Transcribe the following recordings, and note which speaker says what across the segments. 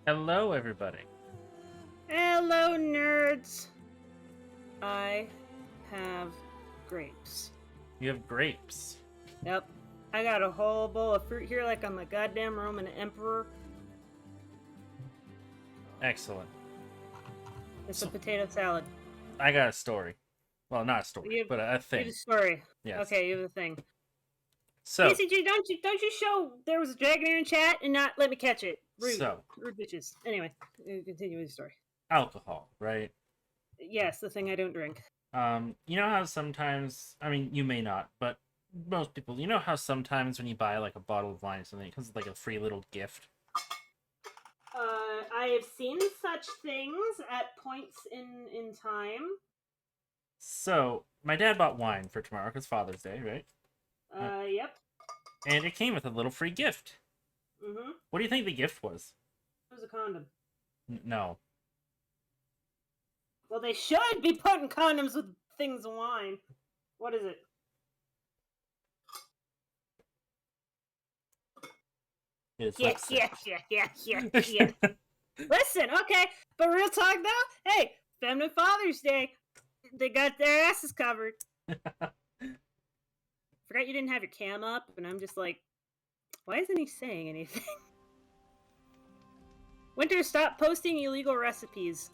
Speaker 1: Hello, everybody.
Speaker 2: Hello, nerds. I have grapes.
Speaker 1: You have grapes.
Speaker 2: Yep. I got a whole bowl of fruit here like I'm a goddamn Roman emperor.
Speaker 1: Excellent.
Speaker 2: It's a potato salad.
Speaker 1: I got a story. Well, not a story, but a
Speaker 2: You
Speaker 1: thing.
Speaker 2: have a story.
Speaker 1: Yes.
Speaker 2: Okay, you have a thing.
Speaker 1: So,
Speaker 2: PCG, don't you show there was a dragon here in chat and not let me catch it. Rude.
Speaker 1: So.
Speaker 2: Rude bitches. Anyway, continue with the story.
Speaker 1: Alcohol, right?
Speaker 2: Yes, the thing I don't drink.
Speaker 1: You know how sometimes, I mean, you may not, but most people, you know how sometimes when you buy like a bottle of wine or something, it comes with like a free little gift?
Speaker 2: I have seen such things at points in time.
Speaker 1: So, my dad bought wine for tomorrow because Father's Day, right?
Speaker 2: Yep.
Speaker 1: And it came with a little free gift.
Speaker 2: Mm-hmm.
Speaker 1: What do you think the gift was?
Speaker 2: It was a condom.
Speaker 1: No.
Speaker 2: Well, they should be putting condoms with things of wine. What is it?
Speaker 1: It's
Speaker 2: Yeah. Listen, okay, but real talk though, hey, Feminine Father's Day, they got their asses covered. Forgot you didn't have your cam up, and I'm just like, why isn't he saying anything? Winter, stop posting illegal recipes.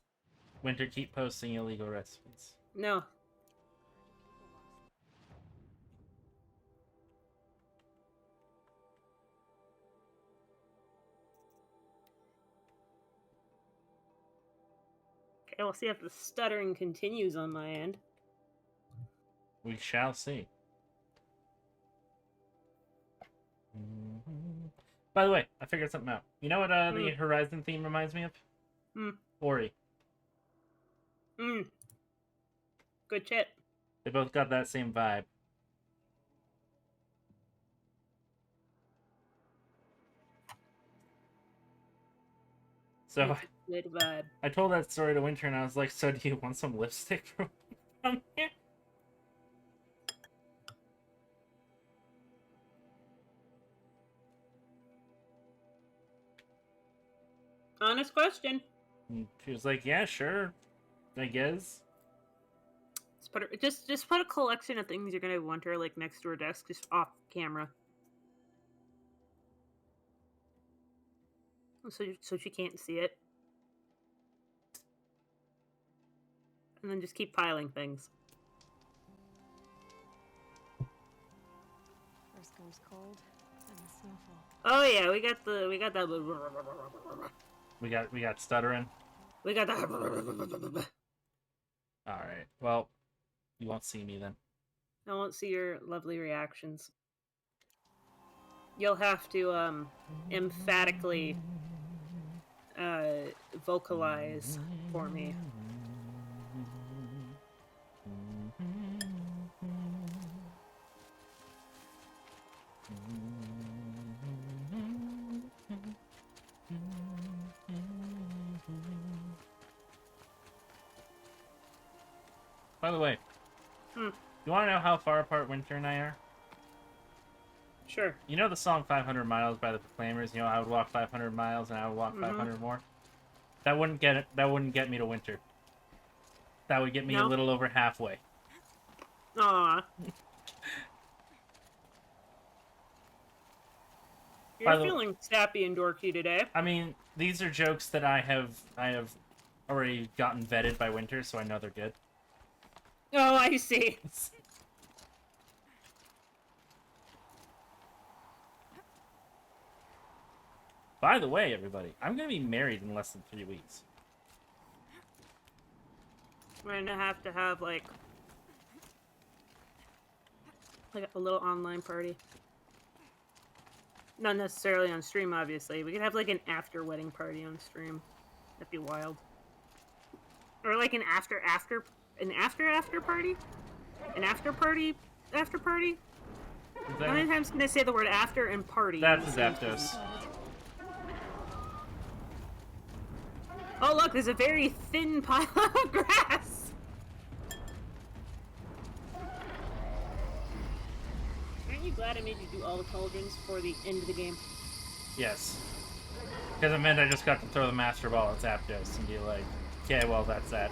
Speaker 1: Winter, keep posting illegal recipes.
Speaker 2: No. Okay, we'll see if the stuttering continues on my end.
Speaker 1: We shall see. By the way, I figured something out. You know what the Horizon theme reminds me of? Ori.
Speaker 2: Good shit.
Speaker 1: They both got that same vibe. So
Speaker 2: good vibe.
Speaker 1: I told that story to Winter and I was like, so do you want some lipstick from here?
Speaker 2: Honest question.
Speaker 1: And she was like, yeah, sure. I guess.
Speaker 2: Just put a collection of things you're gonna want her like next to her desk, just off camera. So she can't see it. And then just keep piling things.
Speaker 3: First goes cold, then the snowfall.
Speaker 2: Oh yeah, we got that.
Speaker 1: We got stuttering.
Speaker 2: We got that.
Speaker 1: Alright. Well, you won't see me then.
Speaker 2: I won't see your lovely reactions. You'll have to emphatically vocalize for me.
Speaker 1: By the way, you want to know how far apart Winter and I are?
Speaker 2: Sure.
Speaker 1: You know the song 500 Miles by the Proclaimers? You know, I would walk 500 miles and I would walk 500 more? That wouldn't get it. That wouldn't get me to Winter. That would get me a little over halfway.
Speaker 2: Aww. You're feeling sappy and dorky today.
Speaker 1: I mean, these are jokes that I have already gotten vetted by Winter, so I know they're good.
Speaker 2: Oh, I see.
Speaker 1: By the way, everybody, I'm going to be married in less than 3 weeks.
Speaker 2: We're gonna have to have like a little online party. Not necessarily on stream, obviously. We could have like an after wedding party on stream. That'd be wild. Or like an after party? An after party? How many times can I say the word after and party?
Speaker 1: That's Zapdos.
Speaker 2: Oh look, there's a very thin pile of grass! Aren't you glad I made you do all the cauldrons for the end of the game?
Speaker 1: Yes. Because it meant I just got to throw the Master Ball at Zapdos and be like, okay, well, that's that.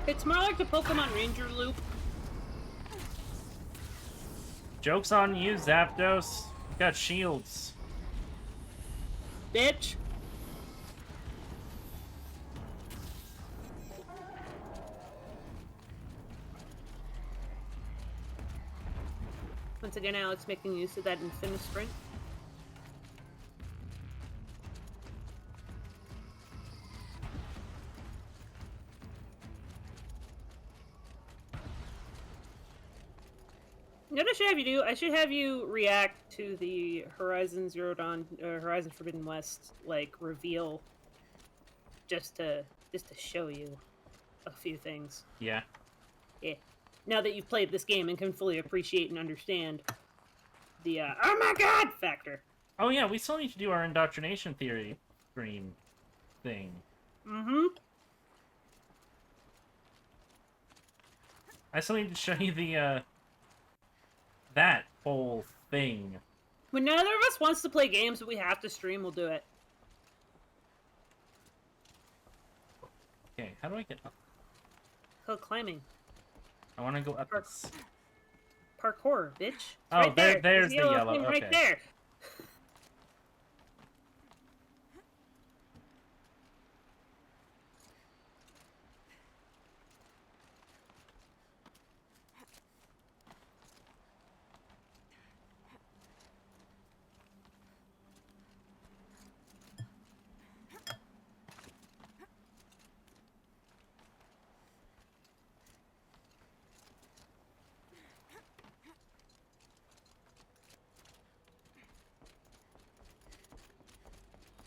Speaker 2: It's more like the Pokemon Ranger loop.
Speaker 1: Joke's on you, Zapdos. You got shields.
Speaker 2: Bitch. Once again, Alex making use of that Infinite Sprint. You know what I should have you do? I should have you react to the Horizon Zero Dawn, Horizon Forbidden West, like, reveal, just to show you a few things.
Speaker 1: Yeah.
Speaker 2: Yeah. Now that you've played this game and can fully appreciate and understand the oh my god factor.
Speaker 1: Oh yeah, we still need to do our indoctrination theory stream thing.
Speaker 2: Mm-hmm.
Speaker 1: I still need to show you the that whole thing.
Speaker 2: When neither of us wants to play games but we have to stream, we'll do it.
Speaker 1: Okay, how do I get up?
Speaker 2: Hill climbing.
Speaker 1: I want to go up this.
Speaker 2: Parkour, bitch. It's
Speaker 1: Oh,
Speaker 2: right there.
Speaker 1: there's the yellow.
Speaker 2: Thing right
Speaker 1: Okay.
Speaker 2: there.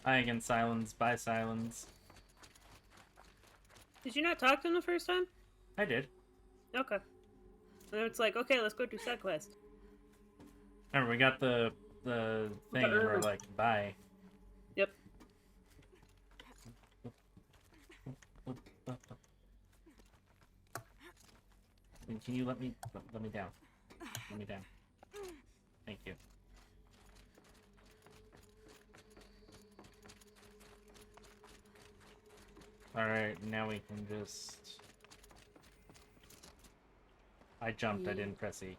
Speaker 1: Hi again, Silence. Bye, Silence.
Speaker 2: Did you not talk to him the first time?
Speaker 1: I did.
Speaker 2: Okay. And it's like, okay, let's go do side quest.
Speaker 1: Remember, we got the thing and we're like, bye.
Speaker 2: Yep.
Speaker 1: Can you let me down? Let me down. Thank you. Alright, now we can just... I jumped, I didn't press E.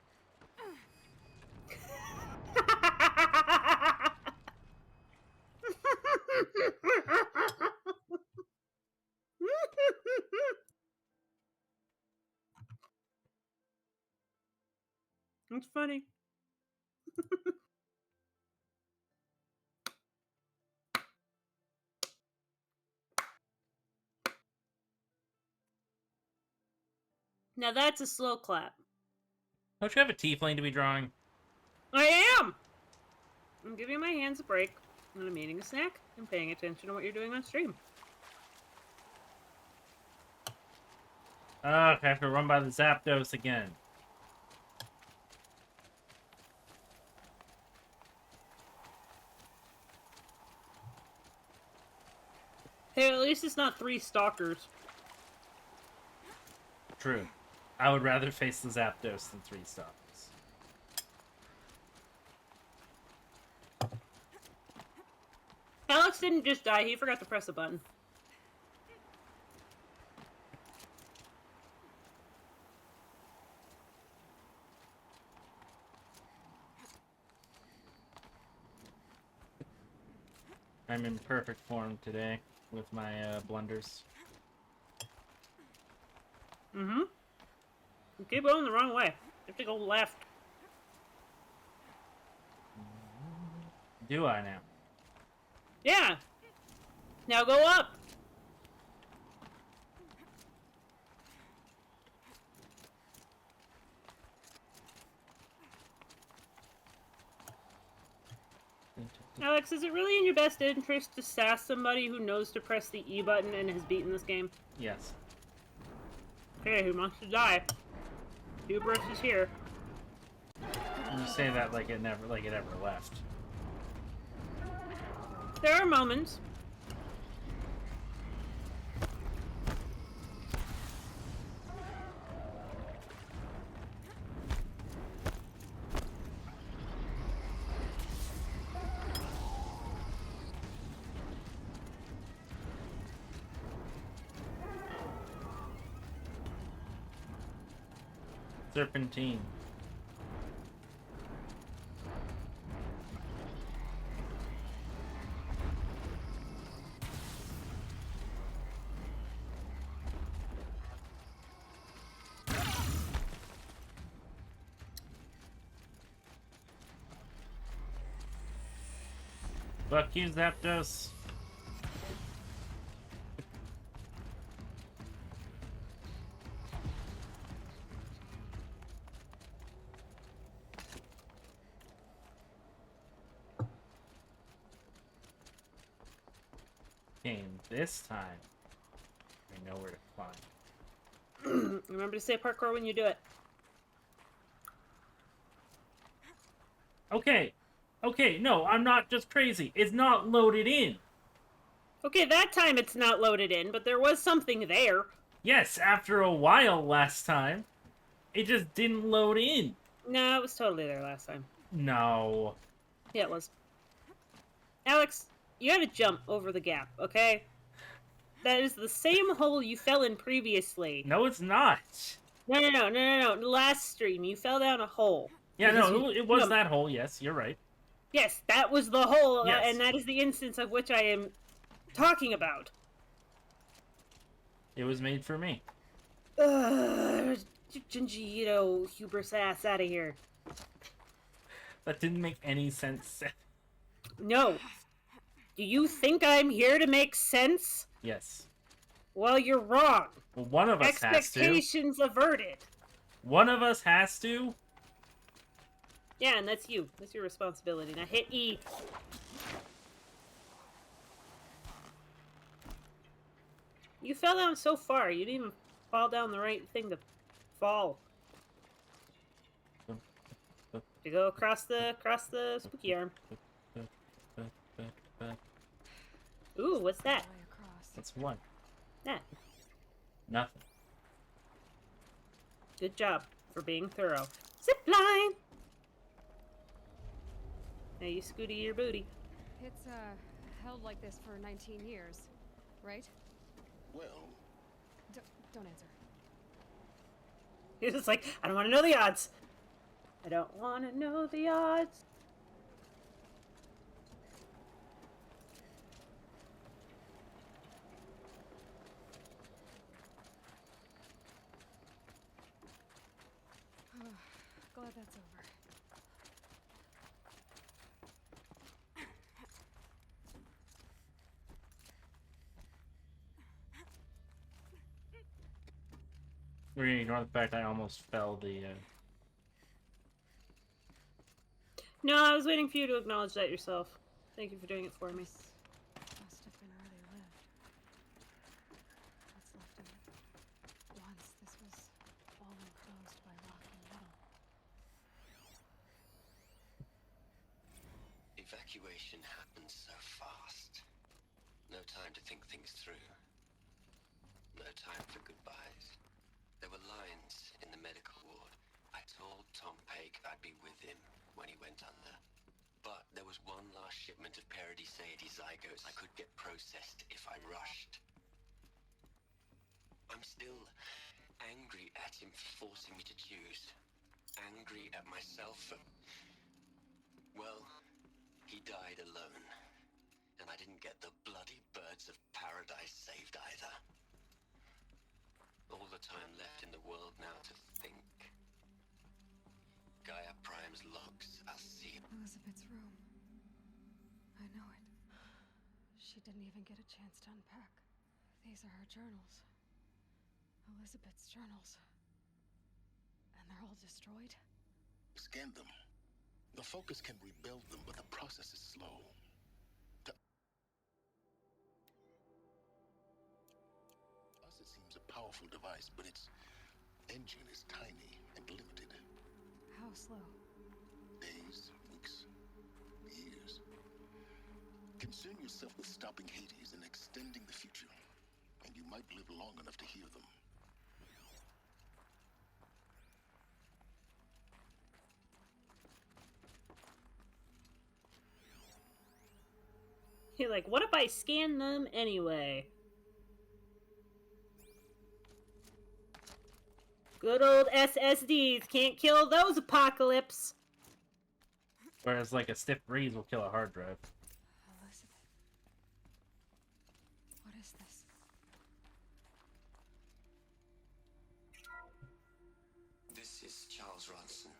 Speaker 2: It's funny. Now that's a slow clap.
Speaker 1: Don't you have a T-plane to be drawing?
Speaker 2: I am! I'm giving my hands a break, and I'm eating a snack and paying attention to what you're doing on stream.
Speaker 1: I have to run by the Zapdos again.
Speaker 2: Hey, at least it's not 3 stalkers.
Speaker 1: True. I would rather face the Zapdos than 3 Stalkers.
Speaker 2: Alex didn't just die, he forgot to press a button.
Speaker 1: I'm in perfect form today with my blunders.
Speaker 2: Mm-hmm. You keep going the wrong way. You have to go left.
Speaker 1: Do I now?
Speaker 2: Yeah! Now go up! Alex, is it really in your best interest to sass somebody who knows to press the E button and has beaten this game?
Speaker 1: Yes.
Speaker 2: Okay, who wants to die? Hubris is here.
Speaker 1: You say that like it ever left.
Speaker 2: There are moments.
Speaker 1: Serpentine. Fuck you, Zapdos. And this time, I know where to climb.
Speaker 2: Remember to say parkour when you do it.
Speaker 1: Okay. Okay, no, I'm not just crazy. It's not loaded in.
Speaker 2: Okay, that time it's not loaded in, but there was something there.
Speaker 1: Yes, after a while last time, it just didn't load in.
Speaker 2: No, it was totally there last time.
Speaker 1: No.
Speaker 2: Yeah, it was. Alex, you gotta jump over the gap, okay? That is the same hole you fell in previously.
Speaker 1: No, it's not.
Speaker 2: No. Last stream, you fell down a hole.
Speaker 1: Yeah,
Speaker 2: Because
Speaker 1: no,
Speaker 2: you
Speaker 1: it was
Speaker 2: jumped.
Speaker 1: that hole. Yes, you're right.
Speaker 2: Yes, that was the hole,
Speaker 1: Yes.
Speaker 2: and that is the instance of which I am talking about.
Speaker 1: It was made for me.
Speaker 2: Junji Ito, hubris ass, out of here.
Speaker 1: That didn't make any sense.
Speaker 2: No. Do you think I'm here to make sense?
Speaker 1: Yes.
Speaker 2: Well, you're wrong.
Speaker 1: Well, one of us has to.
Speaker 2: Expectations averted.
Speaker 1: One of us has to.
Speaker 2: Yeah, and that's you. That's your responsibility. Now hit E. You fell down so far. You didn't even fall down the right thing to fall. You go across the spooky arm. Ooh, what's that?
Speaker 3: Way across.
Speaker 1: That's one.
Speaker 2: That.
Speaker 1: Nothing.
Speaker 2: Good job for being thorough. Zip line. Now you scooty your booty.
Speaker 3: It's held like this for 19 years, right?
Speaker 4: Well,
Speaker 3: Don't answer.
Speaker 2: He's just like, I don't want to know the odds. I don't want to know the odds.
Speaker 3: Glad that's over.
Speaker 1: We're gonna ignore the fact I almost fell the.
Speaker 2: No, I was waiting for you to acknowledge that yourself. Thank you for doing it for me.
Speaker 3: Must have been where they lived. What's left of it? Once this was all enclosed by rock and metal.
Speaker 4: evacuation happened so fast. No time to think things through. No time for goodbyes. There were lines in the medical ward. I told Tom Paik I'd be with him when he went under. But there was one last shipment of Paradiseidae zygotes I could get processed if I rushed. I'm still angry at him for forcing me to choose. Angry at myself for... Well, he died alone. And I didn't get the bloody birds of paradise saved either. All the time left in the world now to think. Gaia Prime's logs, I'll see.
Speaker 3: Elizabeth's room. I know it. She didn't even get a chance to unpack. These are her journals. Elizabeth's journals. And they're all destroyed?
Speaker 5: Scan them. The Focus can rebuild them, but the process is slow. To us, it seems a powerful device, but its engine is tiny and limited.
Speaker 3: How slow?
Speaker 5: Days, weeks, years. Concern yourself with stopping Hades and extending the future, and you might live long enough to hear them.
Speaker 2: You're like, what if I scan them anyway? Good old SSDs can't kill those apocalypse.
Speaker 1: Whereas, like, a stiff breeze will kill a hard drive.
Speaker 3: Elizabeth. What is this?
Speaker 4: This is Charles Ronson.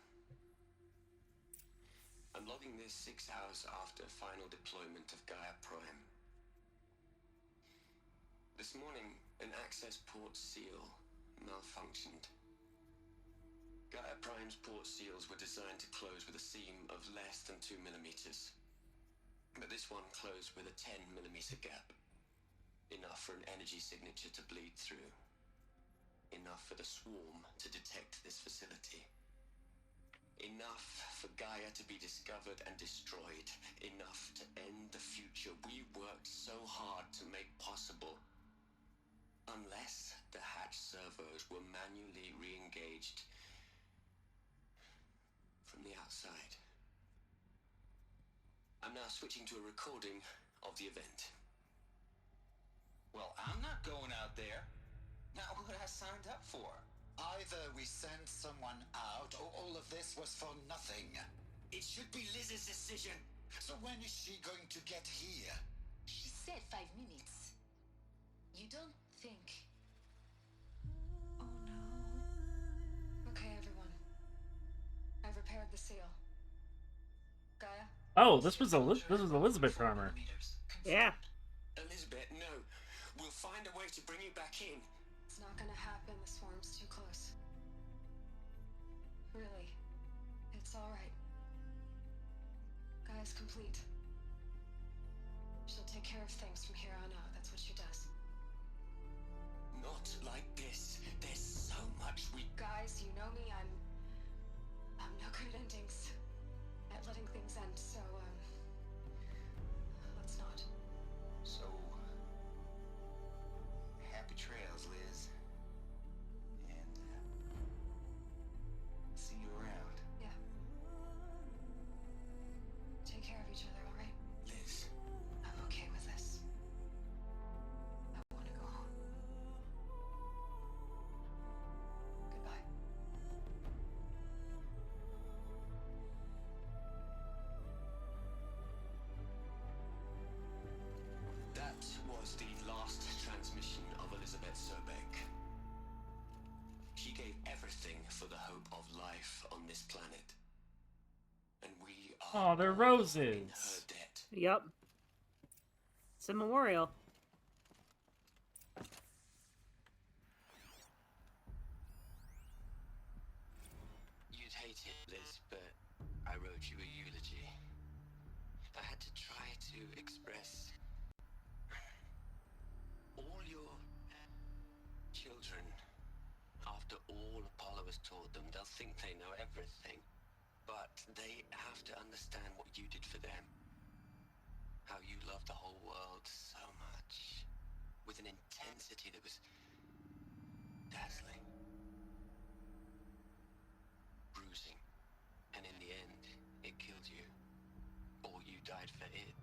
Speaker 4: I'm logging this 6 hours after final deployment of GAIA Prime. This morning, an access port seal malfunctioned. GAIA Prime's port seals were designed to close with a seam of less than 2 millimeters. But this one closed with a 10 millimeter gap. Enough for an energy signature to bleed through. Enough for the swarm to detect this facility. Enough for GAIA to be discovered and destroyed. Enough to end the future we worked so hard to make possible. Unless the hatch servos were manually re-engaged from the outside. I'm now switching to a recording of the event.
Speaker 6: Well, I'm not going out there. Not what I signed up for.
Speaker 7: Either we send someone out, or all of this was for nothing.
Speaker 4: It should be Liz's decision.
Speaker 7: So when is she going to get here?
Speaker 8: She said 5 minutes. You don't think...
Speaker 3: Oh no. Okay, everyone. I've repaired the seal. Gaia?
Speaker 1: Oh, this was Elizabeth armor.
Speaker 2: Yeah.
Speaker 4: Elizabeth, no. We'll find a way to bring you back in.
Speaker 3: It's not gonna happen. The swarm's too close. Really. It's alright. Gaia's complete. She'll take care of things from here on out. That's what she does.
Speaker 4: Not like this. There's so much we...
Speaker 3: Guys, you know me. I'm no good at endings. At letting things end, so, let's not.
Speaker 6: So, happy trails, Liz. And, see you around.
Speaker 3: Yeah. Take care of each other, alright?
Speaker 4: Liz.
Speaker 3: I'm okay with this. I want to go home. Goodbye.
Speaker 4: That was the last transmission of Elizabeth Sobek. She gave everything for the hope of life on this planet. And we are
Speaker 1: Oh, they're
Speaker 4: all
Speaker 1: roses.
Speaker 4: in her debt.
Speaker 2: Yep. It's a memorial.
Speaker 4: You'd hate it, Liz, but I wrote you a eulogy. I had to try to express all your children. After all Apollo has taught them, they'll think they know everything. But they have to understand what you did for them. How you loved the whole world so much. With an intensity that was dazzling. Bruising. And in the end, it killed you. Or you died for it.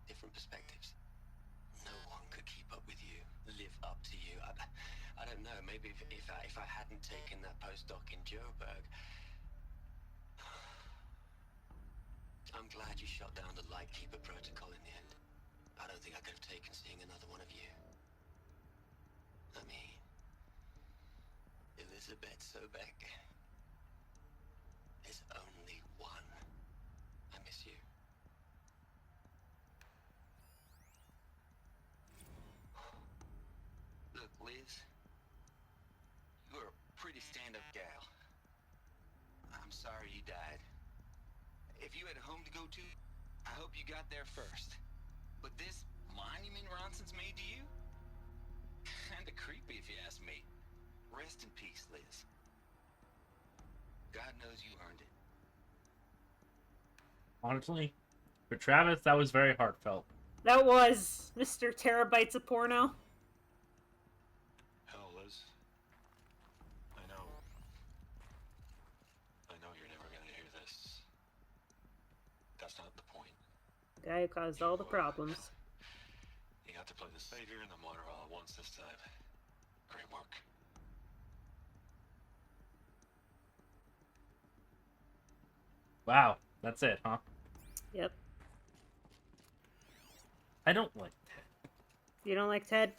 Speaker 4: Different perspectives. No one could keep up with you, live up to you. I don't know, maybe if I hadn't taken that postdoc in Joburg. I'm glad you shot down the Lightkeeper protocol in the end. I don't think I could have taken seeing another one of you. I mean, Elizabeth Sobek. There's only one. I miss you. Look, Liz. You're a pretty stand-up gal. I'm sorry you died. If you had a home to go to, I hope you got there first. But this monument Ronson's made to you? Kinda creepy if you ask me. Rest in peace, Liz. God knows you earned it.
Speaker 1: Honestly, for Travis, that was very heartfelt.
Speaker 2: That was Mr. Terabytes of porno.
Speaker 9: Hell, Liz. I know you're never gonna hear this. That's not the point.
Speaker 2: The guy who caused all the problems.
Speaker 9: You got to play the savior and the martyr all at once this time. Great work.
Speaker 1: Wow, that's it, huh?
Speaker 2: Yep.
Speaker 1: I don't like that.
Speaker 2: You don't like Ted?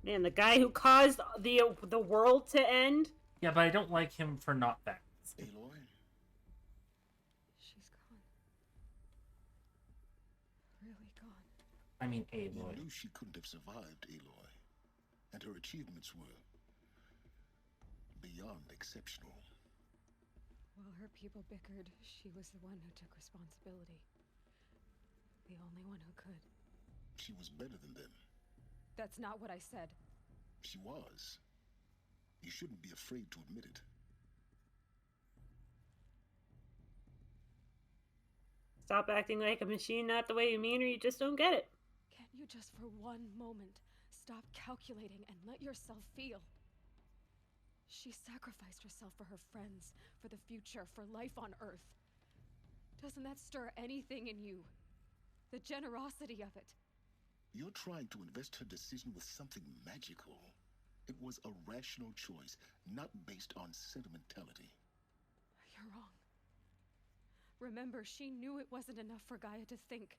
Speaker 2: Man, the guy who caused the world to end?
Speaker 1: Yeah, but I don't like him for not that.
Speaker 5: Aloy?
Speaker 3: She's gone. Really gone.
Speaker 1: I mean,
Speaker 5: You
Speaker 1: Aloy.
Speaker 5: knew she couldn't have survived, Aloy. And her achievements were beyond exceptional.
Speaker 3: While her people bickered, she was the one who took responsibility. The only one who could.
Speaker 5: She was better than them.
Speaker 3: That's not what I said.
Speaker 5: She was. You shouldn't be afraid to admit it.
Speaker 2: Stop acting like a machine, not the way you mean, or you just don't get it.
Speaker 3: Can't you just for one moment stop calculating and let yourself feel? She sacrificed herself for her friends, for the future, for life on Earth. Doesn't that stir anything in you? The generosity of it.
Speaker 5: You're trying to invest her decision with something magical. It was a rational choice, not based on sentimentality.
Speaker 3: You're wrong. Remember, she knew it wasn't enough for Gaia to think.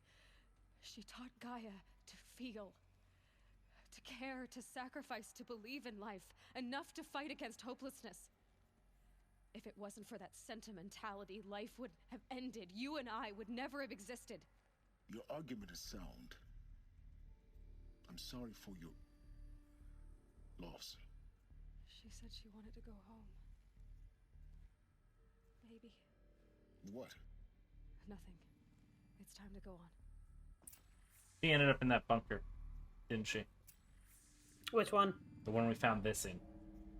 Speaker 3: She taught Gaia to feel. To care, to sacrifice, to believe in life. Enough to fight against hopelessness. If it wasn't for that sentimentality, life would have ended. You and I would never have existed.
Speaker 5: Your argument is sound. I'm sorry for your loss.
Speaker 3: She said she wanted to go home. Maybe.
Speaker 5: What?
Speaker 3: Nothing. It's time to go on.
Speaker 1: She ended up in that bunker, didn't she?
Speaker 2: Which one?
Speaker 1: The one we found this in.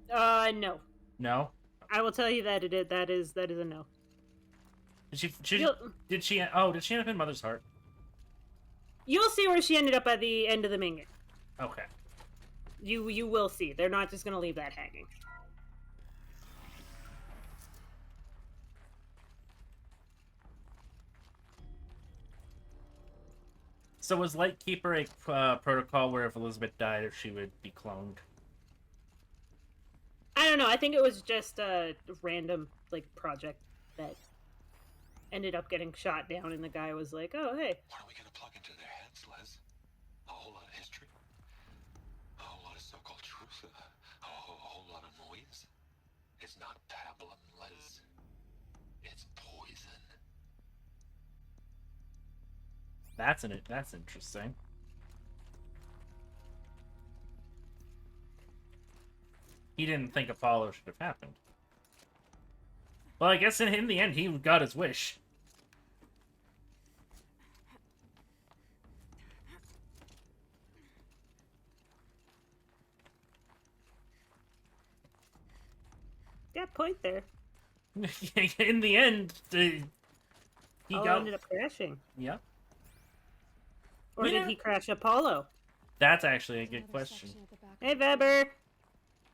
Speaker 2: No.
Speaker 1: No?
Speaker 2: I will tell you that that is a no.
Speaker 1: Did she end up in Mother's Heart?
Speaker 2: You'll see where she ended up at the end of the main game.
Speaker 1: Okay.
Speaker 2: You will see. They're not just gonna leave that hanging.
Speaker 1: So was Lightkeeper a protocol where if Elizabeth died, she would be cloned?
Speaker 2: I don't know. I think it was just a random project that ended up getting shot down, and the guy was like, "Oh, hey."
Speaker 9: What are we gonna plug into their heads, Les? A whole lot of history? A whole lot of so-called truth? A whole lot of noise? It's not pablum, Les. It's poison.
Speaker 1: That's interesting. He didn't think Apollo should have happened. Well, I guess in the end, he got his wish.
Speaker 2: Got point there.
Speaker 1: In the end, he
Speaker 2: ended up crashing.
Speaker 1: Yep.
Speaker 2: Or did he crash Apollo?
Speaker 1: That's actually a good question.
Speaker 2: Hey, Weber.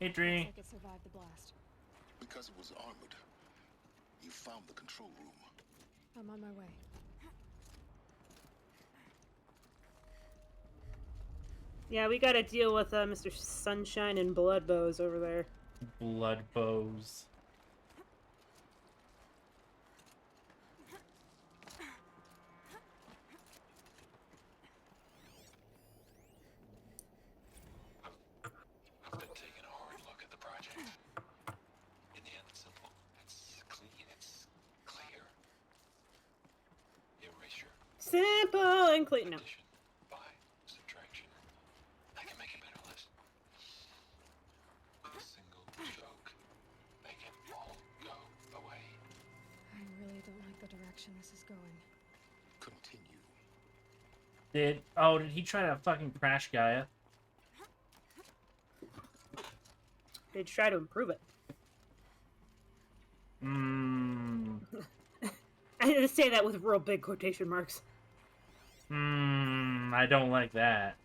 Speaker 1: Hey, Dree.
Speaker 3: Like it survived the blast.
Speaker 5: Because it was armored. You found the control room.
Speaker 3: I'm on my way.
Speaker 2: Yeah, we gotta deal with Mr. Sunshine and Blood Bows over there.
Speaker 1: Blood bows.
Speaker 9: I've been taking a hard look at the project. In the end, it's simple. It's clean. It's clear. Erasure.
Speaker 2: Simple and clean. No.
Speaker 9: Addition. By subtraction. I can make it better, Les. With a single stroke, make it all go away.
Speaker 3: I really don't like the direction this is going.
Speaker 5: Continue.
Speaker 1: Did he try to fucking crash Gaia?
Speaker 2: They try to improve it. I had to say that with real big quotation marks.
Speaker 1: I don't like that.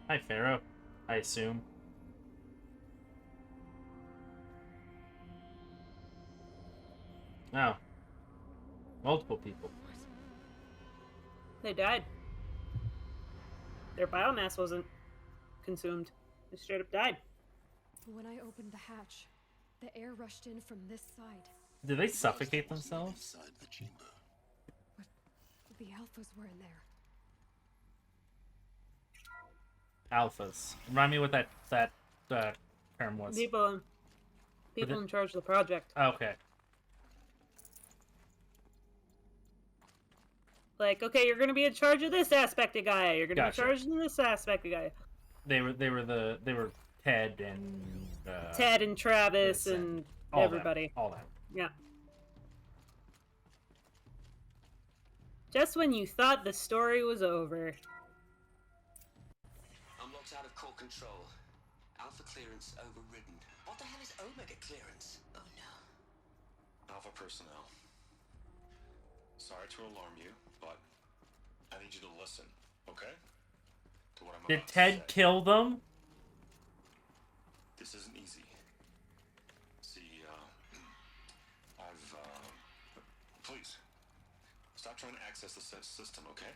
Speaker 1: Hi, Pharaoh. I assume. No. Multiple people.
Speaker 2: They died. Their biomass wasn't consumed. They straight up died.
Speaker 3: When I opened the hatch, the air rushed in from this side.
Speaker 1: Did they suffocate themselves?
Speaker 5: Inside the chamber.
Speaker 3: But the alphas were in there.
Speaker 1: Alphas. Remind me what that term was.
Speaker 2: People in charge of the project.
Speaker 1: Okay.
Speaker 2: Like, okay, you're gonna be in charge of this aspect of Gaia. You're gonna
Speaker 1: Gotcha.
Speaker 2: be in charge of this aspect of Gaia.
Speaker 1: They were Ted and
Speaker 2: Ted and Travis and
Speaker 1: all
Speaker 2: everybody.
Speaker 1: All that.
Speaker 2: Yeah. Just when you thought the story was over.
Speaker 4: I'm locked out of core control. Alpha clearance overridden. What the hell is Omega clearance? Oh no.
Speaker 9: Alpha personnel. Sorry to alarm you, but I need you to listen, okay? To what I'm
Speaker 1: Did
Speaker 9: about to
Speaker 1: Ted
Speaker 9: say.
Speaker 1: kill them?
Speaker 9: This isn't easy. See, please, stop trying to access the system, okay?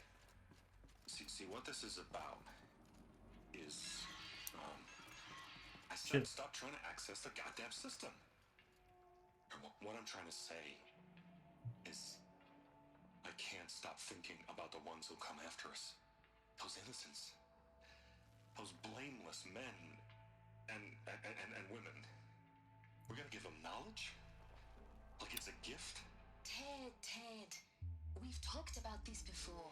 Speaker 9: See, what this is about is, I said stop trying to access the goddamn system. And what I'm trying to say is, I can't stop thinking about the ones who'll come after us. Those innocents. Those blameless men and women. We're gonna give them knowledge? Like it's a gift?
Speaker 8: Ted. We've talked about this before.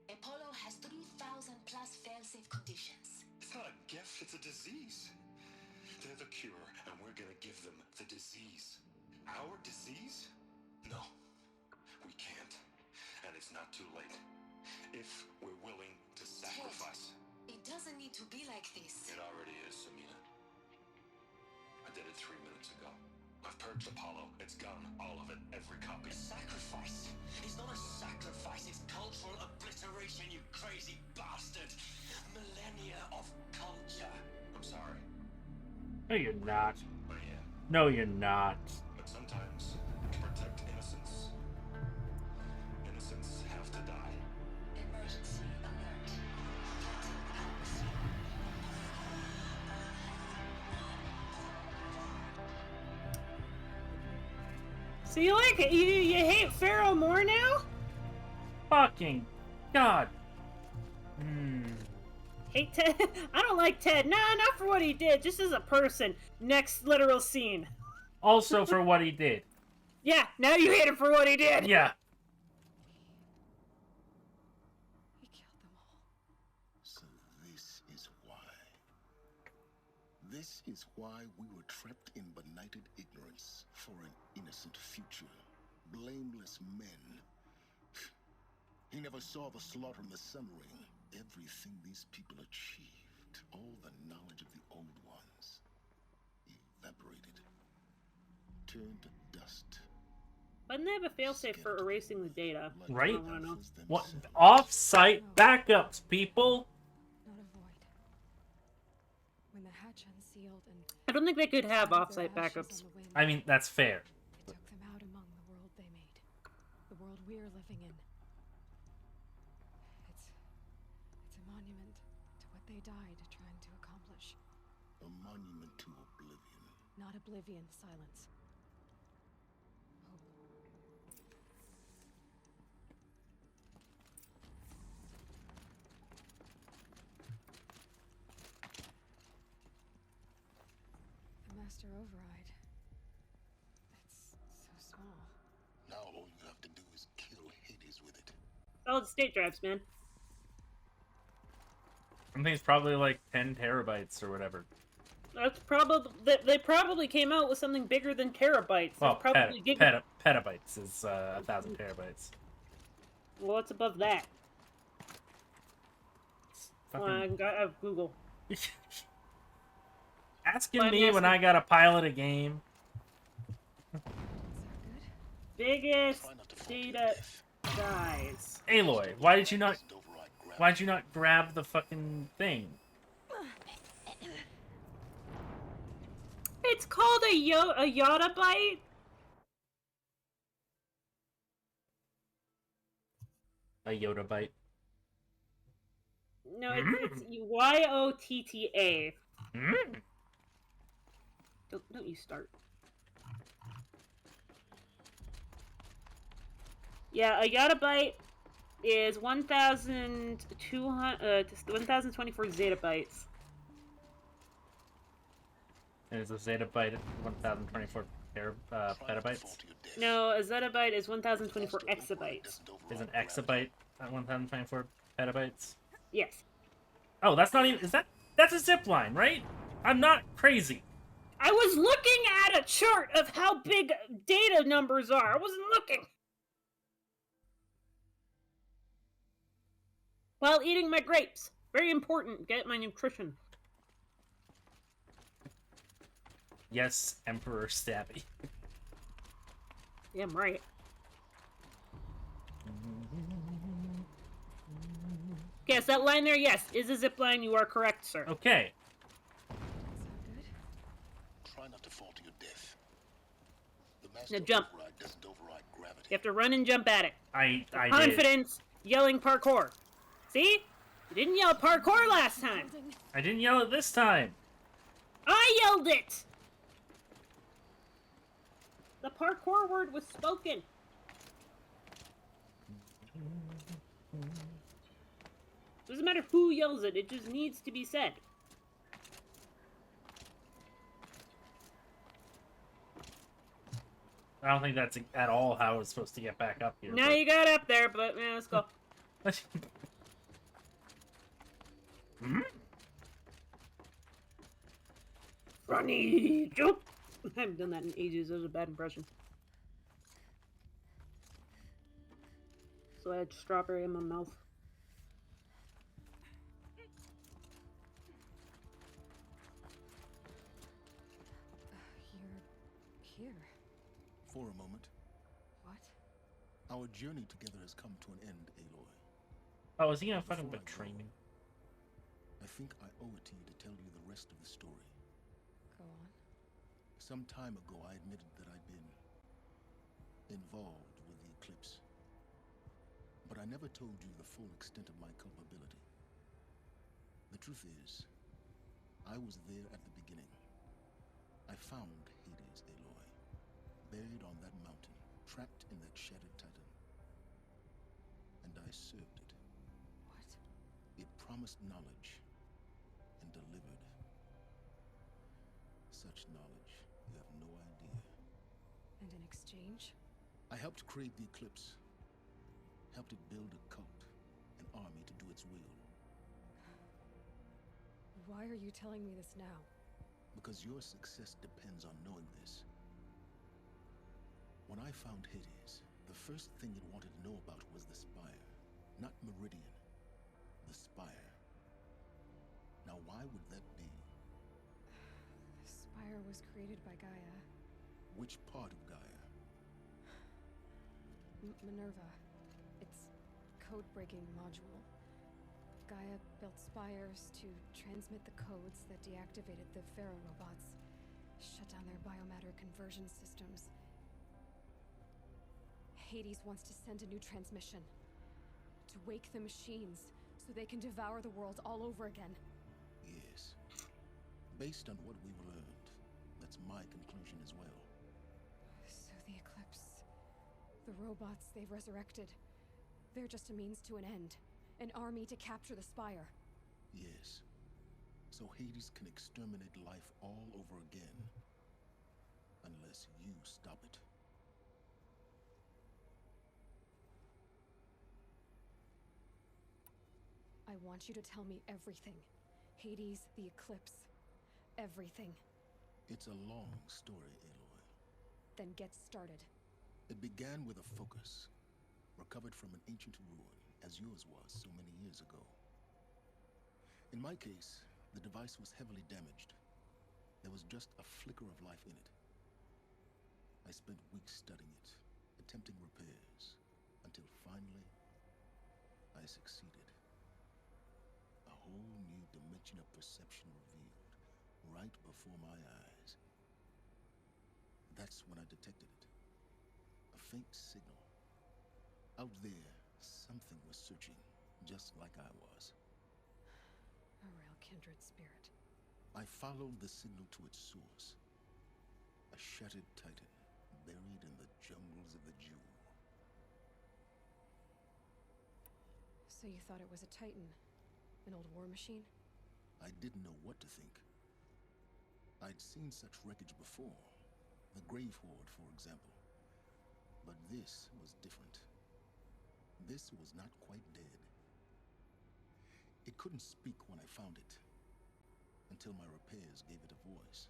Speaker 8: Apollo has 3,000 plus fail-safe conditions.
Speaker 9: It's not a gift, it's a disease. They're the cure, and we're gonna give them the disease. Our disease? No, we can't. And it's not too late. If we're willing to sacrifice.
Speaker 8: It doesn't need to be like this.
Speaker 9: It already is, Samina. I did it 3 minutes ago. I've purged Apollo. It's gone. All of it. Every copy.
Speaker 4: Sacrifice? It's not a sacrifice, it's cultural obliteration, you crazy bastard! Millennia of culture.
Speaker 9: I'm sorry.
Speaker 1: No, you're not.
Speaker 9: I am.
Speaker 1: No, you're not.
Speaker 9: But sometimes, to protect innocence, innocents have to die.
Speaker 8: Emergency alert.
Speaker 2: So you like it? You hate Pharaoh more now?
Speaker 1: Fucking God.
Speaker 2: Hate Ted? I don't like Ted. Nah, not for what he did. Just as a person. Next literal scene.
Speaker 1: Also for what he did.
Speaker 2: Yeah, now you hate him for what he did.
Speaker 1: Yeah.
Speaker 3: He killed them all.
Speaker 5: So this is why. This is why we were trapped in benighted ignorance for an innocent future. Blameless men. He never saw the slaughter in the sun ring. Everything these people achieved, all the knowledge of the old ones, evaporated. Turned to dust.
Speaker 2: Why didn't they have a failsafe for erasing the data?
Speaker 5: Like
Speaker 1: Right?
Speaker 5: the alphas
Speaker 1: What?
Speaker 5: themselves.
Speaker 1: Off-site backups, people.
Speaker 3: Not a void. When the hatch unsealed and
Speaker 2: I don't think they could have
Speaker 3: scattered
Speaker 2: offsite
Speaker 3: their ashes
Speaker 2: backups.
Speaker 3: on the wind,
Speaker 1: I mean, that's fair.
Speaker 3: they took them out among the world they made. The world we're living in. It's a monument to what they died trying to accomplish.
Speaker 5: A monument to oblivion.
Speaker 3: Not oblivion, silence. Hope. The master override. It's so small.
Speaker 5: Now all you have to do is kill Hades with it.
Speaker 2: Oh, the state drives, man.
Speaker 1: I think it's probably like 10 terabytes or whatever.
Speaker 2: That's probably they probably came out with something bigger than terabytes.
Speaker 1: Well,
Speaker 2: That's probably
Speaker 1: petabytes is 1,000 terabytes.
Speaker 2: Well, what's above that? Well,
Speaker 1: Fucking
Speaker 2: I have Google.
Speaker 1: asking
Speaker 2: I'm
Speaker 1: me when
Speaker 2: asking-
Speaker 1: I gotta pilot a game.
Speaker 3: Is that good?
Speaker 2: Biggest
Speaker 5: Try not to fall to
Speaker 2: data
Speaker 5: death.
Speaker 2: dies.
Speaker 1: Aloy, why did you not?
Speaker 5: Just override gravity.
Speaker 1: Why'd you not grab the fucking thing?
Speaker 2: It's called a Yoda bite.
Speaker 1: A Yoda bite.
Speaker 2: No, it's Yotta.
Speaker 1: Mm.
Speaker 2: Don't you start. Yeah, a yottabyte is 1,024 zettabytes.
Speaker 1: And is a zettabyte 1024 petabytes?
Speaker 2: No, a zettabyte is 1,024 exabytes.
Speaker 1: Is an exabyte at 1024 petabytes?
Speaker 2: Yes.
Speaker 1: Oh, that's not even. Is that? That's a zip line, right? I'm not crazy.
Speaker 2: I was looking at a chart of how big data numbers are. I wasn't looking. While eating my grapes. Very important. Get my nutrition.
Speaker 1: Yes, Emperor Stabby.
Speaker 2: Damn right. Yes, that line there, yes, is a zip line. You are correct, sir.
Speaker 1: Okay.
Speaker 5: Try not to fall to your death. The
Speaker 2: Now
Speaker 5: master
Speaker 2: jump.
Speaker 5: override doesn't override gravity.
Speaker 2: You have to run and jump at it.
Speaker 1: I
Speaker 2: Confidence, yelling parkour. See? You didn't yell parkour last time.
Speaker 1: I didn't yell it this time.
Speaker 2: I yelled it! The parkour word was spoken. Doesn't matter who yells it, it just needs to be said.
Speaker 1: I don't think that's at all how I was supposed to get back up here.
Speaker 2: Now you got up there, but yeah, let's go.
Speaker 1: Hmm?
Speaker 2: Runny jump! I haven't done that in ages. That was a bad impression. So I had strawberry in my mouth.
Speaker 3: You're here.
Speaker 5: For a moment,
Speaker 3: What?
Speaker 5: our journey together has come to an end, Aloy.
Speaker 1: Oh, is he gonna fucking
Speaker 5: Before I
Speaker 1: betray
Speaker 5: go,
Speaker 1: me?
Speaker 5: I think I owe it to you to tell you the rest of the story.
Speaker 3: Go on.
Speaker 5: Some time ago, I admitted that I'd been involved with the eclipse. But I never told you the full extent of my culpability. The truth is, I was there at the beginning. I found Hades, Aloy, buried on that mountain, trapped in that shattered titan. And I served it.
Speaker 3: What?
Speaker 5: It promised knowledge and delivered. Such knowledge, you have no idea.
Speaker 3: And in exchange?
Speaker 5: I helped create the eclipse. Helped it build a cult, an army to do its will.
Speaker 3: Why are you telling me this now?
Speaker 5: Because your success depends on knowing this. When I found Hades, the first thing it wanted to know about was the Spire. Not Meridian. The Spire. Now why would that be?
Speaker 3: The Spire was created by Gaia.
Speaker 5: Which part of Gaia?
Speaker 3: Minerva. Its code-breaking module. Gaia built spires to transmit the codes that deactivated the Pharaoh robots, shut down their biomatter conversion systems. Hades wants to send a new transmission. To wake the machines, so they can devour the world all over again.
Speaker 5: Yes. Based on what we've learned, that's my conclusion as well.
Speaker 3: So the Eclipse... the robots they've resurrected... they're just a means to an end. An army to capture the Spire.
Speaker 5: Yes. So Hades can exterminate life all over again. Unless you stop it.
Speaker 3: I want you to tell me everything. Hades, the Eclipse. Everything.
Speaker 5: It's a long story, Aloy.
Speaker 3: Then get started.
Speaker 5: It began with a focus, recovered from an ancient ruin, as yours was so many years ago. In my case, the device was heavily damaged. There was just a flicker of life in it. I spent weeks studying it, attempting repairs, until finally, I succeeded. A whole new dimension of perception revealed, right before my eyes. That's when I detected it. A faint signal. Out there, Something was searching, just like I was.
Speaker 3: A real kindred spirit.
Speaker 5: I followed the signal to its source. A shattered titan, buried in the jungles of the Jew.
Speaker 3: So you thought it was a Titan? An old war machine?
Speaker 5: I didn't know what to think. I'd seen such wreckage before. The Grave Horde, for example. But this was different. This was not quite dead. It couldn't speak when I found it, until my repairs gave it a voice.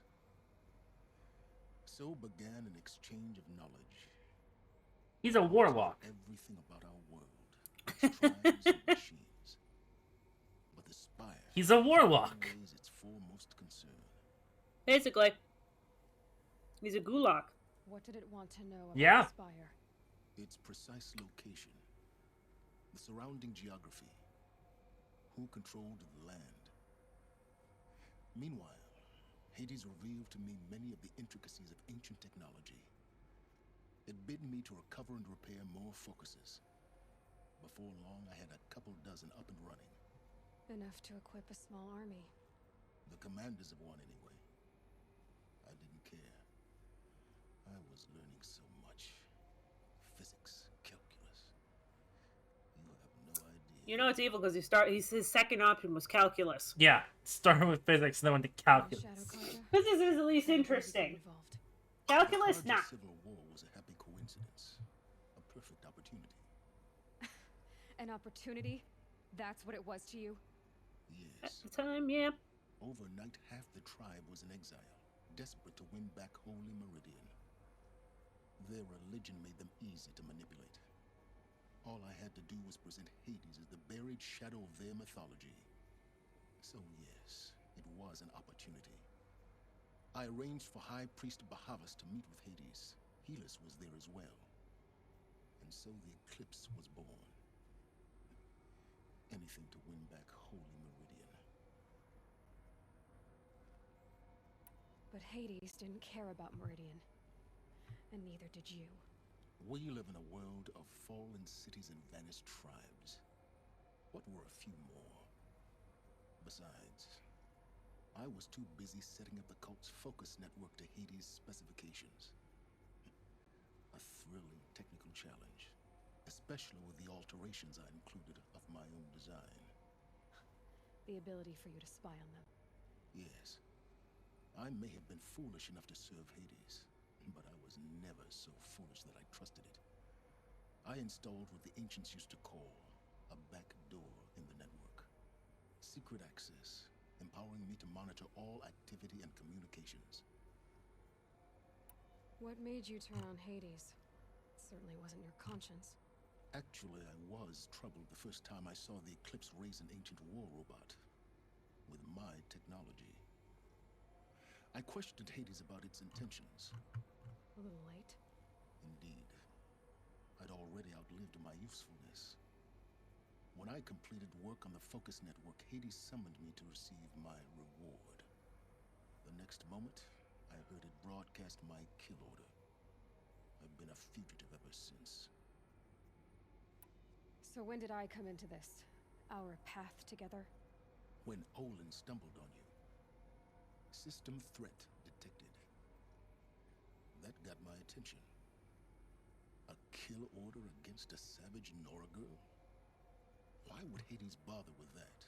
Speaker 5: So began an exchange of knowledge.
Speaker 1: He's a warlock.
Speaker 5: Everything about our world, its tribes and machines. But the Spire.
Speaker 1: He's a warlock.
Speaker 5: Always its foremost concern.
Speaker 2: Basically, he's a gulag.
Speaker 3: What did it want to know about
Speaker 1: Yeah.
Speaker 3: the Spire?
Speaker 5: Its precise location, the surrounding geography, who controlled the land. Meanwhile, Hades revealed to me many of the intricacies of ancient technology. It bid me to recover and repair more focuses. Before long, I had a couple dozen up and running.
Speaker 3: Enough to equip a small army.
Speaker 5: The commanders of one, anyway. I didn't care. I was learning so much. Physics, calculus. You have no idea.
Speaker 2: You know it's evil because his second option was calculus.
Speaker 1: Yeah, starting with physics, then went to calculus.
Speaker 3: Shadow Carja?
Speaker 2: Physics is the least interesting.
Speaker 3: Involved.
Speaker 2: Calculus,
Speaker 5: The
Speaker 2: nah.
Speaker 5: Carja Civil War was a happy coincidence. A perfect opportunity.
Speaker 3: An opportunity? That's what it was to you?
Speaker 2: At
Speaker 5: Yes.
Speaker 2: the time, yeah.
Speaker 5: Overnight, half the tribe was in exile, desperate to win back Holy Meridian. Their religion made them easy to manipulate. All I had to do was present Hades as the buried shadow of their mythology. So yes, it was an opportunity. I arranged for High Priest Bahavas to meet with Hades. Helis was there as well. And so the eclipse was born. Anything to win back Holy Meridian.
Speaker 3: But Hades didn't care about Meridian. And neither did you.
Speaker 5: We live in a world of fallen cities and vanished tribes. What were a few more? Besides, I was too busy setting up the cult's focus network to Hades' specifications. A thrilling technical challenge, especially with the alterations I included of my own design.
Speaker 3: The ability for you to spy on them.
Speaker 5: Yes, I may have been foolish enough to serve Hades, but I was never so foolish that I trusted it. I installed what the ancients used to call a back door in the network. Secret access, empowering me to monitor all activity and communications.
Speaker 3: What made you turn on Hades? It certainly wasn't your conscience.
Speaker 5: Actually, I was troubled the first time I saw the Eclipse raise an ancient war robot with my technology. I questioned Hades about its intentions.
Speaker 3: A little late.
Speaker 5: Indeed. I'd already outlived my usefulness. When I completed work on the Focus Network, Hades summoned me to receive my reward. The next moment, I heard it broadcast my kill order. I've been a fugitive ever since.
Speaker 3: So when did I come into this? Our path together?
Speaker 5: When Olin stumbled on you. System threat detected. That got my attention. A kill order against a savage Nora girl? Why would Hades bother with that?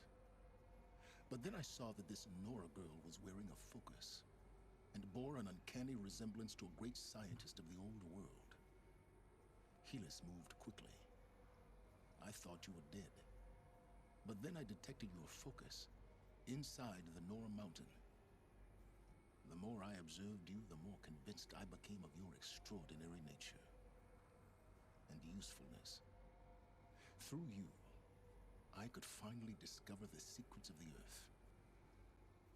Speaker 5: But then I saw that this Nora girl was wearing a focus, and bore an uncanny resemblance to a great scientist of the old world. Helis moved quickly. I thought you were dead. But then I detected your focus inside the Nora mountain. The more I observed you, the more convinced I became of your extraordinary nature and usefulness. Through you, I could finally discover the secrets of the Earth.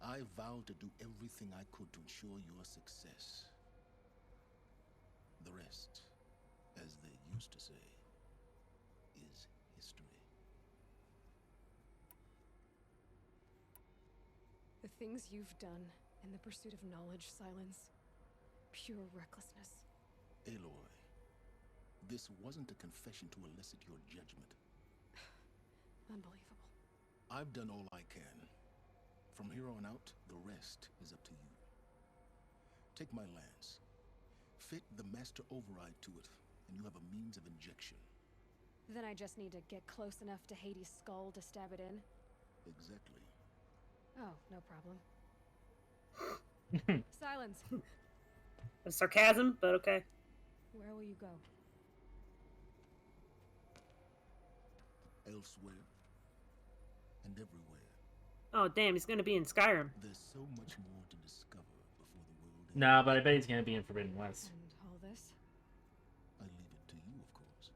Speaker 5: I vowed to do everything I could to ensure your success. The rest, as they used to say, is history.
Speaker 3: The things you've done in the pursuit of knowledge, Silence. Pure recklessness.
Speaker 5: Aloy, This wasn't a confession to elicit your judgment.
Speaker 3: Unbelievable.
Speaker 5: I've done all I can. From here on out, the rest is up to you. Take my lance. Fit the master override to it, and you have a means of injection.
Speaker 3: Then I just need to get close enough to Hades' skull to stab it in?
Speaker 5: Exactly.
Speaker 3: Oh, no problem. Silence.
Speaker 2: Sarcasm, but okay.
Speaker 3: Where will you go?
Speaker 5: Elsewhere. And everywhere.
Speaker 2: Oh, damn, he's gonna be in Skyrim.
Speaker 5: There's so much more to discover before the world ends.
Speaker 1: Nah, but I bet he's gonna be in Forbidden West.
Speaker 3: And all this?
Speaker 5: I leave it to you, of course.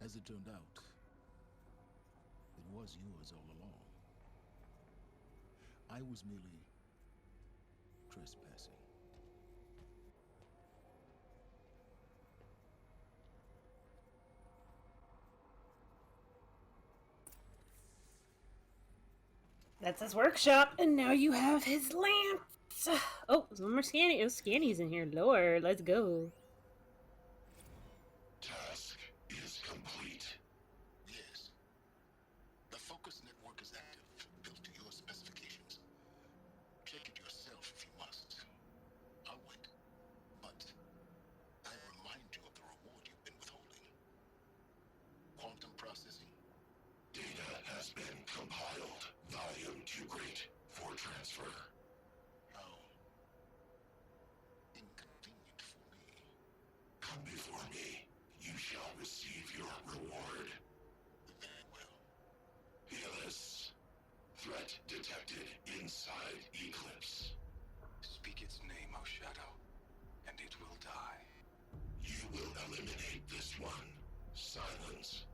Speaker 5: As it turned out, it was yours all along. I was merely trespassing.
Speaker 2: That's his workshop, and now you have his lamps. Oh, there's one more scanny. Oh, scanny's in here. Lord, let's go.
Speaker 5: Task is complete. Yes. The focus network is active, built to your specifications. Check it yourself if you must. I'll wait. But I remind you of the reward you've been withholding. Quantum processing. Data has been compiled. Volume too great for transfer. How inconvenient for me. Come before me. You shall receive your reward. Very well. Healus. Threat detected inside Eclipse.
Speaker 9: Speak its name, O Shadow, and it will die.
Speaker 5: You will eliminate this one. Silence.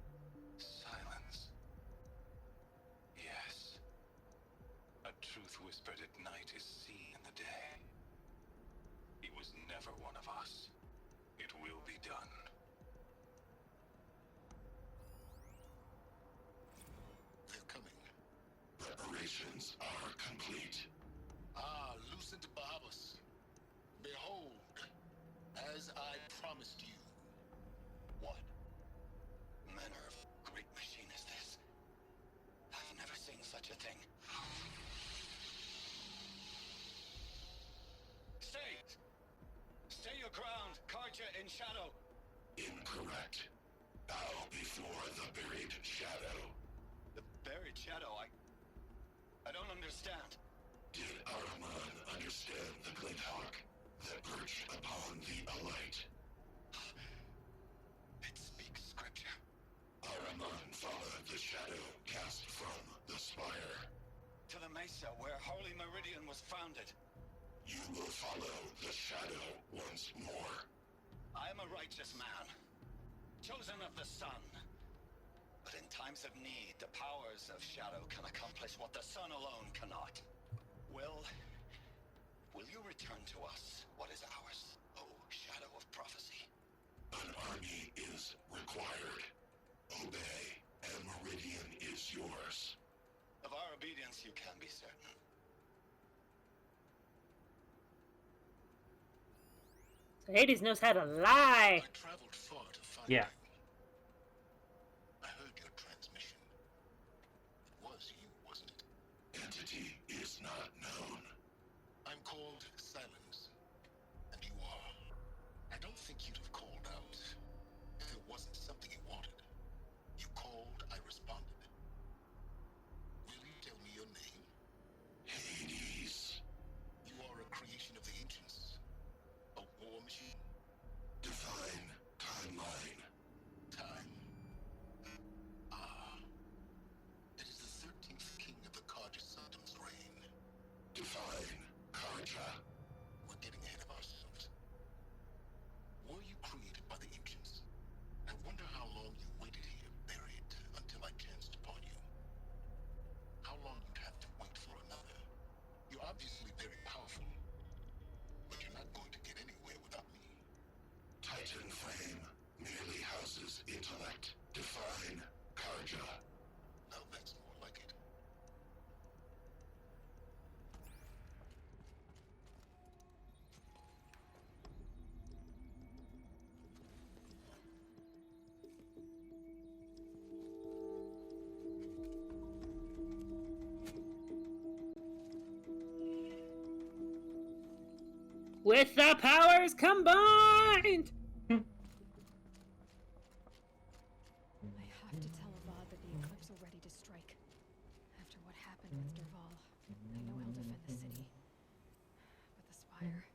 Speaker 9: Silence. Yes. A truth whispered at night is seen in the day. He was never one of us. It will be done.
Speaker 5: They're coming. Preparations are complete. Ah, Lucent Barbus. Behold, as I promised you.
Speaker 7: What manner of great machine is this? I've never seen such a thing. Stay! Stay your ground, Karja in shadow.
Speaker 5: Incorrect. Bow before the buried shadow.
Speaker 7: The buried shadow, I don't understand.
Speaker 5: Did Ahriman understand the glint hawk that perched upon the alight?
Speaker 7: It speaks scripture.
Speaker 5: Ahriman followed the shadow cast from the spire.
Speaker 7: To the mesa where Holy Meridian was founded.
Speaker 5: You will follow the shadow once more.
Speaker 7: I am a righteous man, chosen of the sun. But in times of need, the powers of shadow can accomplish what the sun alone cannot. Will you return to us what is ours, O Shadow of Prophecy?
Speaker 5: An army is required. Obey, and Meridian is yours.
Speaker 7: Of our obedience you can be certain.
Speaker 2: So Hades knows how to lie.
Speaker 5: I traveled far to find
Speaker 1: Yeah.
Speaker 5: you. I heard your transmission. It was you, wasn't it? Entity is not known. I'm called Silence. And you are. I don't think you'd have called out if it wasn't something you wanted. You called, I responded. Will you tell me your name? Hades. You are a creation of the ancients. A war machine. Divine timeline. Time. Ah. It is the 13th king of the Karja Sanctum's reign. Divine Karja. We're getting ahead of ourselves. Were you created by the ancients? I wonder how long you
Speaker 2: With the powers combined!
Speaker 3: I have to tell Avad that the Eclipse are ready to strike. After what happened with Derval, I know he'll defend the city. But the Spire...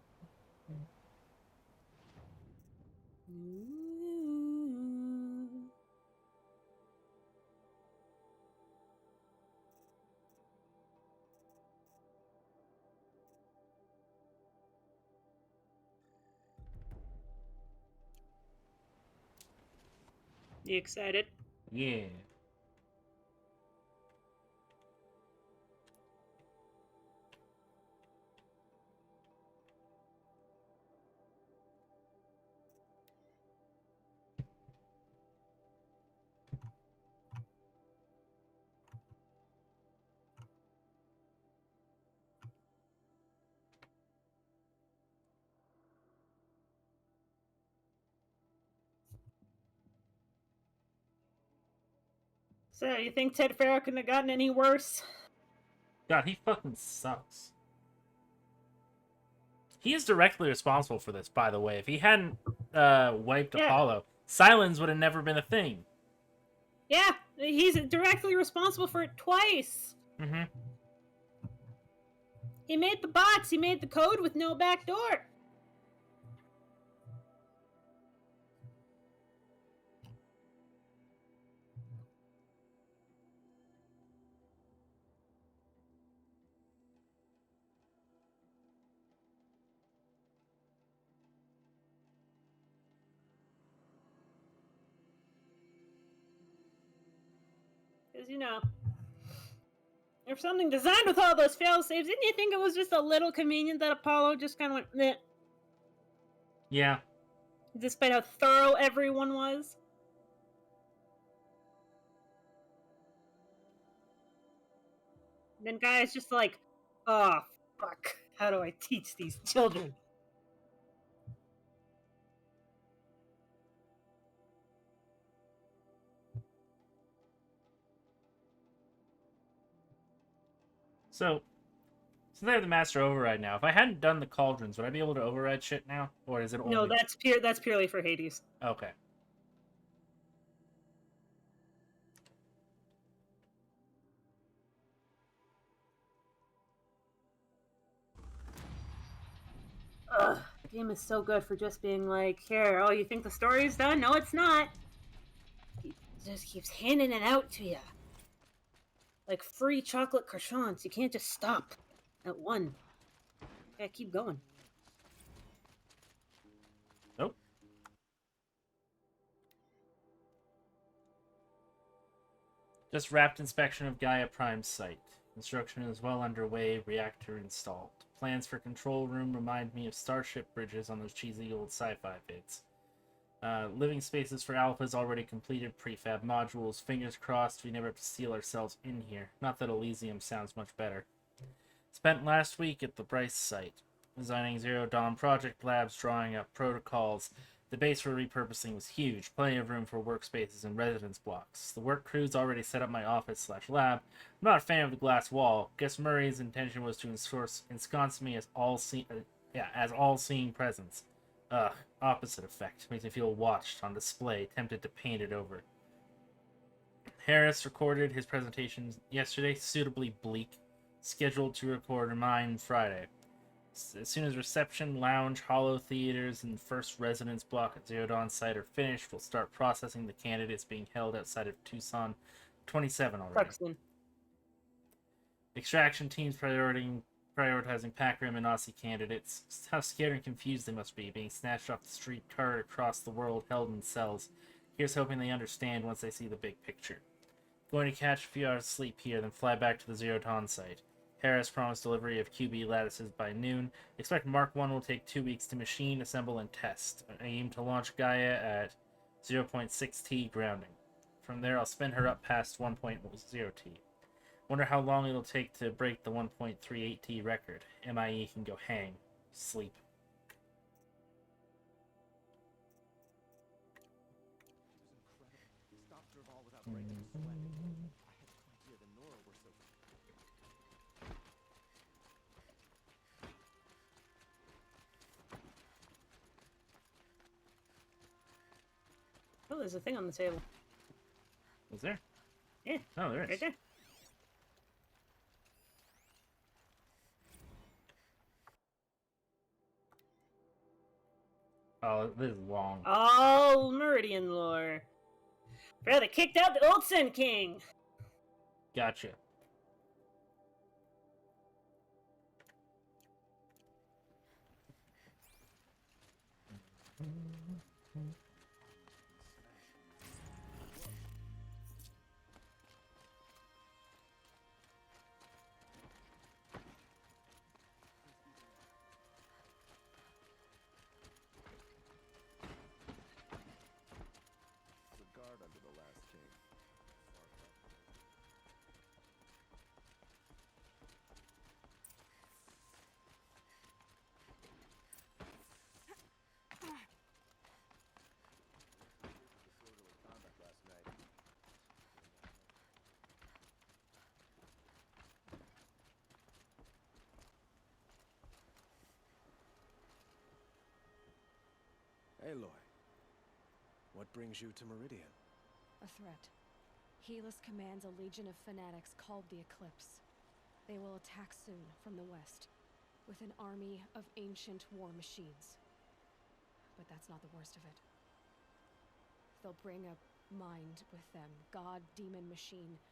Speaker 2: You excited?
Speaker 1: Yeah.
Speaker 2: So, you think Ted Farrow couldn't have gotten any worse?
Speaker 1: God, he fucking sucks. He is directly responsible for this, by the way. If he hadn't wiped
Speaker 2: Yeah.
Speaker 1: Apollo, Silence would have never been a thing.
Speaker 2: Yeah, he's directly responsible for it twice.
Speaker 1: Mm-hmm.
Speaker 2: He made the bots, he made the code with no back door. Because, you know, if something designed with all those fail-safes, didn't you think it was just a little convenient that Apollo just kind of went, meh,
Speaker 1: Yeah.
Speaker 2: despite how thorough everyone was? Then Gaia's just like, oh, fuck, how do I teach these children?
Speaker 1: So, since I have the Master Override now, if I hadn't done the Cauldrons, would I be able to override shit now? Or is it only...
Speaker 2: No, that's purely for Hades.
Speaker 1: Okay.
Speaker 2: Ugh, the game is so good for just being like, here, oh, you think the story's done? No, it's not. He just keeps handing it out to you. Like free chocolate croissants. You can't just stop at one. Yeah, keep going.
Speaker 1: Nope. Just wrapped inspection of Gaia Prime's site. Construction is well underway, reactor installed. Plans for control room remind me of Starship bridges on those cheesy old sci-fi vids. Living spaces for Alpha's already completed, prefab modules. Fingers crossed we never have to seal ourselves in here. Not that Elysium sounds much better. Spent last week at the Bryce site, designing Zero Dawn project labs, drawing up protocols. The base for repurposing was huge, plenty of room for workspaces and residence blocks. The work crew's already set up my office/lab. I'm not a fan of the glass wall. Guess Murray's intention was to ensconce me as all-seeing presence. Ugh, opposite effect. Makes me feel watched on display, tempted to paint it over. Harris recorded his presentation yesterday, suitably bleak. Scheduled to record mine Friday. As soon as reception, lounge, hollow theaters, and first residence block at Zero Dawn site are finished, we'll start processing the candidates being held outside of Tucson. 27 already.
Speaker 2: Tucson.
Speaker 1: Extraction teams prioritizing Pac Rim and Aussie candidates. How scared and confused they must be, being snatched off the street, carted across the world, held in cells. Here's hoping they understand once they see the big picture. Going to catch a few hours sleep here, then fly back to the Zero Dawn site. Harris promised delivery of QB lattices by noon. Expect Mark 1 will take 2 weeks to machine, assemble, and test. I aim to launch Gaia at 0.6T grounding. From there, I'll spin her up past 1.0T. Wonder how long it'll take to break the 1.38T record. MIE can go hang. Sleep.
Speaker 2: Oh, there's a thing on the table.
Speaker 1: Was there?
Speaker 2: Yeah.
Speaker 1: Oh, there is.
Speaker 2: Right there.
Speaker 1: Oh, this is long.
Speaker 2: All Meridian lore. Brother kicked out the old Sun King.
Speaker 1: Gotcha.
Speaker 10: The guard under the last king. Disorderly conduct last night. Aloy, what brings you to Meridian?
Speaker 3: A threat. Helis commands a legion of fanatics called the Eclipse. They will attack soon from the west, with an army of ancient war machines. But that's not the worst of it. They'll bring a mind with them. God, demon, machine,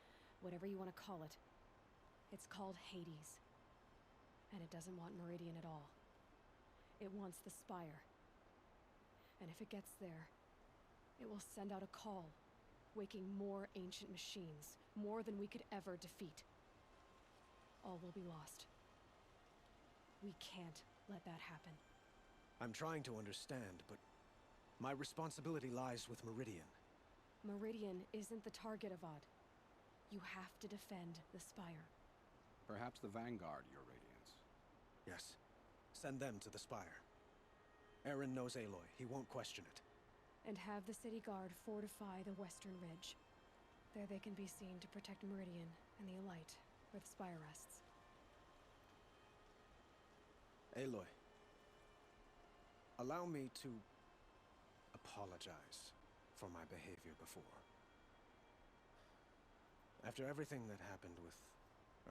Speaker 3: whatever you want to call it. It's called Hades. And it doesn't want Meridian at all. It wants the Spire. And if it gets there, it will send out a call, waking more ancient machines, more than we could ever defeat. All will be lost. We can't let that happen.
Speaker 10: I'm trying to understand, but my responsibility lies with Meridian.
Speaker 3: Meridian isn't the target, Avad. You have to defend the Spire.
Speaker 11: Perhaps the Vanguard, Your Radiance.
Speaker 10: Yes. Send them to the Spire. Eren knows Aloy. He won't question it.
Speaker 3: And have the city guard fortify the western ridge. There they can be seen to protect Meridian and the Elite, where the Spire rests.
Speaker 10: Aloy, allow me to apologize for my behavior before. After everything that happened with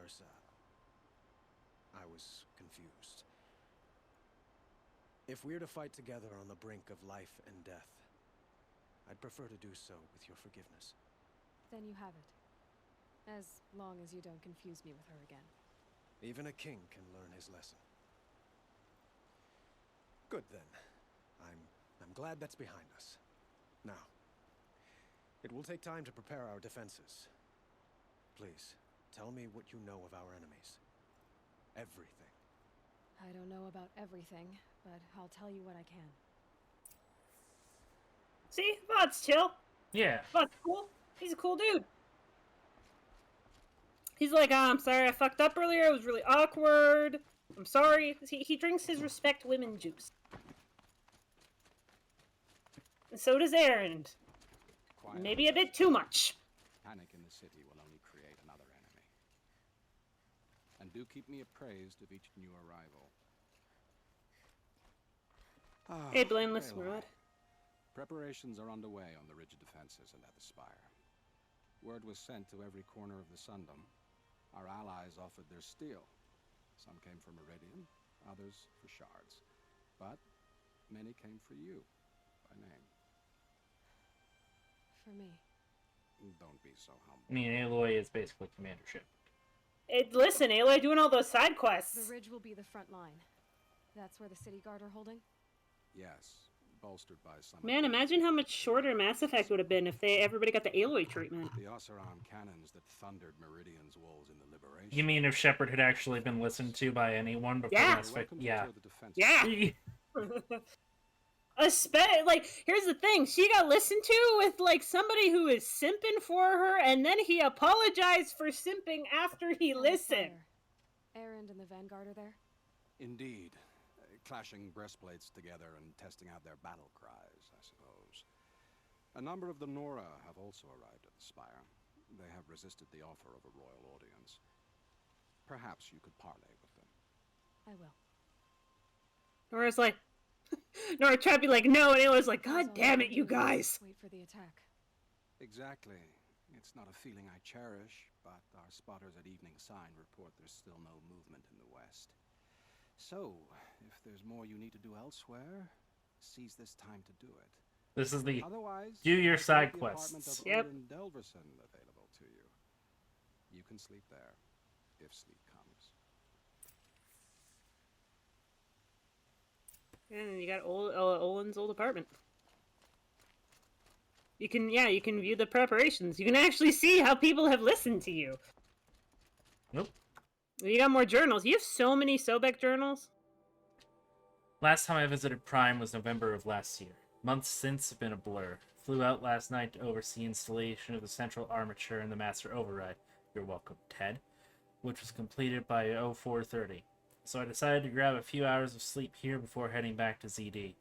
Speaker 10: Ursa, I was confused. If we're to fight together on the brink of life and death, I'd prefer to do so with your forgiveness.
Speaker 3: Then you have it. As long as you don't confuse me with her again.
Speaker 10: Even a king can learn his lesson. Good then. I'm glad that's behind us. Now, it will take time to prepare our defenses. Please, tell me what you know of our enemies. Everything.
Speaker 3: I don't know about everything, but I'll tell you what I can.
Speaker 2: See? Vod's chill.
Speaker 1: Yeah.
Speaker 2: Vod's cool. He's a cool dude. He's like, oh, I'm sorry I fucked up earlier. It was really awkward. I'm sorry. He drinks his respect women juice. And so does Aaron.
Speaker 11: Quiet.
Speaker 2: Maybe a bit too much.
Speaker 11: Panic in the city will only create another enemy. And do keep me appraised of each new arrival.
Speaker 2: Hey, blameless
Speaker 11: Aloy.
Speaker 2: Rod.
Speaker 11: Preparations are underway on the ridge defenses and at the Spire. Word was sent to every corner of the Sundom. Our allies offered their steel. Some came for Meridian, others for shards. But many came for you, by name.
Speaker 3: For me.
Speaker 11: Don't be so humble.
Speaker 1: I mean, Aloy is basically commandership.
Speaker 2: Listen, Aloy doing all those side quests.
Speaker 3: The ridge will be the front line. That's where the city guard are holding?
Speaker 11: Yes, bolstered by some...
Speaker 2: Man, imagine how much shorter Mass Effect would have been if everybody got the Aloy treatment.
Speaker 11: The Oseram cannons that thundered Meridian's walls in the Liberation...
Speaker 1: You mean if Shepard had actually been listened to by anyone before
Speaker 2: Yeah.
Speaker 1: Mass Effect? Yeah.
Speaker 2: Yeah. Here's the thing. She got listened to with, somebody who is simping for her, and then he apologized for simping after he listened.
Speaker 3: Aaron and the Vanguard are there?
Speaker 11: Indeed. Clashing breastplates together and testing out their battle cries, I suppose. A number of the Nora have also arrived at the Spire. They have resisted the offer of a royal audience. Perhaps you could parley with them.
Speaker 3: I will.
Speaker 2: Nora's like, Nora tried to be like, no, and it was like,
Speaker 3: All
Speaker 2: God
Speaker 3: we
Speaker 2: damn
Speaker 3: can
Speaker 2: it, you
Speaker 3: do is
Speaker 2: guys.
Speaker 3: Wait for the attack.
Speaker 11: Exactly. It's not a feeling I cherish, but our spotters at Evening Sign report there's still no movement in the west. So, if there's more you need to do elsewhere, seize this time to do it.
Speaker 1: This is the
Speaker 11: Otherwise,
Speaker 1: do your
Speaker 11: I've got
Speaker 1: side
Speaker 11: the apartment
Speaker 1: quests.
Speaker 11: of
Speaker 2: Yep.
Speaker 11: Odin Delverson available to you. You can sleep there, if sleep comes.
Speaker 2: And you got Olin's old apartment. You can view the preparations. You can actually see how people have listened to you.
Speaker 1: Nope.
Speaker 2: You got more journals. You have so many Sobek journals.
Speaker 1: Last time I visited Prime was November of last year. Months since have been a blur. Flew out last night to oversee installation of the central armature and the master override. You're welcome, Ted. Which was completed by 0430. So I decided to grab a few hours of sleep here before heading back to ZD.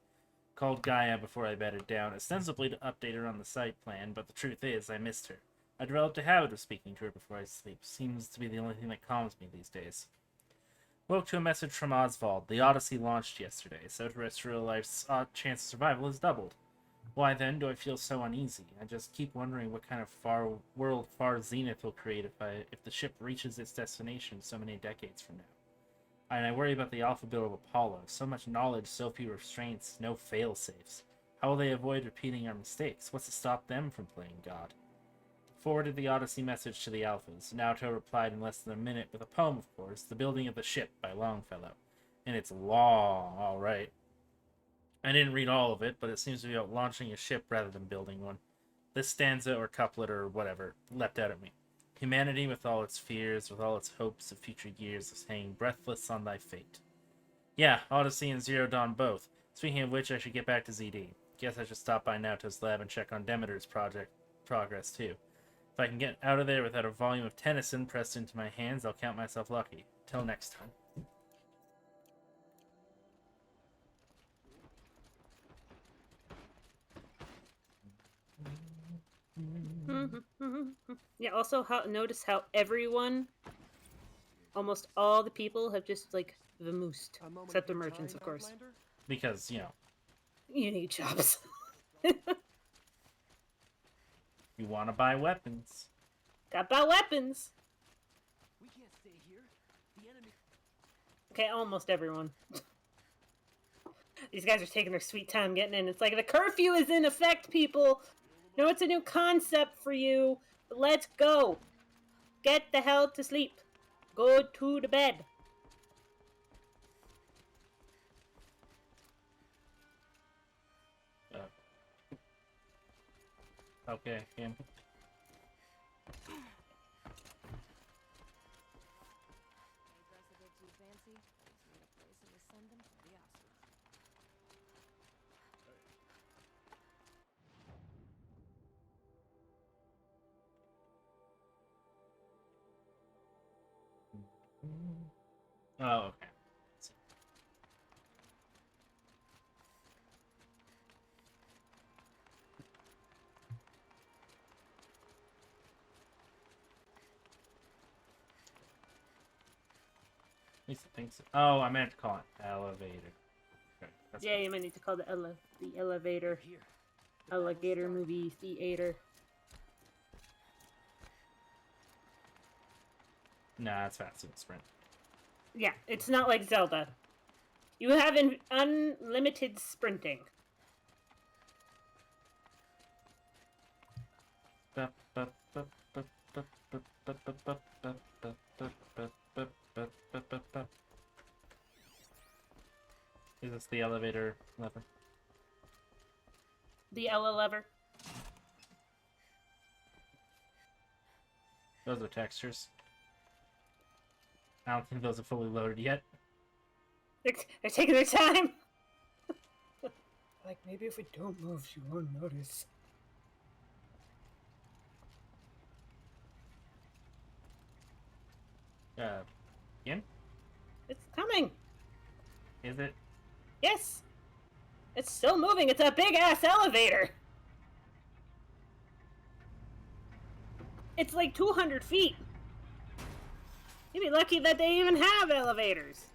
Speaker 1: Called Gaia before I bedded down, ostensibly to update her on the site plan, but the truth is, I missed her. I developed a habit of speaking to her before I sleep. Seems to be the only thing that calms me these days. Woke to a message from Oswald. The Odyssey launched yesterday, so terrestrial life's chance of survival is doubled. Why then do I feel so uneasy? I just keep wondering what kind of world far zenith will create if the ship reaches its destination so many decades from now. And I worry about the alphabet of Apollo. So much knowledge, so few restraints, no fail-safes. How will they avoid repeating our mistakes? What's to stop them from playing God? Forwarded the Odyssey message to the Alphas. Naoto replied in less than a minute with a poem, of course, The Building of the Ship by Longfellow. And it's long, alright. I didn't read all of it, but it seems to be about launching a ship rather than building one. This stanza or couplet or whatever leapt out at me. Humanity with all its fears, with all its hopes of future years, is hanging breathless on thy fate. Yeah, Odyssey and Zero Dawn both. Speaking of which, I should get back to ZD. Guess I should stop by Naoto's lab and check on Demeter's project progress too. If I can get out of there without a volume of Tennyson pressed into my hands, I'll count myself lucky. Till next time.
Speaker 2: Yeah, also notice how everyone, almost all the people, have just like vamoosed. Except the merchants, of course.
Speaker 1: Because,
Speaker 2: you need jobs.
Speaker 1: You want to buy weapons.
Speaker 2: Got about weapons.
Speaker 12: We can't stay here. The enemy.
Speaker 2: Okay, almost everyone. These guys are taking their sweet time getting in. It's like the curfew is in effect, people. No, it's a new concept for you. But let's go. Get the hell to sleep. Go to the bed.
Speaker 1: Okay, Kim. Oh, okay. At least I think so. Oh, I meant to call it elevator. Okay,
Speaker 2: Yeah, you might need to call the elevator.
Speaker 12: Here.
Speaker 2: Alligator movie theater.
Speaker 1: Nah, it's faster than sprint.
Speaker 2: Yeah, it's not like Zelda. You have unlimited sprinting.
Speaker 1: Is this the elevator lever?
Speaker 2: The Ella lever.
Speaker 1: Those are textures. I don't think those are fully loaded yet.
Speaker 2: They're taking their time. Like, maybe if we don't move, she won't notice.
Speaker 1: Again?
Speaker 2: It's coming.
Speaker 1: Is it?
Speaker 2: Yes. It's still moving. It's a big-ass elevator. It's like 200 feet. You'd be lucky that they even have elevators.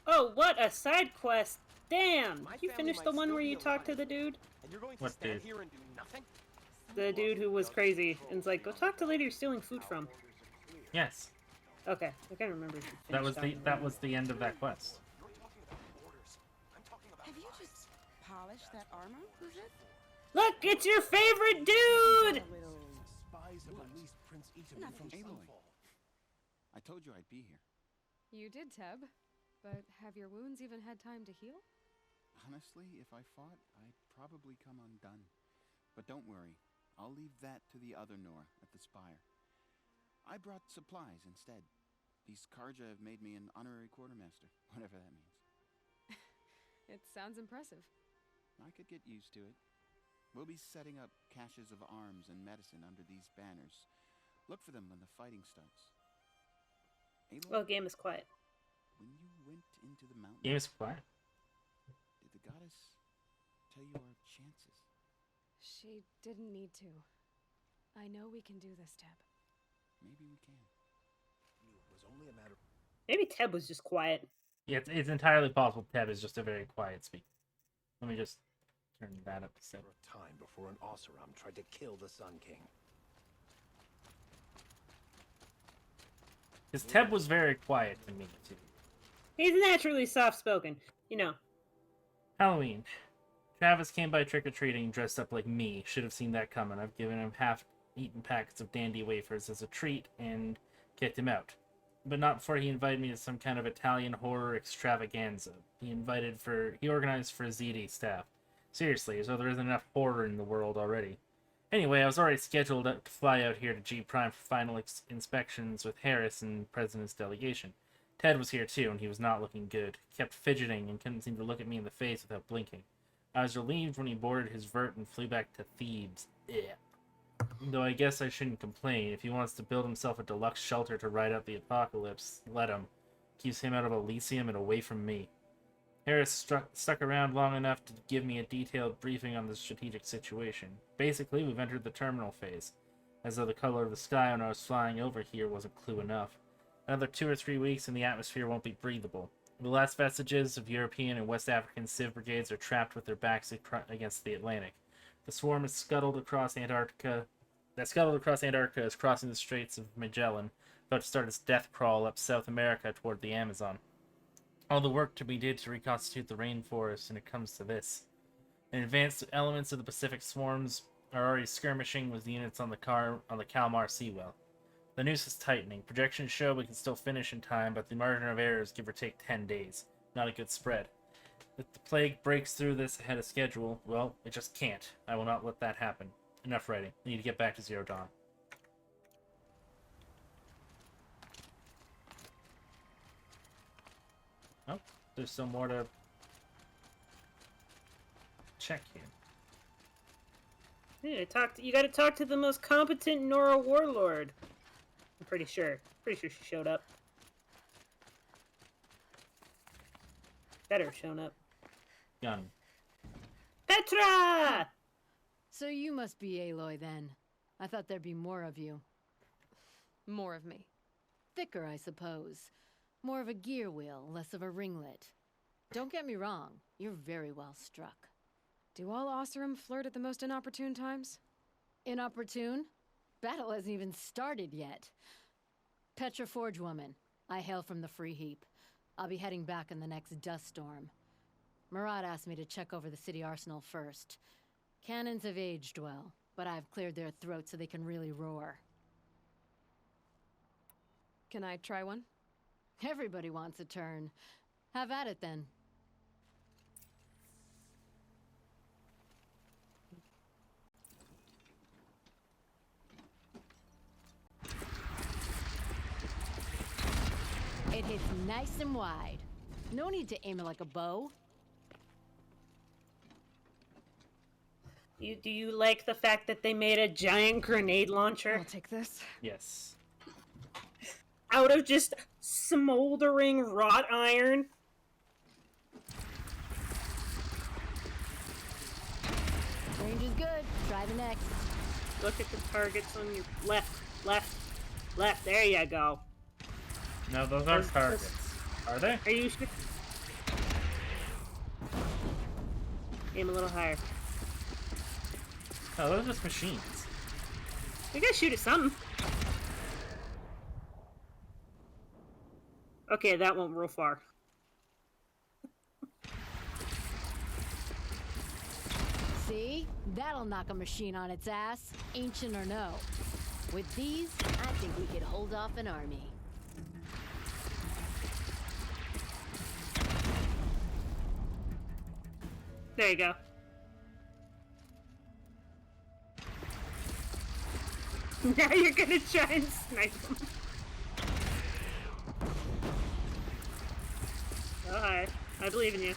Speaker 2: Oh, what a side quest! Damn!
Speaker 12: My
Speaker 2: You
Speaker 12: family
Speaker 2: finished
Speaker 12: might
Speaker 2: the one
Speaker 12: still
Speaker 2: where
Speaker 12: be
Speaker 2: you talked to
Speaker 12: alive,
Speaker 2: the dude?
Speaker 12: And you're going to
Speaker 1: What
Speaker 12: stand
Speaker 1: dude?
Speaker 12: here and do nothing?
Speaker 2: The dude who was crazy and it's like, go talk to the lady you're stealing food from.
Speaker 1: Yes.
Speaker 2: Okay, I can't remember if you
Speaker 1: That
Speaker 2: finished
Speaker 1: was the
Speaker 2: talking to
Speaker 1: that
Speaker 2: him.
Speaker 1: was the end of that quest.
Speaker 12: You're talking about orders. I'm talking about
Speaker 3: Have you just polished that armor, was it?
Speaker 2: Look, it's your favorite dude!
Speaker 10: Spies have released Prince Item from Sunfall.
Speaker 11: I told you I'd be here.
Speaker 3: You did, Teb. But have your wounds even had time to heal?
Speaker 11: Honestly, if I fought, I'd probably come undone. But don't worry, I'll leave that to the other Nor at the Spire. I brought supplies instead. These Karja have made me an honorary quartermaster, whatever that means.
Speaker 3: It sounds impressive.
Speaker 11: I could get used to it. We'll be setting up caches of arms and medicine under these banners. Look for them when the fighting starts. Aloy,
Speaker 2: Oh, game is quiet.
Speaker 11: when you went into the mountains,
Speaker 1: Game is quiet.
Speaker 11: did the goddess tell you our chances?
Speaker 3: She didn't need to. I know we can do this, Teb.
Speaker 11: Maybe we can.
Speaker 10: It was only a matter.
Speaker 2: Maybe Teb was just quiet.
Speaker 1: Yeah, it's entirely possible Teb is just a very quiet speaker. Let me just turn that up to 7.
Speaker 10: A time before an Oseram tried to kill the Sun King.
Speaker 1: Because Teb was very quiet to me too.
Speaker 2: He's naturally soft-spoken. You know.
Speaker 1: Halloween. Travis came by trick-or-treating dressed up like me. Should have seen that coming. I've given him half-eaten packets of dandy wafers as a treat and kicked him out. But not before he invited me to some kind of Italian horror extravaganza. He organized for ZD staff. Seriously, as though there isn't enough horror in the world already. Anyway, I was already scheduled to fly out here to G Prime for final inspections with Harris and President's delegation. Ted was here too, and he was not looking good. He kept fidgeting and couldn't seem to look at me in the face without blinking. I was relieved when he boarded his vert and flew back to Thebes. Ugh. Though I guess I shouldn't complain. If he wants to build himself a deluxe shelter to ride out the apocalypse, let him. Keeps him out of Elysium and away from me. Harris stuck around long enough to give me a detailed briefing on the strategic situation. Basically, we've entered the terminal phase. As though the color of the sky when I was flying over here wasn't clue enough. Another 2 or 3 weeks and the atmosphere won't be breathable. The last vestiges of European and West African civ brigades are trapped with their backs against the Atlantic. The swarm is scuttled across Antarctica is crossing the Straits of Magellan, about to start its death crawl up South America toward the Amazon. All the work to be did to reconstitute the rainforest, and it comes to this. And advanced elements of the Pacific swarms are already skirmishing with units on the Kalmar Seawell. The noose is tightening. Projections show we can still finish in time, but the margin of error is give or take 10 days. Not a good spread. If the plague breaks through this ahead of schedule, well, it just can't. I will not let that happen. Enough writing. I need to get back to Zero Dawn. Oh, there's still more to check here.
Speaker 2: Yeah, you gotta talk to the most competent Nora warlord. I'm pretty sure. Pretty sure she showed up. Better have shown up.
Speaker 1: Gun.
Speaker 2: Petra!
Speaker 13: So you must be Aloy then. I thought there'd be more of you.
Speaker 3: More of me.
Speaker 13: Thicker, I suppose. More of a gear wheel, less of a ringlet. Don't get me wrong, you're very well struck.
Speaker 3: Do all Oseram flirt at the most inopportune times?
Speaker 13: Inopportune? Battle hasn't even started yet. Petra Forge woman. I hail from the Free Heap. I'll be heading back in the next dust storm. Murad asked me to check over the city arsenal first. Cannons have aged well, but I've cleared their throats so they can really roar.
Speaker 3: Can I try one?
Speaker 13: Everybody wants a turn. Have at it then. It hits nice and wide. No need to aim it like a bow.
Speaker 2: Do you like the fact that they made a giant grenade launcher?
Speaker 3: I'll take this.
Speaker 1: Yes.
Speaker 2: Out of just smoldering wrought iron?
Speaker 13: Range is good. Try the next.
Speaker 2: Look at the targets on your left, left, left. There you go.
Speaker 1: No, those aren't targets. Are they?
Speaker 2: Are you sure? Aim a little higher.
Speaker 1: Oh, those are just machines.
Speaker 2: We gotta shoot at something. Okay, that won't real far.
Speaker 13: See? That'll knock a machine on its ass, ancient or no. With these, I think we could hold off an army.
Speaker 2: There you go. Now you're gonna try and snipe them. Oh, hi. I believe in you.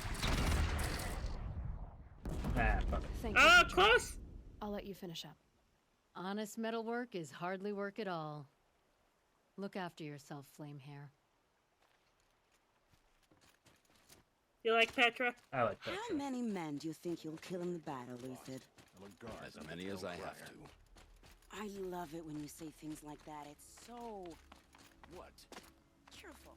Speaker 1: Ah, fuck.
Speaker 3: Thank you.
Speaker 2: Oh,
Speaker 3: Petra.
Speaker 2: close!
Speaker 3: I'll let you finish up.
Speaker 13: Honest metal work is hardly work at all. Look after yourself, Flamehair.
Speaker 2: You like Petra?
Speaker 1: I like that.
Speaker 14: How many men do you think you'll kill in the battle, Lucid?
Speaker 15: As many as I have to.
Speaker 14: I love it when you say things like that. It's so...
Speaker 15: What?
Speaker 14: cheerful.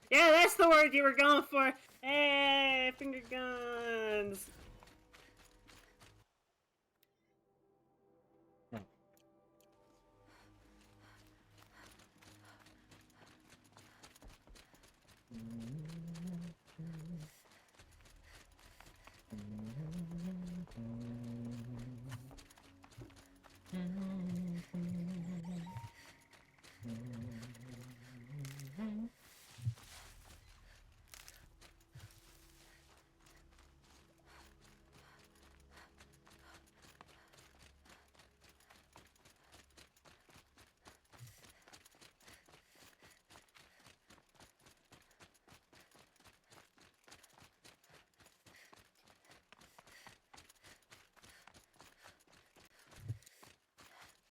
Speaker 2: Yeah, that's the word you were going for. Hey, finger guns.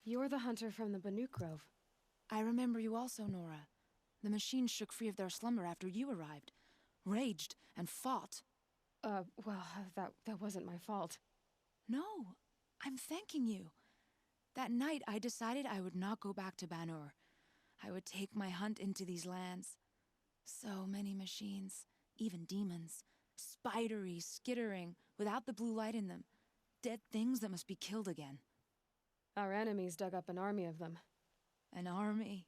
Speaker 3: You're the hunter from the Banuk Grove.
Speaker 16: I remember you also, Nora. The machines shook free of their slumber after you arrived, raged and fought.
Speaker 3: Well, that wasn't my fault.
Speaker 16: No, I'm thanking you. That night, I decided I would not go back to Banur. I would take my hunt into these lands. So many machines, even demons, spidery, skittering, without the blue light in them. Dead things that must be killed again.
Speaker 3: Our enemies dug up an army of them.
Speaker 16: An army?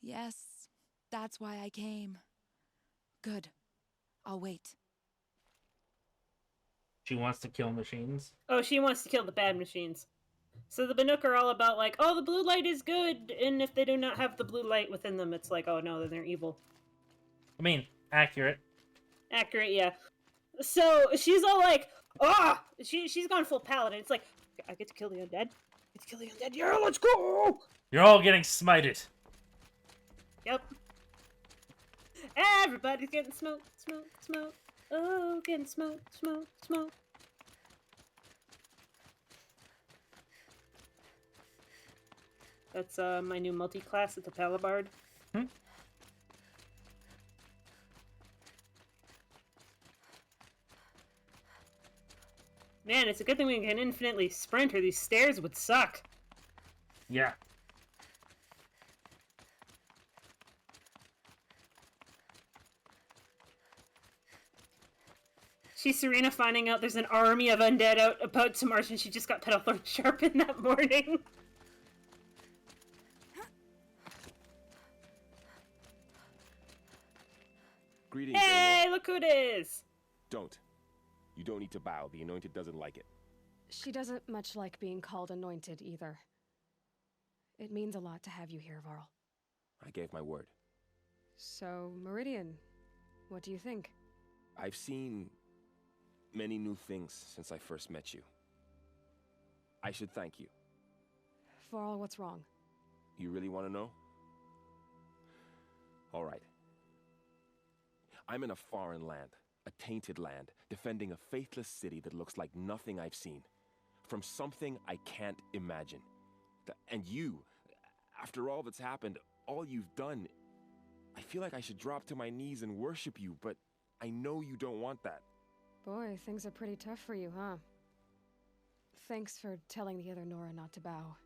Speaker 16: Yes, that's why I came. Good. I'll wait.
Speaker 1: She wants to kill machines.
Speaker 2: Oh, she wants to kill the bad machines. So the Banuk are all about like, oh, the blue light is good, and if they do not have the blue light within them, it's like, oh no, then they're evil.
Speaker 1: I mean, accurate.
Speaker 2: Accurate, yeah. So she's all like, ah! She's gone full paladin. It's like, I get to kill the undead. I get to kill the undead. Yeah, let's go!
Speaker 1: You're all getting smited.
Speaker 2: Yep. Everybody's getting smoked, smoked, smoked. Oh, getting smoked, smoked, smoked. That's my new multi-class at the Palabard. Man, it's a good thing we can infinitely sprint, or these stairs would suck.
Speaker 1: Yeah.
Speaker 2: She's Serena finding out there's an army of undead out about to march, and she just got Petal Thorn sharpened that morning.
Speaker 17: Greetings.
Speaker 2: Hey, look who it is!
Speaker 17: Don't. You don't need to bow. The Anointed doesn't like it.
Speaker 3: She doesn't much like being called anointed either. It means a lot to have you here, Varl.
Speaker 17: I gave my word.
Speaker 3: So, Meridian, what do you think?
Speaker 17: I've seen many new things since I first met you. I should thank you.
Speaker 3: Varl, what's wrong?
Speaker 17: You really want to know? All right. I'm in a foreign land, a tainted land, defending a faithless city that looks like nothing I've seen. From something I can't imagine. And you, after all that's happened, all you've done, I feel like I should drop to my knees and worship you, but I know you don't want that.
Speaker 3: Boy, things are pretty tough for you, huh? Thanks for telling the other Nora not to bow.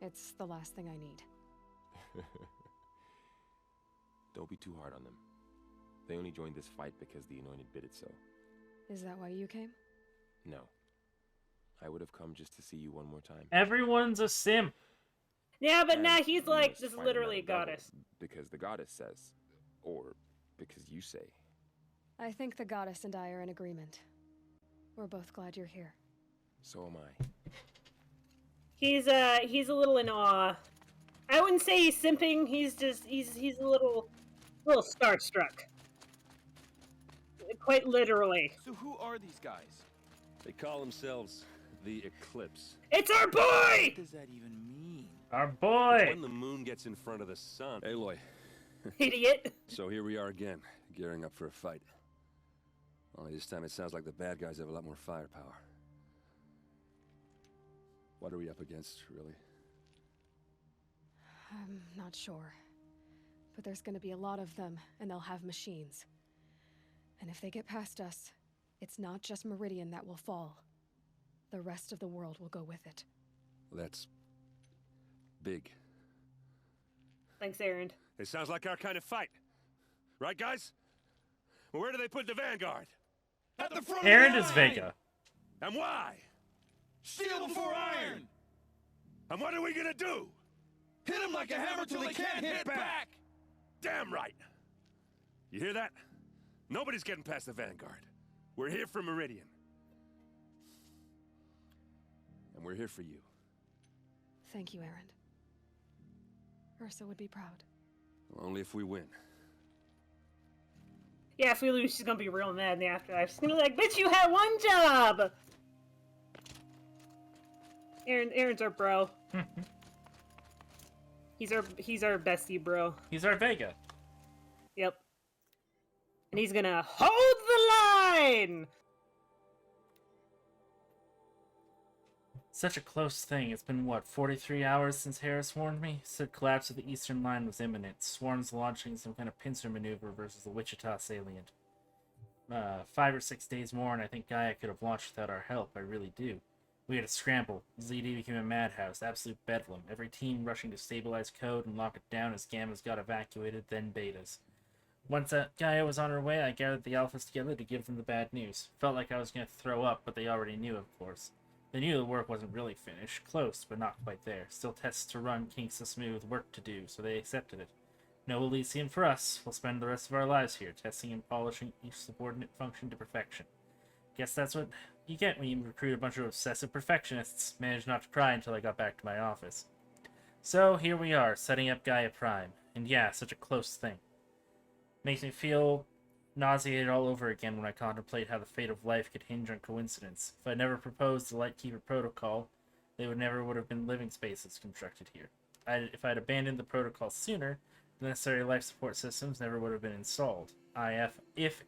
Speaker 3: It's the last thing I need.
Speaker 17: Don't be too hard on them. They only joined this fight because the Anointed bid it so.
Speaker 3: Is that why you came?
Speaker 17: No. I would have come just to see you one more time.
Speaker 1: Everyone's a simp.
Speaker 2: Yeah, but
Speaker 17: And
Speaker 2: now he's
Speaker 17: we
Speaker 2: like,
Speaker 17: must
Speaker 2: this is
Speaker 17: fight
Speaker 2: literally a
Speaker 17: another devil,
Speaker 2: goddess.
Speaker 17: because the goddess says. Or because you say.
Speaker 3: I think the goddess and I are in agreement. We're both glad you're here.
Speaker 17: So am I.
Speaker 2: He's a little in awe. I wouldn't say he's simping. He's a little starstruck. Quite literally.
Speaker 18: So who are these guys?
Speaker 19: They call themselves the Eclipse.
Speaker 2: It's our boy!
Speaker 18: What does that even mean?
Speaker 1: Our boy!
Speaker 19: It's when the moon gets in front of the sun. Aloy.
Speaker 2: Idiot.
Speaker 19: So here we are again, gearing up for a fight. Only this time it sounds like the bad guys have a lot more firepower. What are we up against, really?
Speaker 3: I'm not sure. But there's gonna be a lot of them, and they'll have machines. And if they get past us, it's not just Meridian that will fall. The rest of the world will go with it.
Speaker 19: That's big.
Speaker 2: Thanks, Aaron.
Speaker 19: It sounds like our kind of fight. Right, guys? Well, where do they put the vanguard?
Speaker 18: At the front
Speaker 1: Aaron
Speaker 18: of the
Speaker 1: is
Speaker 18: line!
Speaker 1: Vega.
Speaker 19: And why?
Speaker 18: Steel before iron!
Speaker 19: And what are we gonna do?
Speaker 18: Hit him like a hammer till they can't hit back!
Speaker 19: Damn right! You hear that? Nobody's getting past the vanguard. We're here for Meridian. And we're here for you.
Speaker 3: Thank you, Aaron. Ursa would be proud.
Speaker 19: Well, only if we win.
Speaker 2: Yeah, if we lose, she's gonna be real mad in the afterlife. She's gonna be like, bitch, you had one job! Aaron's our bro. He's our bestie bro.
Speaker 1: He's our Vega.
Speaker 2: Yep. And he's gonna hold the line!
Speaker 1: Such a close thing. It's been, what, 43 hours since Harris warned me? Said collapse of the eastern line was imminent. Swarms launching some kind of pincer maneuver versus the Wichita salient. 5 or 6 days more, and I think Gaia could have launched without our help. I really do. We had to scramble. ZD became a madhouse, absolute bedlam. Every team rushing to stabilize code and lock it down as gammas got evacuated, then betas. Once Gaia was on her way, I gathered the alphas together to give them the bad news. Felt like I was going to throw up, but they already knew, of course. They knew the work wasn't really finished. Close, but not quite there. Still tests to run, kinks to smooth, work to do, so they accepted it. No Elysium for us. We'll spend the rest of our lives here, testing and polishing each subordinate function to perfection. Guess that's what you get when you recruit a bunch of obsessive perfectionists. Managed not to cry until I got back to my office. So, here we are, setting up Gaia Prime. And yeah, such a close thing. Makes me feel nauseated all over again when I contemplate how the fate of life could hinge on coincidence. If I never proposed the Lightkeeper Protocol, they would have been living spaces constructed here. If I'd abandoned the protocol sooner, the necessary life support systems never would have been installed. If.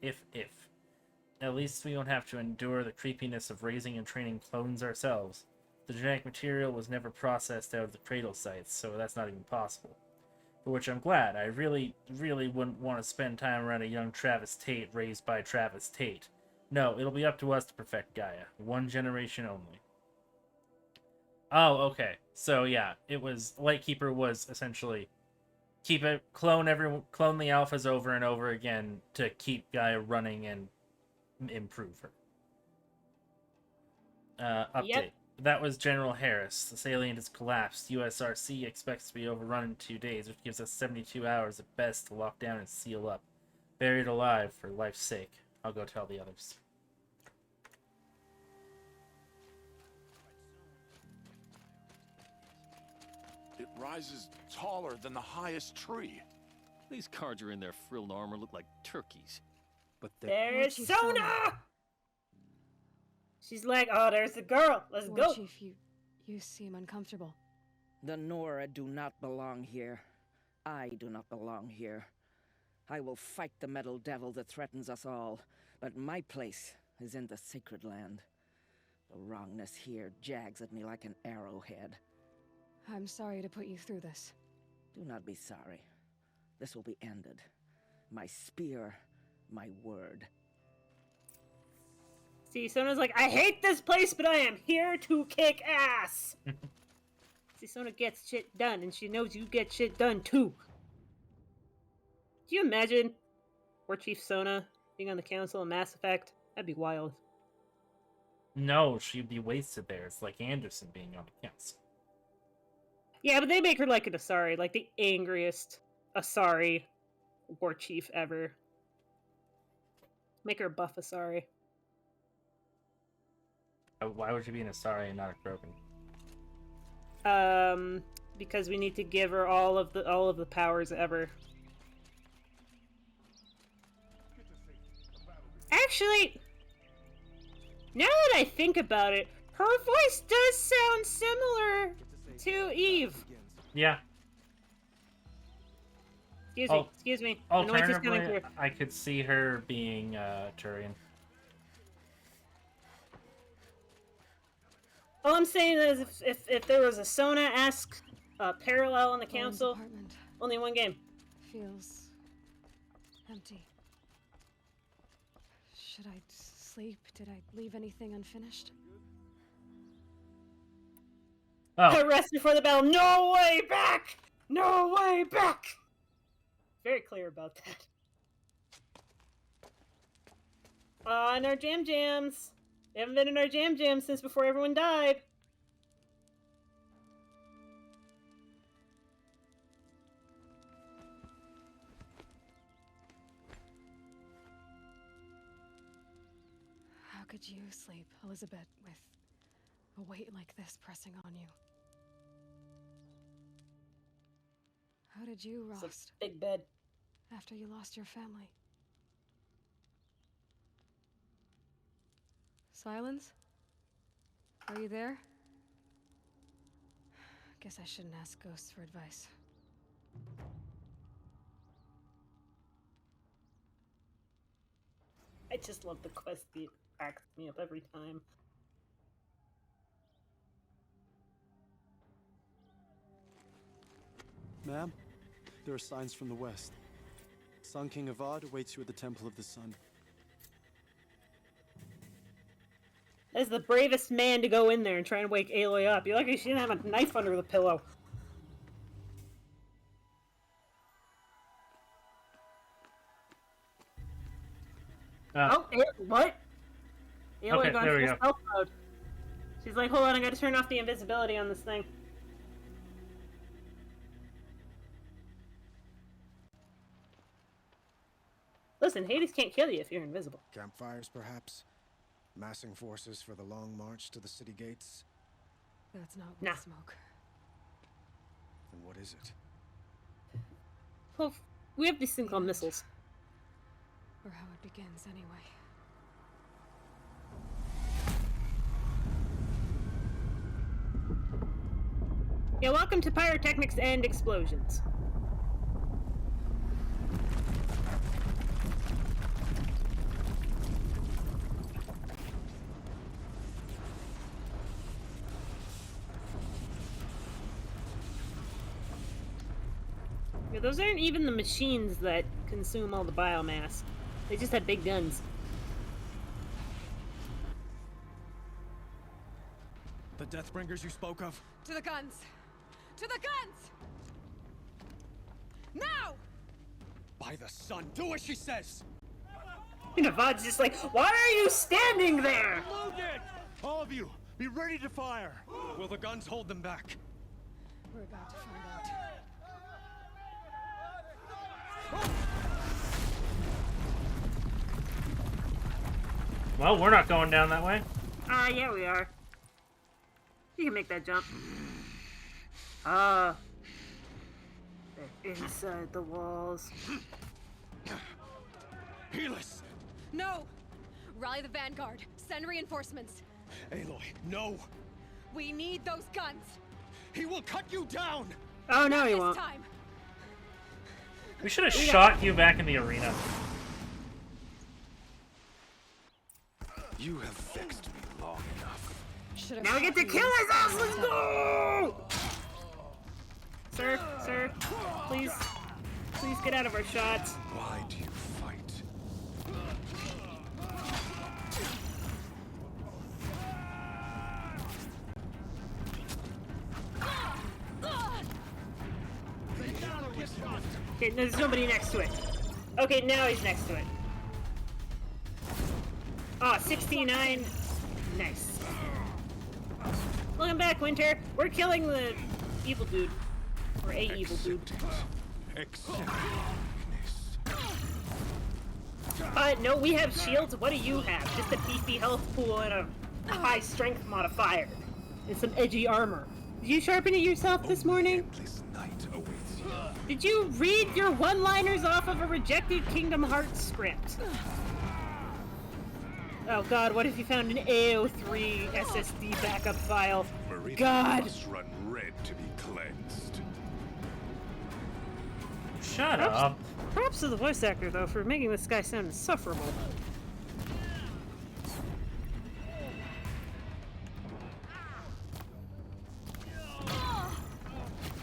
Speaker 1: At least we won't have to endure the creepiness of raising and training clones ourselves. The genetic material was never processed out of the cradle sites, so that's not even possible. For which I'm glad. I really wouldn't want to spend time around a young Travis Tate raised by Travis Tate. No, it'll be up to us to perfect Gaia. 1 generation only. Oh, okay. So yeah, it was Lightkeeper was essentially clone the alphas over and over again to keep Gaia running and improve her. Update.
Speaker 2: Yep.
Speaker 1: That was General Harris. The salient has collapsed. USRC expects to be overrun in 2 days, which gives us 72 hours at best to lock down and seal up. Buried alive for life's sake. I'll go tell the others.
Speaker 20: It rises taller than the highest tree.
Speaker 15: These cards are in their frilled armor look like turkeys.
Speaker 20: But
Speaker 2: There's Sona! She's like, oh, there's the girl. Let's go.
Speaker 3: Chief, you seem uncomfortable.
Speaker 21: The Nora do not belong here. I do not belong here. I will fight the metal devil that threatens us all, but my place is in the sacred land. The wrongness here jags at me like an arrowhead.
Speaker 3: I'm sorry to put you through this.
Speaker 21: Do not be sorry. This will be ended. My spear, my word.
Speaker 2: See, Sona's like, I hate this place, but I am here to kick ass. See, Sona gets shit done, and she knows you get shit done too. Do you imagine War Chief Sona being on the council in Mass Effect. That'd be wild.
Speaker 1: No, she'd be wasted there. It's like Anderson being on the council.
Speaker 2: Yeah, but they make her like an Asari, like the angriest Asari war chief ever. Make her a buff Asari.
Speaker 1: Why would she be an Asari and not a Krogan?
Speaker 2: Because we need to give her all of the powers ever. Actually, now that I think about it, her voice does sound similar to Eve.
Speaker 1: Yeah.
Speaker 2: Excuse me. The noise is coming
Speaker 1: Alternatively,
Speaker 2: through.
Speaker 1: I could see her being Turian.
Speaker 2: All I'm saying is, if there was a Sona-esque parallel on the council,
Speaker 3: apartment
Speaker 2: only one game.
Speaker 3: feels empty. Should I sleep? Did I leave anything unfinished?
Speaker 2: I rested for the battle. No way back! No way back! Very clear about that. In our jams. We haven't been in our jams since before everyone died.
Speaker 3: How could you sleep, Elizabeth, with a weight like this pressing on you? How did you
Speaker 2: It's a
Speaker 3: rest
Speaker 2: big bed.
Speaker 3: after you lost your family? Silence? Are you there? Guess I shouldn't ask ghosts for advice.
Speaker 2: I just love the quest that cracks me up every time.
Speaker 6: Ma'am, there are signs from the west. Sun King Avad awaits you at the Temple of the Sun.
Speaker 2: That is the bravest man to go in there and try and wake Aloy up. You're lucky she didn't have a knife under the pillow. What? Aloy
Speaker 1: Okay,
Speaker 2: gone
Speaker 1: there we
Speaker 2: full
Speaker 1: go.
Speaker 2: stealth mode. She's like, hold on, I gotta turn off the invisibility on this thing. Listen, Hades can't kill you if you're invisible.
Speaker 10: Campfires, perhaps? Massing forces for the long march to the city gates?
Speaker 3: That's not
Speaker 2: Nah.
Speaker 3: smoke.
Speaker 10: Then what is it?
Speaker 2: Well, we have this thing called missiles.
Speaker 3: Or how it begins, anyway.
Speaker 2: Yeah, welcome to Pyrotechnics and Explosions. Yeah, those aren't even the machines that consume all the biomass. They just have big guns.
Speaker 6: The Deathbringers you spoke of?
Speaker 3: To the guns! To the guns! Now!
Speaker 6: By the sun, do as she says!
Speaker 2: Vad's just like, why are you standing there?
Speaker 6: Load it! All of you, be ready to fire! Will the guns hold them back?
Speaker 3: We're about to find out.
Speaker 1: Well, we're not going down that way.
Speaker 2: Yeah, we are. You can make that jump. They're inside the walls.
Speaker 6: Helis!
Speaker 3: No! Rally the vanguard. Send reinforcements.
Speaker 6: Aloy, no!
Speaker 3: We need those guns.
Speaker 6: He will cut you down!
Speaker 2: Oh, no, he
Speaker 3: This
Speaker 2: won't.
Speaker 3: time.
Speaker 1: We should have shot you back in the arena.
Speaker 9: You have vexed me long enough.
Speaker 2: Now we get to kill his ass! Let's go! Sir, please get out of our shots.
Speaker 9: Why do you fight?
Speaker 2: Okay, there's nobody next to it. Okay, now he's next to it. Oh, 69. Nice. Welcome back, Winter. We're killing the evil dude. Or a evil dude. No, we have shields. What do you have? Just a beefy health pool and a high strength modifier. And some edgy armor. Did you sharpen it yourself this morning? Did you read your one-liners off of a rejected Kingdom Hearts script? Oh god, what if you found an AO3 SSD backup file? God!
Speaker 19: Must run red to be cleansed.
Speaker 1: Shut up.
Speaker 2: Props to the voice actor, though, for making this guy sound insufferable.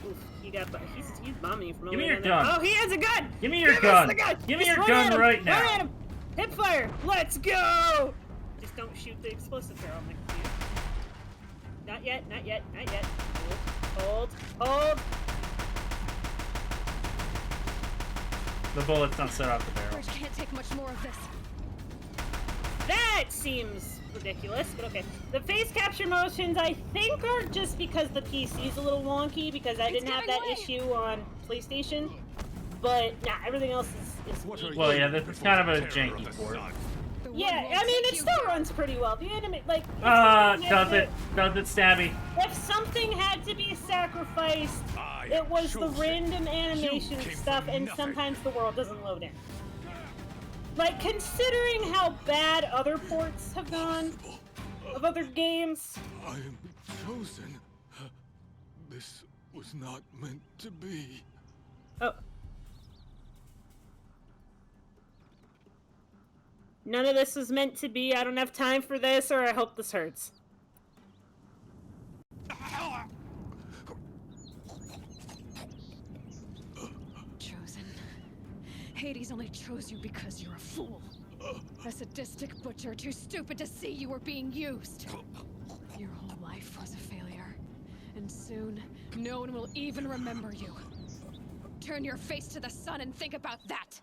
Speaker 2: Oof, he's bombing you from
Speaker 1: Give me
Speaker 2: over
Speaker 1: your
Speaker 2: there.
Speaker 1: gun.
Speaker 2: Oh, he has a gun!
Speaker 1: Give me your
Speaker 2: Give
Speaker 1: gun.
Speaker 2: us the gun!
Speaker 1: Give me
Speaker 2: Just
Speaker 1: your
Speaker 2: run
Speaker 1: gun
Speaker 2: at him!
Speaker 1: right
Speaker 2: Run
Speaker 1: now.
Speaker 2: at him! Hip fire! Let's go! Just don't shoot the explosive barrel on my computer. Not yet, not yet, not yet. Hold, hold.
Speaker 1: The bullets don't set off the barrel.
Speaker 3: Bridge can't take much more of this.
Speaker 2: That seems ridiculous, but okay. The face capture motions, I think, are just because the PC's a little wonky, because I didn't have that issue on PlayStation. But, nah, everything else is
Speaker 1: Well, yeah, this is kind of a janky port.
Speaker 2: Yeah, I mean, it still runs pretty well. The enemy, like...
Speaker 1: Does it, Stabby?
Speaker 2: If something had to be sacrificed, it was the random animation stuff, and sometimes the world doesn't load in. Like, considering how bad other ports have gone of other games...
Speaker 18: I am chosen. This was not meant to be.
Speaker 2: Oh. None of this was meant to be. I don't have time for this, or I hope this hurts.
Speaker 3: Chosen. Hades only chose you because you're a fool. A sadistic butcher too stupid to see you were being used. Your whole life was a failure. And soon, no one will even remember you. Turn your face to the sun and think about that!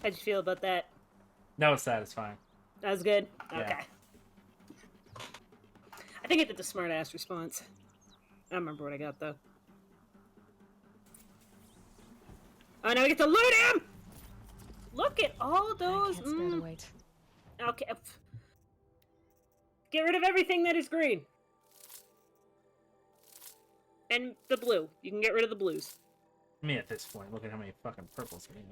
Speaker 2: How'd you feel about that?
Speaker 1: That was satisfying.
Speaker 2: That was good?
Speaker 1: Yeah.
Speaker 2: Okay. I think I did the smart-ass response. I don't remember what I got, though. Oh, now we get to loot him! Look at all those...
Speaker 3: I can't spare the weight.
Speaker 2: Okay. Get rid of everything that is green. And the blue. You can get rid of the blues.
Speaker 1: Me at this point, look at how many fucking purples we have.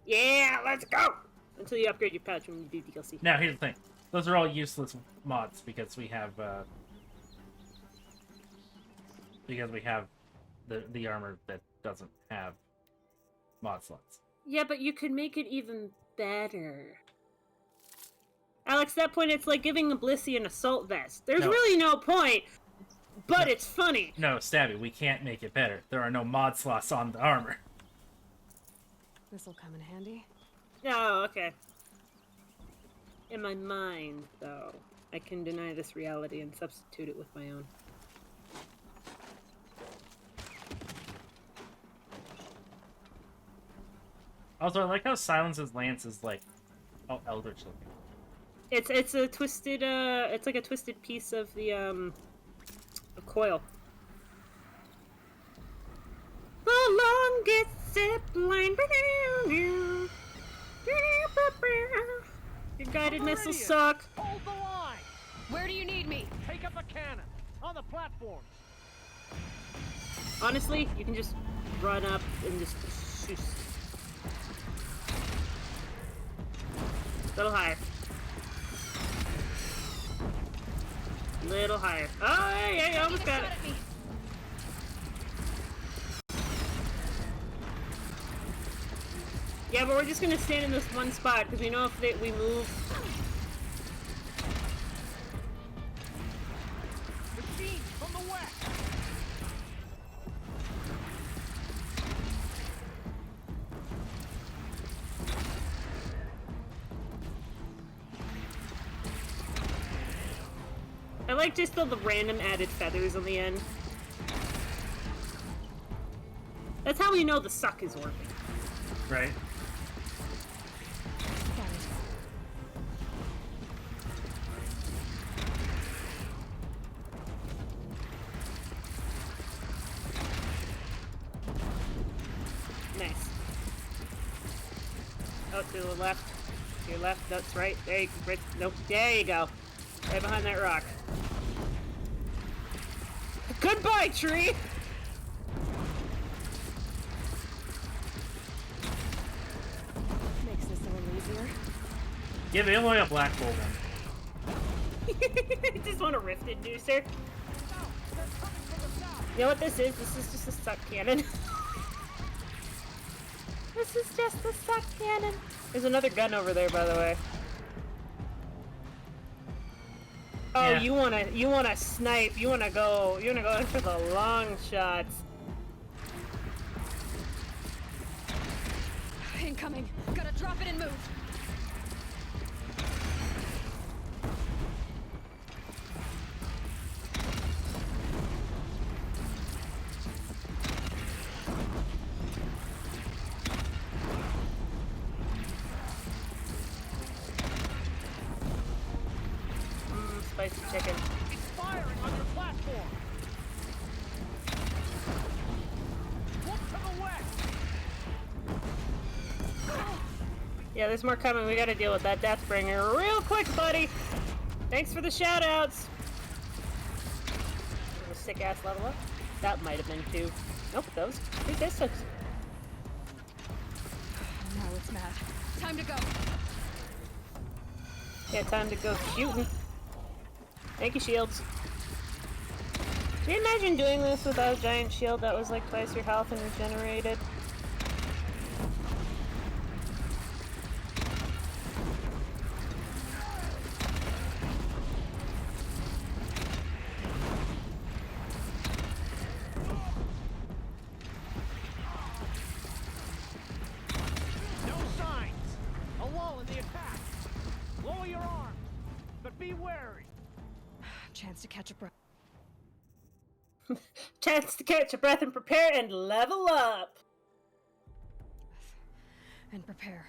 Speaker 2: Yeah, let's go! Until you upgrade your pouch when you do DLC.
Speaker 1: Now, here's the thing. Those are all useless mods because we have, the armor that doesn't have mod slots.
Speaker 2: Yeah, but you could make it even better. Alex, at that point, it's like giving the Blissey an assault vest. There's really no point, but it's funny.
Speaker 1: No, Stabby, we can't make it better. There are no mod slots on the armor.
Speaker 3: This'll come in handy.
Speaker 2: Oh, okay. In my mind, though, I can deny this reality and substitute it with my own.
Speaker 1: Also, I like how Silence's lance is like, eldritch looking.
Speaker 2: It's a twisted it's like a twisted piece of the a coil. The longest zip line. Your guided missiles suck.
Speaker 12: Hold the line.
Speaker 3: Where do you need me?
Speaker 12: Take up a cannon on the platform.
Speaker 2: Honestly, you can just run up and just shoot. Little higher. Little higher. Oh, yeah, you almost got it. Yeah, but we're just gonna stand in this one spot because we know if we move.
Speaker 12: Machine from the west.
Speaker 2: I like just the random added feathers on the end. That's how we know the suck is working.
Speaker 1: Right.
Speaker 2: Nice. Oh, to the left. To your left. That's right. There you go. Right. Nope. There you go. Right behind that rock. Goodbye, tree!
Speaker 3: Makes this a little easier.
Speaker 1: Give Aloy a black hole then.
Speaker 2: I just want a rift inducer. You know what this is? This is just a suck cannon. This is just a suck cannon. There's another gun over there, by the way. Oh,
Speaker 1: Yeah.
Speaker 2: you wanna snipe? You wanna go in for the long shots?
Speaker 3: Incoming. Gotta drop it and move.
Speaker 2: Spicy chicken.
Speaker 12: He's firing on your platform. Look to the west.
Speaker 2: Yeah, there's more coming. We gotta deal with that Deathbringer real quick, buddy. Thanks for the shoutouts. A sick ass level up. That might have been 2. Nope, that was good distance.
Speaker 3: Now it's mad. Time to go.
Speaker 2: Yeah, time to go shooting. Thank you, shields. Can you imagine doing this without a giant shield that was like twice your health and regenerated?
Speaker 12: No signs. A lull in the attack. Lower your arms, but be wary.
Speaker 3: Chance to catch a breath.
Speaker 2: Chance to catch a breath and prepare and level up.
Speaker 3: And prepare.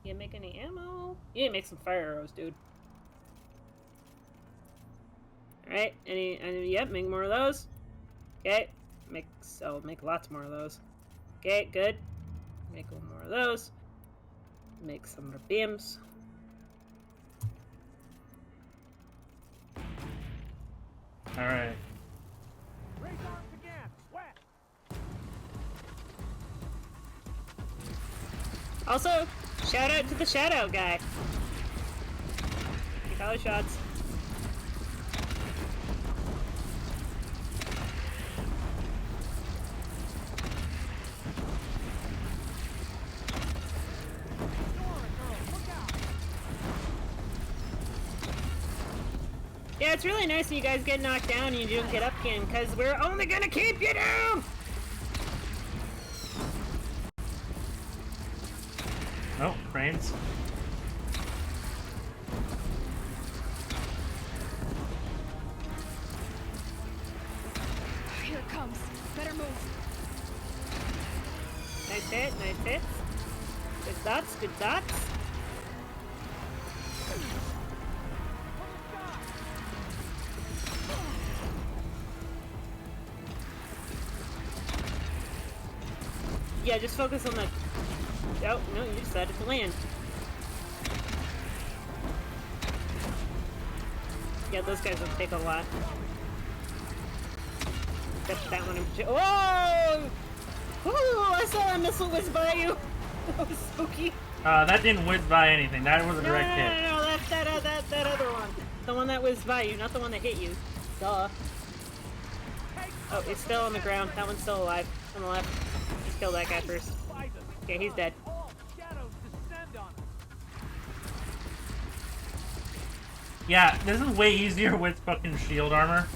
Speaker 2: You make any ammo? You need to make some fire arrows, dude. Alright, yep, make more of those. Okay, make lots more of those. Okay, good. Make one more of those. Make some more beams.
Speaker 1: Alright.
Speaker 12: Raise arms again. West.
Speaker 2: Also, shout out to the shadow guy. He call shots. Yeah, it's really nice when you guys get knocked down and you don't get up again, because we're only gonna keep you down!
Speaker 1: Oh, frames.
Speaker 3: Here it comes. Better move.
Speaker 2: Nice hit, nice hits. Good dots, good dots. Yeah, just focus on the... Oh, no, you decided to land. Yeah, those guys will take a lot. Except that one in particular. Whoa! Ooh, I saw a missile whiz by you. That was spooky.
Speaker 1: That didn't whiz by anything. That was a direct hit.
Speaker 2: No, that other one. The one that whizzed by you, not the one that hit you. Duh. Oh, it's still on the ground. That one's still alive. On the left. Let's kill that guy first. Okay, he's dead.
Speaker 1: Yeah, this is way easier with fucking shield armor.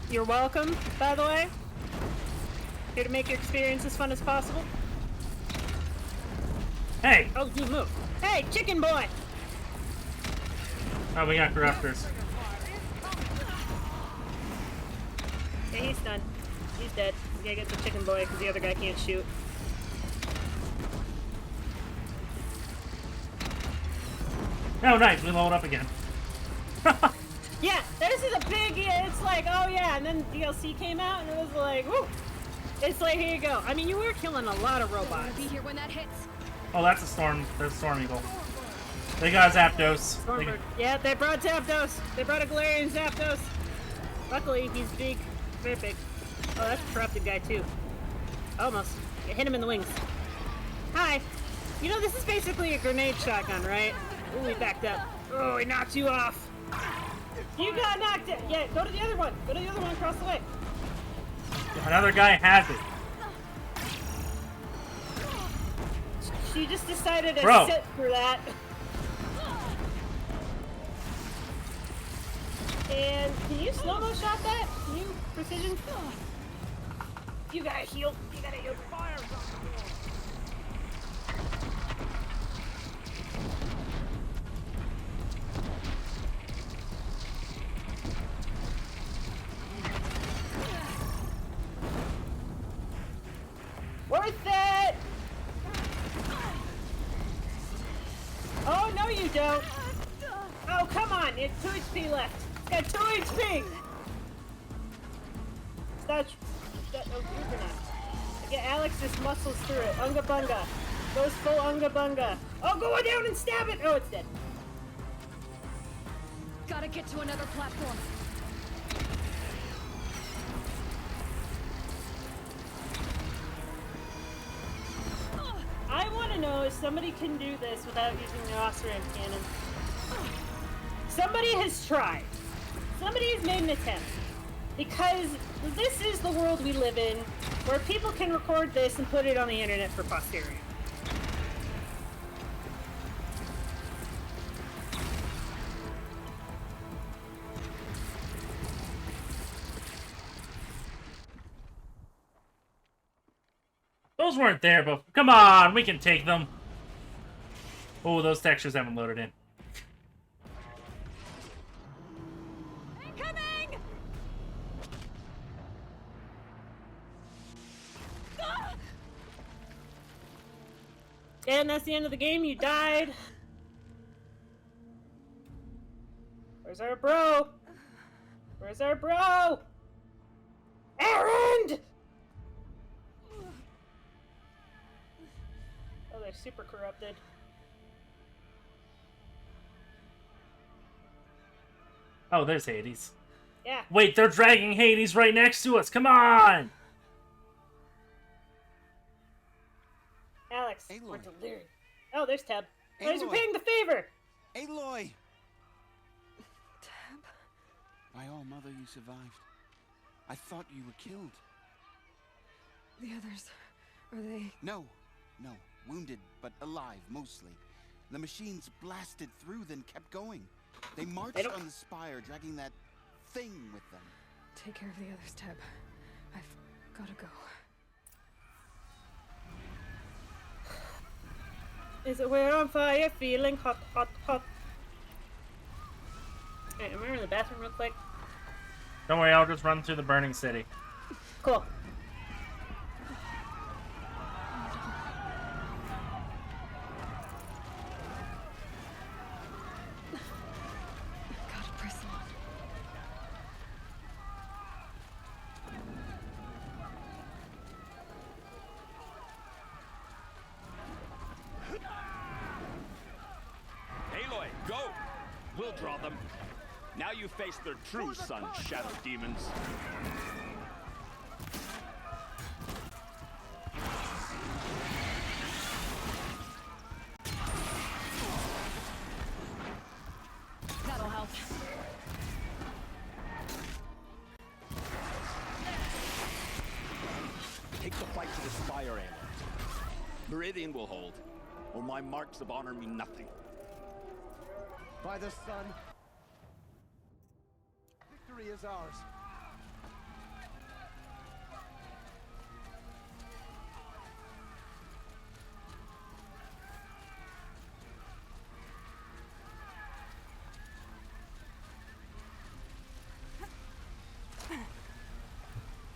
Speaker 2: You're welcome, by the way. Here to make your experience as fun as possible.
Speaker 1: Hey!
Speaker 2: Oh, you move. Hey, chicken boy!
Speaker 1: Oh, we got corruptors.
Speaker 2: Yeah, he's done. He's dead. We gotta get the chicken boy because the other guy can't shoot.
Speaker 1: Oh, nice. We leveled up again.
Speaker 2: Yeah, this is a big. It's like, oh yeah, and then DLC came out, and it was like, woo. It's like, here you go. I mean, you were killing a lot of robots.
Speaker 3: Be here when that hits.
Speaker 1: Oh, that's a storm. There's a storm eagle. They got Zapdos.
Speaker 2: Stormbird. Yeah, they brought Zapdos. They brought a Galarian Zapdos. Luckily, he's big. Very big. Oh, that's a corrupted guy, too. Almost. I hit him in the wings. Hi. You know, this is basically a grenade shotgun, right? Ooh, he backed up. Oh, he knocked you off. You got knocked out. Yeah, go to the other one. Go to the other one across the way.
Speaker 1: Another guy has it.
Speaker 2: She just decided to
Speaker 1: Bro.
Speaker 2: sit for that. And can you slow-mo shot that? Can you precision? You gotta heal. You gotta heal. Fires on the wall. Worth it! Oh, no you don't. Oh, come on. It's 2 HP left. It's got 2 HP. Stop. Oh, you're not. Okay, Alex just muscles through it. Unga bunga. Goes full unga bunga. Oh, go down and stab it. Oh, it's dead.
Speaker 3: Gotta get to another platform.
Speaker 2: I want to know if somebody can do this without using the Osram cannon. Somebody has tried. Somebody has made an attempt. Because this is the world we live in, where people can record this and put it on the internet for posterity.
Speaker 1: Those weren't there, but come on, we can take them. Oh, those textures haven't loaded in.
Speaker 3: Incoming!
Speaker 2: And that's the end of the game. You died. Where's our bro? Where's our bro? Errand! Oh, they're super corrupted.
Speaker 1: Oh, there's Hades.
Speaker 2: Yeah.
Speaker 1: Wait, they're dragging Hades right next to us. Come on!
Speaker 2: Alex,
Speaker 10: Aloy.
Speaker 2: we're delirious. Oh, there's Tab. Oh, he's
Speaker 10: Aloy.
Speaker 2: repaying the favor.
Speaker 10: Aloy!
Speaker 3: Tab.
Speaker 10: By all mother, you survived. I thought you were killed.
Speaker 3: The others, are they?
Speaker 10: No. Wounded, but alive, mostly. The machines blasted through, then kept going. They marched on the spire, dragging that thing with them.
Speaker 3: Take care of the others, Tab. I've gotta go.
Speaker 2: Is it we're on fire, feeling hot, hot, hot? Alright, I'm in the bathroom real quick.
Speaker 1: Don't worry, I'll just run through the burning city.
Speaker 2: Cool.
Speaker 3: Gotta press on.
Speaker 4: Aloy, go! We'll draw them. Now you face their true son, Shadow Demons.
Speaker 3: That'll help.
Speaker 4: Take the fight to the Spire, Aloy. Meridian will hold, or my marks of honor mean nothing.
Speaker 10: By the sun, victory is ours.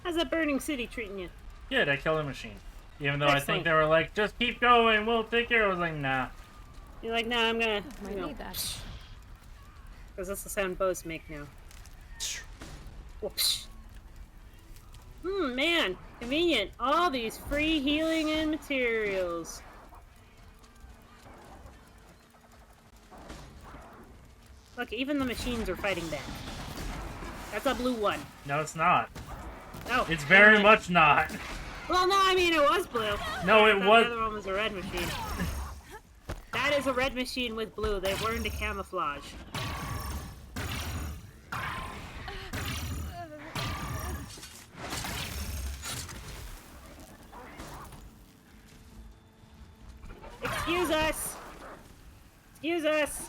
Speaker 2: How's that burning city treating you?
Speaker 1: Good, I killed a machine. Even though I think
Speaker 2: Excellent.
Speaker 1: they were like, just keep going, we'll take care. I was like, nah.
Speaker 2: You're like, nah, I'm gonna.
Speaker 3: Might need that.
Speaker 2: Because that's the sound bows make now. Whoops. Man, convenient. All these free healing and materials. Look, even the machines are fighting back. That's a blue one.
Speaker 1: No, it's not.
Speaker 2: No.
Speaker 1: It's very much not.
Speaker 2: Well, no, I mean, it was blue.
Speaker 1: No,
Speaker 2: I
Speaker 1: it
Speaker 2: thought
Speaker 1: was.
Speaker 2: The other one was a red machine. That is a red machine with blue. They've learned to camouflage. Excuse us! Excuse us!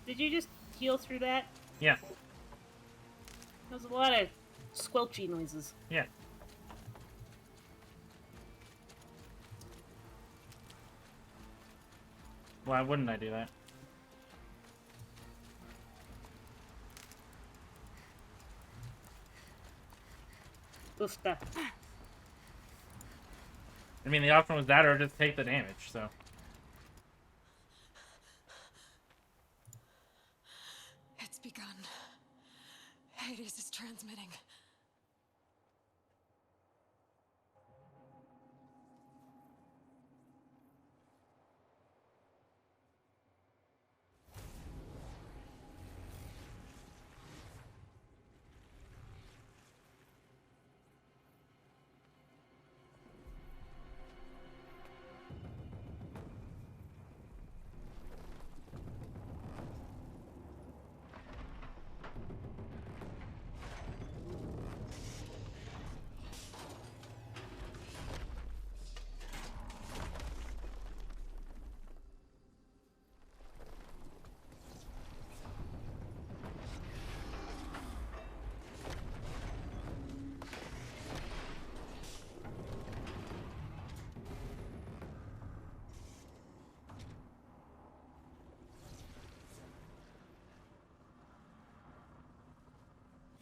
Speaker 2: Did you just heal through that?
Speaker 1: Yeah.
Speaker 2: There was a lot of squelchy noises.
Speaker 1: Yeah. Why wouldn't I do that?
Speaker 2: Oofta.
Speaker 1: I mean, the option was that or just take the damage, so.
Speaker 3: It's begun. Hades is transmitting.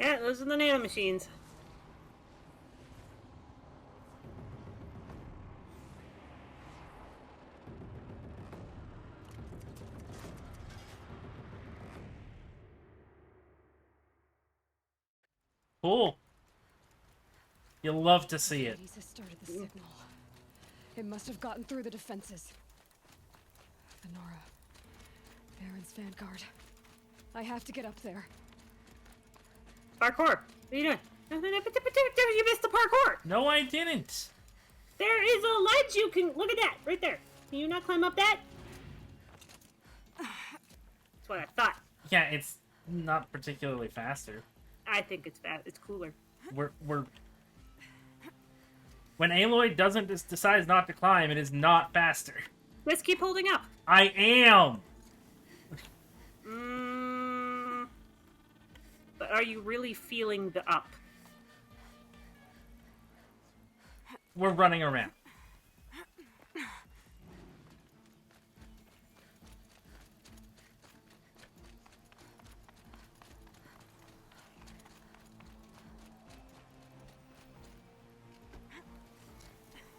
Speaker 2: Yeah, those are the nano machines.
Speaker 1: Cool. You'll love to see it.
Speaker 3: Hades has started the signal. It must have gotten through the defenses. Venora. Baron's vanguard. I have to get up there.
Speaker 2: Parkour. What are you doing? You missed the parkour.
Speaker 1: No, I didn't.
Speaker 2: There is a ledge you can... Look at that. Right there. Can you not climb up that? That's what I thought.
Speaker 1: Yeah, it's not particularly faster.
Speaker 2: I think it's fast. It's cooler.
Speaker 1: We're... When Aloy doesn't decides not to climb, it is not faster.
Speaker 2: Let's keep holding up.
Speaker 1: I am!
Speaker 2: But are you really feeling the up?
Speaker 1: We're running around.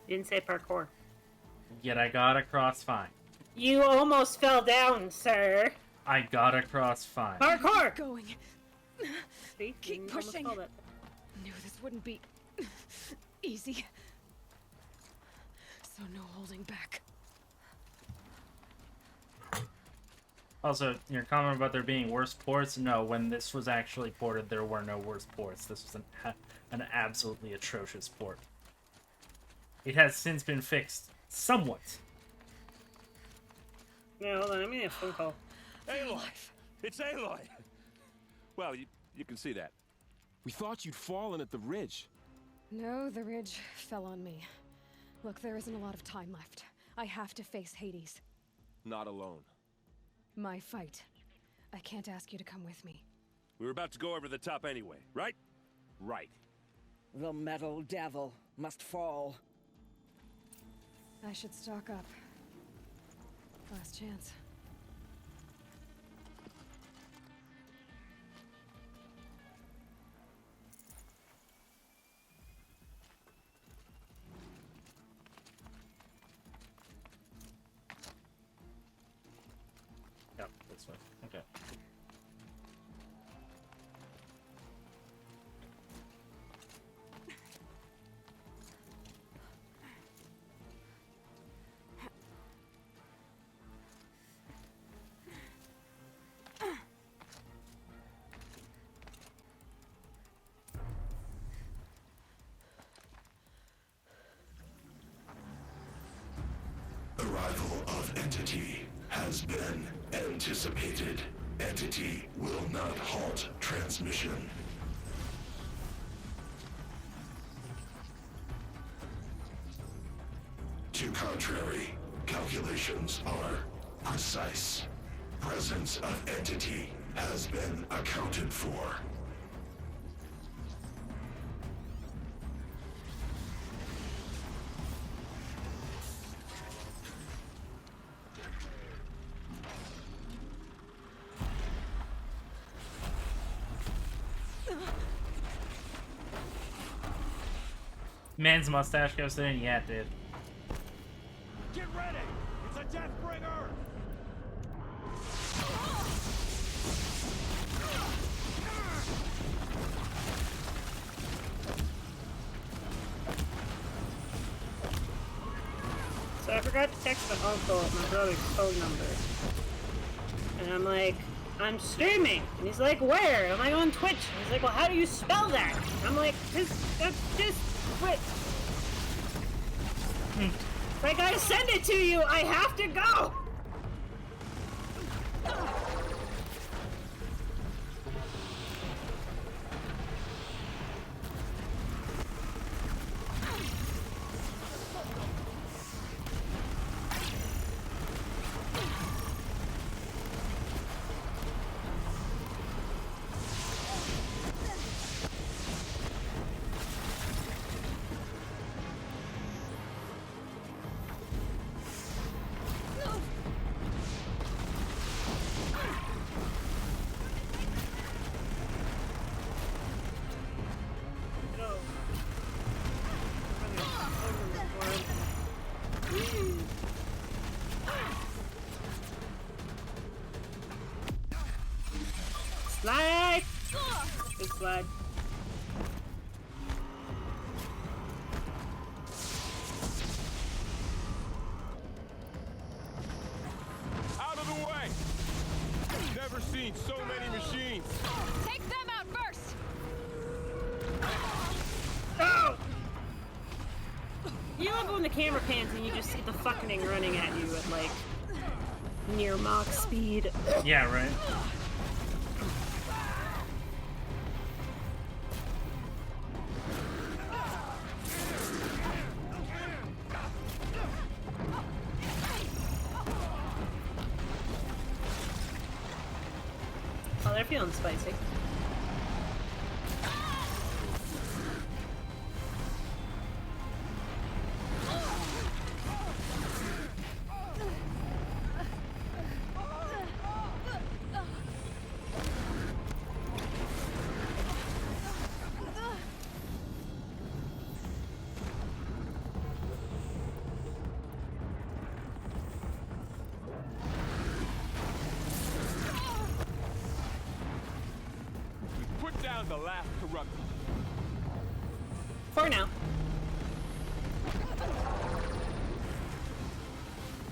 Speaker 2: Didn't say parkour.
Speaker 1: Yet I got across fine.
Speaker 2: You almost fell down, sir.
Speaker 1: I got across fine.
Speaker 2: Parkour!
Speaker 3: Going.
Speaker 2: See?
Speaker 3: Keep pushing. Knew this wouldn't be easy. So no holding back.
Speaker 1: Also, your comment about there being worse ports, no, when this was actually ported, there were no worse ports. This was an absolutely atrocious port. It has since been fixed somewhat.
Speaker 2: Yeah, hold on, let me get a phone call.
Speaker 19: Aloy! It's Aloy! Well, you can see that.
Speaker 17: We thought you'd fallen at the ridge.
Speaker 3: No, the ridge fell on me. Look, there isn't a lot of time left. I have to face Hades.
Speaker 17: Not alone.
Speaker 3: My fight. I can't ask you to come with me.
Speaker 19: We were about to go over the top anyway, right?
Speaker 17: Right.
Speaker 21: The metal devil must fall.
Speaker 3: I should stock up. Last chance.
Speaker 1: Yep, this way. Okay.
Speaker 8: Arrival of Entity has been anticipated. Entity will not halt transmission. To contrary, calculations are precise. Presence of Entity has been accounted for.
Speaker 1: Man's mustache goes in. Yeah, it did.
Speaker 12: Get ready! It's a death bringer!
Speaker 2: So I forgot to text my uncle my brother's phone number. And I'm like, I'm streaming. And he's like, where? I'm like, on Twitch. And he's like, well, how do you spell that? I'm like, just wait. If I gotta send it to you, I have to go! Slide! Good slide.
Speaker 19: Out of the way! Never seen so many machines.
Speaker 16: Take them out first!
Speaker 2: Oh! You love when the camera pans and you just see the fucking running at you at like near Mach speed.
Speaker 1: Yeah, right.
Speaker 2: Oh, they're feeling spicy.
Speaker 19: Put down the last corruptor.
Speaker 2: For now.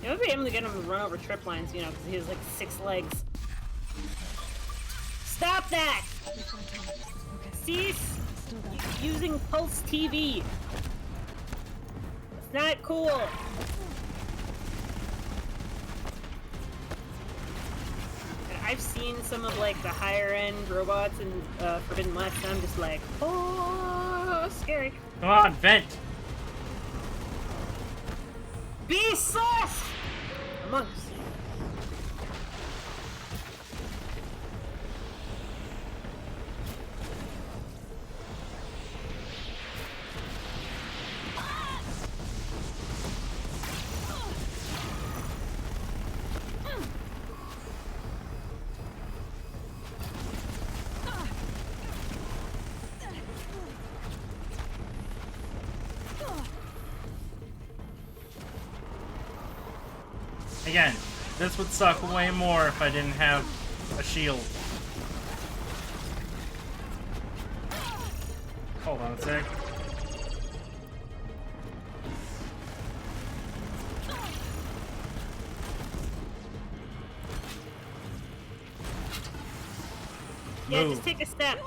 Speaker 2: You would be able to get him to run over trip lines, you know, because he has like 6 legs. Stop that! Cease using Pulse TV. It's not cool. I've seen some of like the higher end robots in Forbidden West, and I'm just like, oh, scary.
Speaker 1: Come on, vent.
Speaker 2: Be sus! Among us.
Speaker 1: Again, this would suck way more if I didn't have a shield. Hold on a sec.
Speaker 2: Yeah,
Speaker 1: Move.
Speaker 2: just take a step.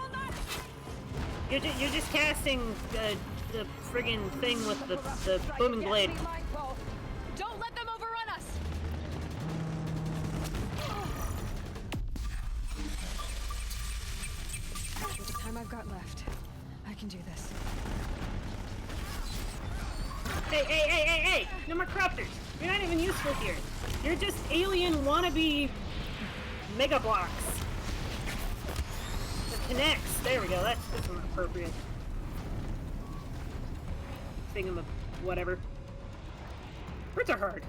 Speaker 2: You're just casting the friggin' thing with the booming blade.
Speaker 3: Don't let them overrun us! With the time I've got left, I can do this.
Speaker 2: Hey! No more corruptors! You're not even useful here. You're just alien wannabe mega blocks. The connects. There we go. That's more appropriate. Thingam whatever. Words are hard.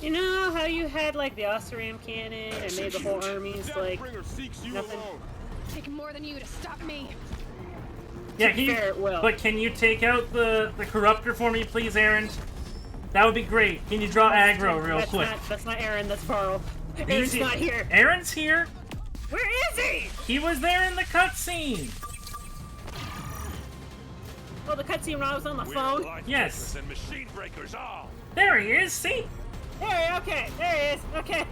Speaker 2: You know how you had like the Oseram cannon and made the whole armies like nothing?
Speaker 3: Take more than you to stop me.
Speaker 1: Yeah, but can you take out the corruptor for me, please, Aaron? That would be great. Can you draw aggro real quick?
Speaker 2: That's not Aaron, that's Varl.
Speaker 1: He's
Speaker 2: Aaron's not here.
Speaker 1: Aaron's here?
Speaker 2: Where is he?
Speaker 1: He was there in the cutscene.
Speaker 2: Oh, the cutscene when I was on the phone?
Speaker 1: Yes.
Speaker 19: And machine breakers all.
Speaker 1: There he is, see?
Speaker 2: Okay, there he is. Okay.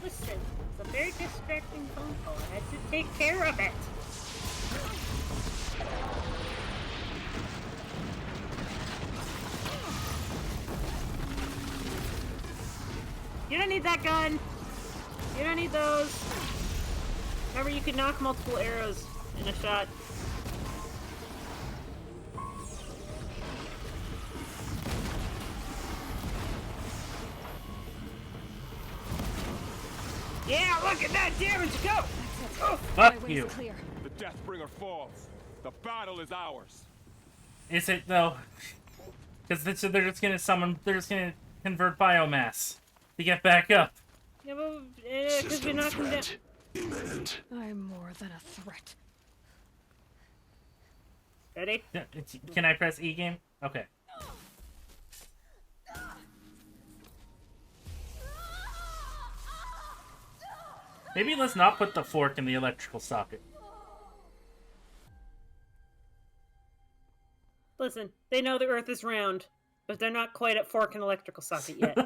Speaker 2: Listen, it's a very distracting phone call. I had to take care of it. You don't need that gun. You don't need those. Remember, you can knock multiple arrows in a shot. Yeah, look at that damage go! Oh,
Speaker 1: fuck you.
Speaker 19: The Deathbringer falls. The battle is ours.
Speaker 1: Is it though? Because they're just gonna summon. They're just gonna convert biomass to get back up.
Speaker 2: Yeah, but because we knocked him down.
Speaker 8: Imminent.
Speaker 3: I'm more than a threat.
Speaker 2: Ready?
Speaker 1: Can I press E game? Okay. Maybe let's not put the fork in the electrical socket.
Speaker 2: Listen, they know the Earth is round, but they're not quite at fork and electrical socket yet.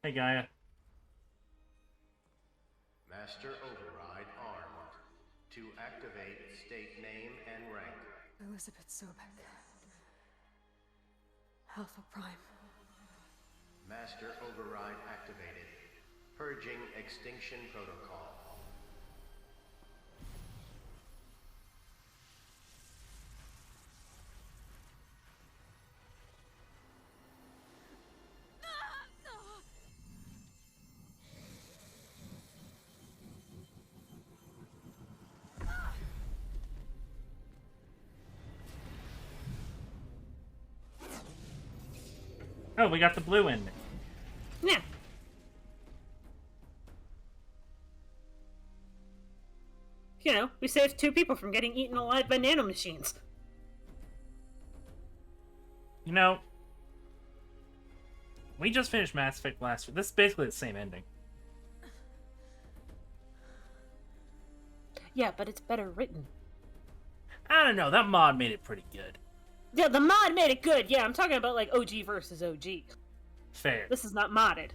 Speaker 1: Hey, Gaia.
Speaker 7: Master Override armed. To activate, state name and rank.
Speaker 3: Elizabeth Sobek. Alpha Prime.
Speaker 7: Master Override activated. Purging Extinction Protocol.
Speaker 1: Oh, we got the blue ending.
Speaker 2: Yeah. You know, we saved 2 people from getting eaten alive by nanomachines.
Speaker 1: You know, we just finished Mass Effect last week. This is basically the same ending.
Speaker 2: Yeah, but it's better written.
Speaker 1: I don't know. That mod made it pretty good.
Speaker 2: Yeah, the mod made it good. Yeah, I'm talking about like OG versus OG.
Speaker 1: Fair.
Speaker 2: This is not modded.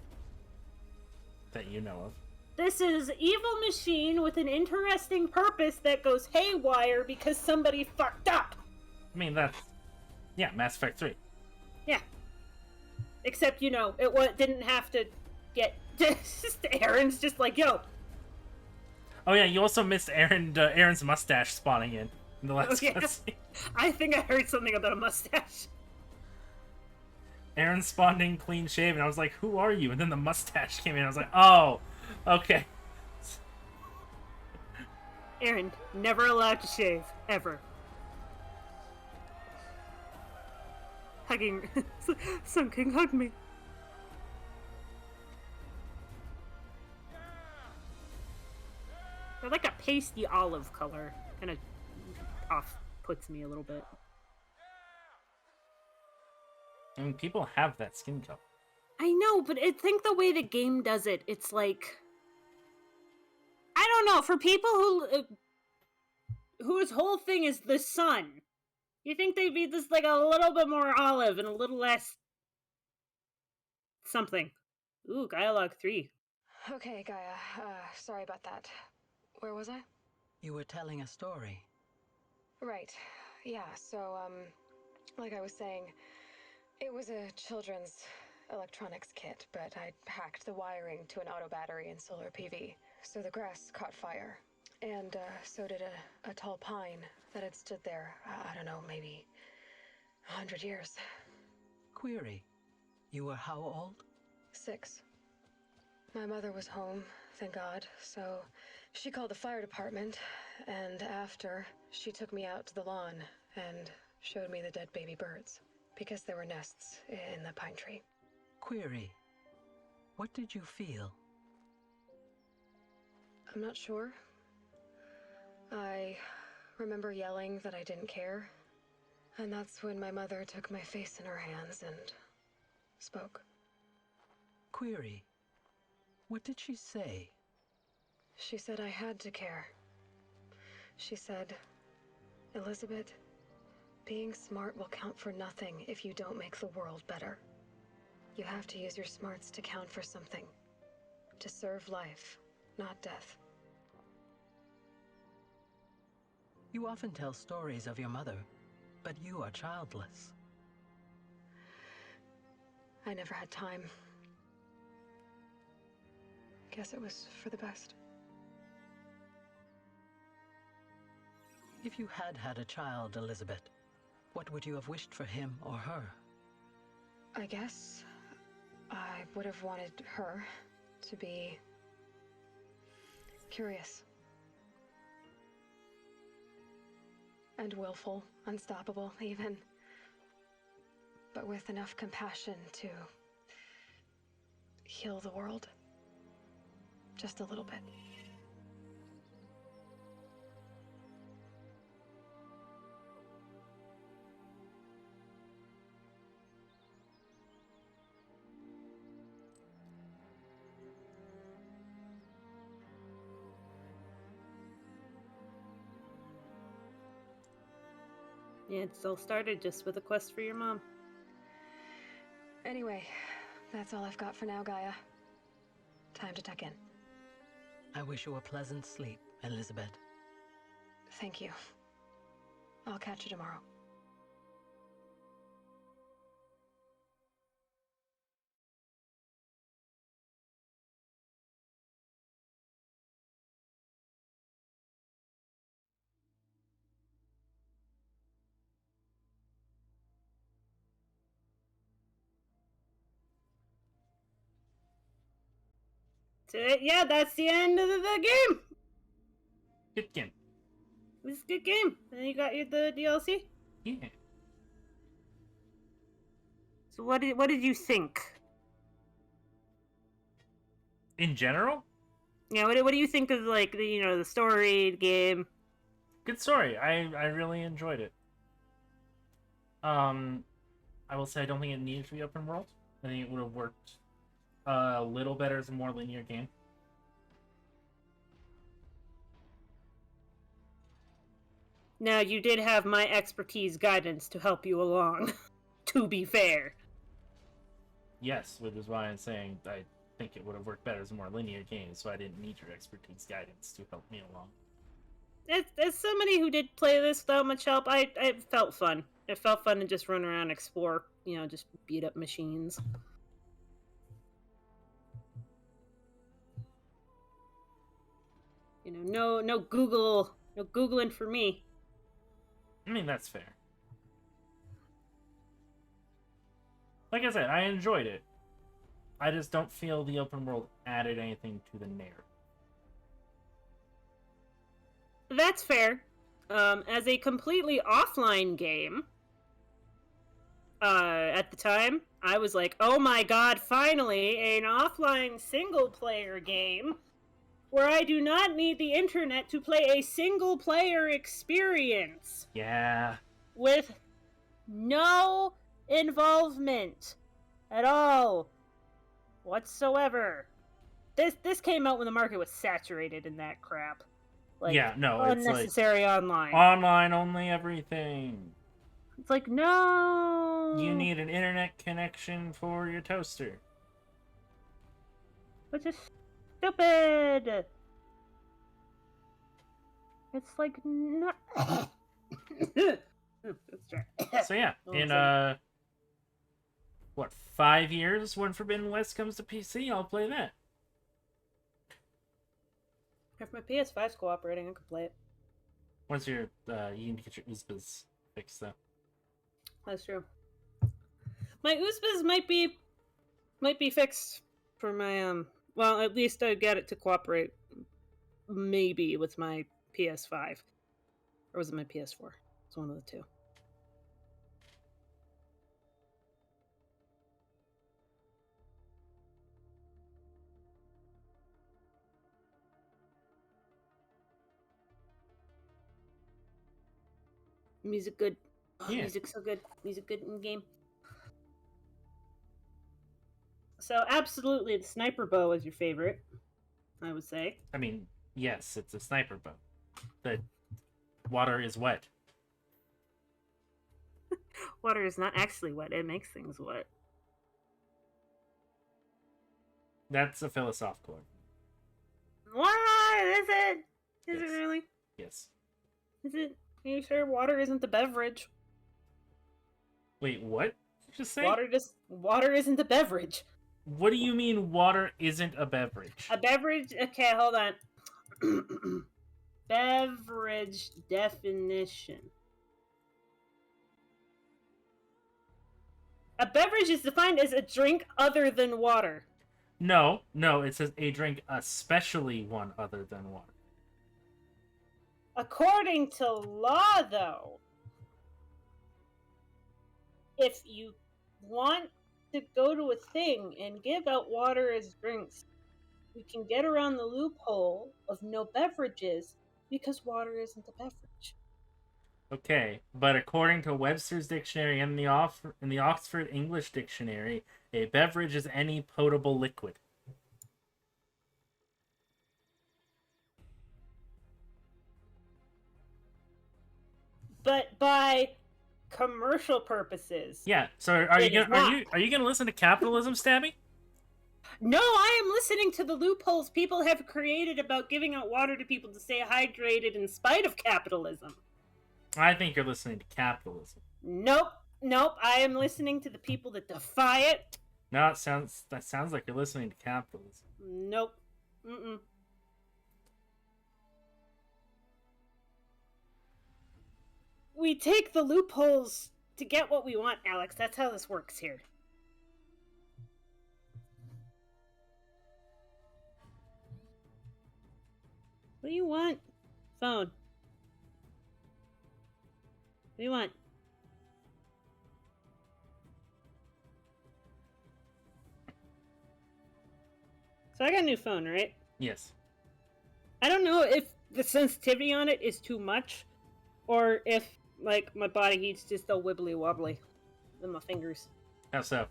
Speaker 1: That you know of.
Speaker 2: This is Evil Machine with an interesting purpose that goes haywire because somebody fucked up.
Speaker 1: I mean, that's... Yeah, Mass Effect 3.
Speaker 2: Yeah. Except, you know, didn't have to get... Aaron's just like, yo.
Speaker 1: Oh yeah, you also missed Aaron's mustache spawning in the last cutscene.
Speaker 2: I think I heard something about a mustache.
Speaker 1: Aaron spawned in clean shaven. I was like, who are you? And then the mustache came in. I was like, oh, okay.
Speaker 2: Aaron, never allowed to shave. Ever. Hugging. Sun King, hug me. They're like a pasty olive color. Kind of puts me a little bit.
Speaker 1: I mean, people have that skin color.
Speaker 2: I know, but I think the way the game does it, it's like... I don't know, for people whose whole thing is the sun, you think they'd be just like a little bit more olive and a little less... something. Ooh, Dialogue 3.
Speaker 3: Okay, Gaia. Sorry about that. Where was I?
Speaker 5: You were telling a story.
Speaker 3: Right. Yeah, so, like I was saying, it was a children's electronics kit, but I hacked the wiring to an auto battery and solar PV. So the grass caught fire. And, so did a tall pine that had stood there, I don't know, maybe 100 years.
Speaker 5: Query. You were how old?
Speaker 3: 6. My mother was home, thank God, so she called the fire department, and after, she took me out to the lawn and showed me the dead baby birds, because there were nests in the pine tree.
Speaker 5: Query. What did you feel?
Speaker 3: I'm not sure. I remember yelling that I didn't care, and that's when my mother took my face in her hands and spoke.
Speaker 5: Query. What did she say?
Speaker 3: She said I had to care. She said, Elizabeth, being smart will count for nothing if you don't make the world better. You have to use your smarts to count for something. To serve life, not death.
Speaker 5: You often tell stories of your mother, but you are childless.
Speaker 3: I never had time. Guess it was for the best.
Speaker 5: If you had had a child, Elizabeth, what would you have wished for him or her?
Speaker 3: I guess I would have wanted her to be curious. And willful, unstoppable, even. But with enough compassion to heal the world. Just a little bit.
Speaker 2: Yeah, it still started just with a quest for your mom.
Speaker 3: Anyway, that's all I've got for now, Gaia. Time to tuck in.
Speaker 5: I wish you a pleasant sleep, Elizabeth.
Speaker 3: Thank you. I'll catch you tomorrow.
Speaker 2: So, yeah, that's the end of the game.
Speaker 1: Good game.
Speaker 2: It was a good game. And then you got the DLC?
Speaker 1: Yeah.
Speaker 2: So what did you think?
Speaker 1: In general?
Speaker 2: Yeah, what do you think of, like, the story, the game?
Speaker 1: Good story. I really enjoyed it. I will say I don't think it needed to be open world. I think it would have worked a little better as a more linear game.
Speaker 2: Now, you did have my expertise guidance to help you along, to be fair.
Speaker 1: Yes, which is why I'm saying I think it would have worked better as a more linear game, so I didn't need your expertise guidance to help me along.
Speaker 2: As somebody who did play this without much help, it felt fun. It felt fun to just run around and explore, just beat up machines. No Googling for me.
Speaker 1: I mean, that's fair. Like I said, I enjoyed it. I just don't feel the open world added anything to the narrative.
Speaker 2: That's fair. As a completely offline game, at the time, I was like, oh my god, finally, an offline single-player game where I do not need the internet to play a single-player experience.
Speaker 1: Yeah.
Speaker 2: With no involvement at all whatsoever. This came out when the market was saturated in that crap. Like,
Speaker 1: yeah, no,
Speaker 2: unnecessary
Speaker 1: it's like
Speaker 2: online.
Speaker 1: Online only everything.
Speaker 2: It's like, no.
Speaker 1: You need an internet connection for your toaster.
Speaker 2: Which is stupid. It's like, no.
Speaker 1: So yeah, in 5 years when Forbidden West comes to PC, I'll play that.
Speaker 2: If my PS5's cooperating, I could play it.
Speaker 1: Once you're, you need to get your USBs fixed, though.
Speaker 2: That's true. My USBs might be fixed for my, well, at least I get it to cooperate, maybe, with my PS5. Or was it my PS4? It's one of the two. Music good. Oh, yeah. Music's so good. Music good in game. So, absolutely, the sniper bow is your favorite, I would say.
Speaker 1: I mean, yes, it's a sniper bow. The water is wet.
Speaker 2: Water is not actually wet. It makes things wet.
Speaker 1: That's a philosophical.
Speaker 2: What? Is it? Is
Speaker 1: yes.
Speaker 2: it really?
Speaker 1: Yes.
Speaker 2: Is it? Are you sure water isn't the beverage?
Speaker 1: Wait, what? Did you just say?
Speaker 2: Water isn't the beverage.
Speaker 1: What do you mean water isn't a beverage?
Speaker 2: A beverage? Okay, hold on. Beverage definition. A beverage is defined as a drink other than water.
Speaker 1: No, it says a drink especially one other than water.
Speaker 2: According to law, though, if you want to go to a thing and give out water as drinks, you can get around the loophole of no beverages because water isn't a beverage.
Speaker 1: Okay, but according to Webster's dictionary and in the Oxford English Dictionary, a beverage is any potable liquid.
Speaker 2: But by commercial purposes.
Speaker 1: Yeah. So are you going to listen to capitalism, Stabby?
Speaker 2: No, I am listening to the loopholes people have created about giving out water to people to stay hydrated in spite of capitalism.
Speaker 1: I think you're listening to capitalism.
Speaker 2: Nope. I am listening to the people that defy it.
Speaker 1: No, that sounds like you're listening to capitalism.
Speaker 2: Nope. Mm-mm. We take the loopholes to get what we want, Alex. That's how this works here. What do you want? Phone. What do you want? So I got a new phone, right?
Speaker 1: Yes.
Speaker 2: I don't know if the sensitivity on it is too much, or if, like, my body heat's just a wibbly-wobbly with my fingers.
Speaker 1: How so?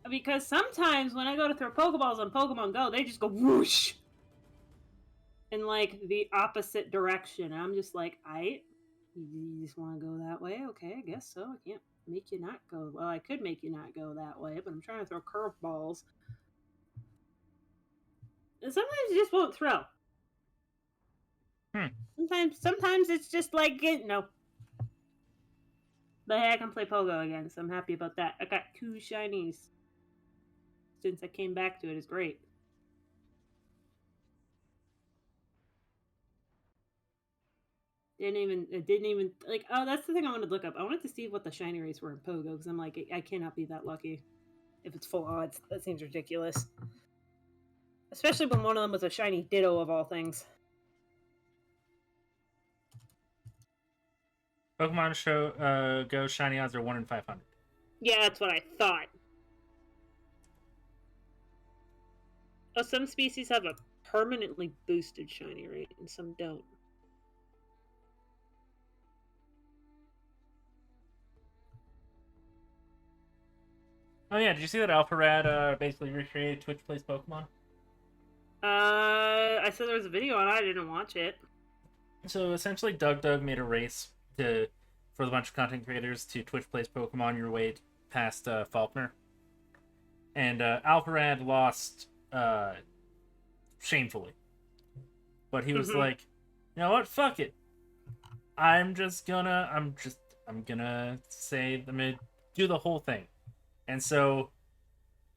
Speaker 2: Because sometimes when I go to throw Pokeballs on Pokemon Go, they just go whoosh! In, like, the opposite direction. And I'm just like, You just want to go that way? Okay, I guess so. I can't make you not go. Well, I could make you not go that way, but I'm trying to throw curveballs. And sometimes you just won't throw. Sometimes it's just like no. But hey, I can play Pogo again, so I'm happy about that. I got 2 shinies since I came back to it. It's great. It didn't even like. Oh, that's the thing I wanted to look up. I wanted to see what the shiny rates were in Pogo because I'm like, I cannot be that lucky if it's full odds. That seems ridiculous, especially when one of them was a shiny Ditto of all things.
Speaker 1: Pokemon Show Go shiny odds are 1 in 500.
Speaker 2: Yeah, that's what I thought. Oh, some species have a permanently boosted shiny rate, and some don't.
Speaker 1: Oh yeah, did you see that Alpharad basically recreated Twitch Plays Pokemon?
Speaker 2: I said there was a video on it. I didn't watch it.
Speaker 1: So essentially, Doug made a race for the bunch of content creators to Twitch Plays Pokemon your way past Faulkner. And Alpharad lost shamefully. But he was like, you know what? Fuck it. I'm gonna do the whole thing. And so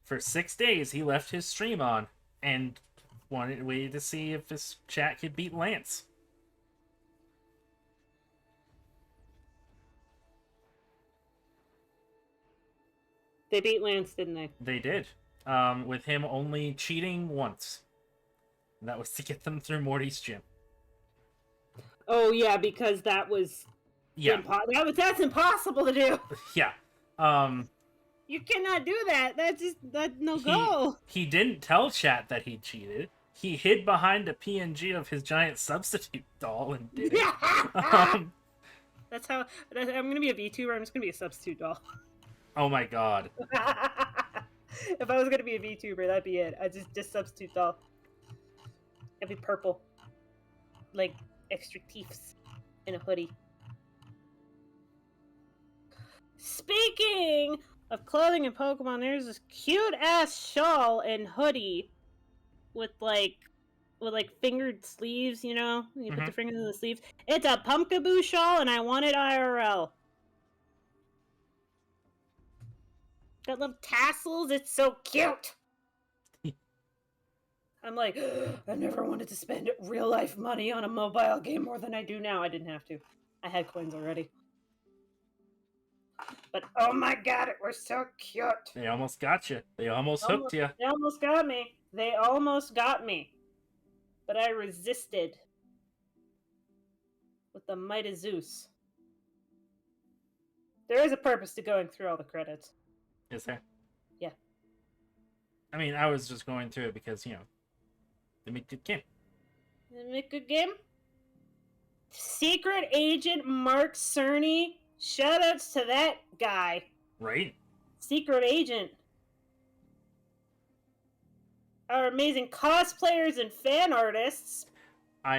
Speaker 1: for 6 days he left his stream on and waited to see if his chat could beat Lance.
Speaker 2: They beat Lance, didn't they?
Speaker 1: They did. With him only cheating once. And that was to get them through Morty's gym.
Speaker 2: Oh yeah, because that was that's impossible to do.
Speaker 1: Yeah.
Speaker 2: You cannot do that. That's no go.
Speaker 1: He didn't tell chat that he cheated. He hid behind a PNG of his giant substitute doll and did it.
Speaker 2: That's how I'm gonna be a VTuber. I'm just gonna be a substitute doll.
Speaker 1: Oh my god.
Speaker 2: If I was gonna be a VTuber, that'd be it. I just substitute doll. It'd be purple, like extra teeth in a hoodie. Speaking of clothing and Pokemon, there's this cute ass shawl and hoodie with fingered sleeves. You know, you put the fingers in the sleeves. It's a Pumpkaboo shawl, and I want it IRL. Got little tassels. It's so cute. I'm like, I never wanted to spend real life money on a mobile game more than I do now. I didn't have to. I had coins already. But oh my god, it was so cute.
Speaker 1: They almost got you. They almost hooked you.
Speaker 2: They almost got me. They almost got me. But I resisted. With the might of Zeus. There is a purpose to going through all the credits.
Speaker 1: Is there?
Speaker 2: Yeah.
Speaker 1: I mean, I was just going through it because, you know, they make good game.
Speaker 2: They make good game? Secret Agent Mark Cerny. Shoutouts to that guy.
Speaker 1: Right?
Speaker 2: Secret Agent. Our amazing cosplayers and fan artists.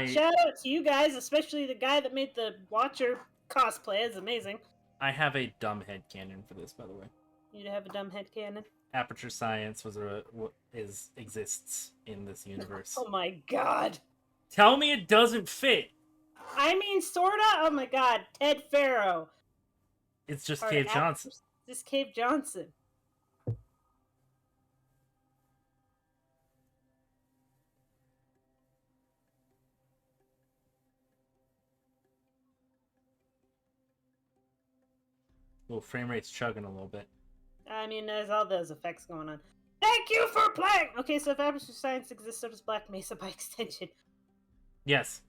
Speaker 2: Shout out to you guys, especially the guy that made the Watcher cosplay. It's amazing.
Speaker 1: I have a dumb headcanon for this, by the way.
Speaker 2: You have a dumb headcanon?
Speaker 1: Aperture Science exists in this universe.
Speaker 2: Oh my god.
Speaker 1: Tell me it doesn't fit.
Speaker 2: I mean, sorta. Oh my god. Ted Farrow.
Speaker 1: It's just Cave Johnson.
Speaker 2: Just Cave Johnson.
Speaker 1: Well, frame rate's chugging a little bit.
Speaker 2: I mean, there's all those effects going on. Thank you for playing! Okay, so if Aperture Science exists, so does Black Mesa by extension.
Speaker 1: Yes.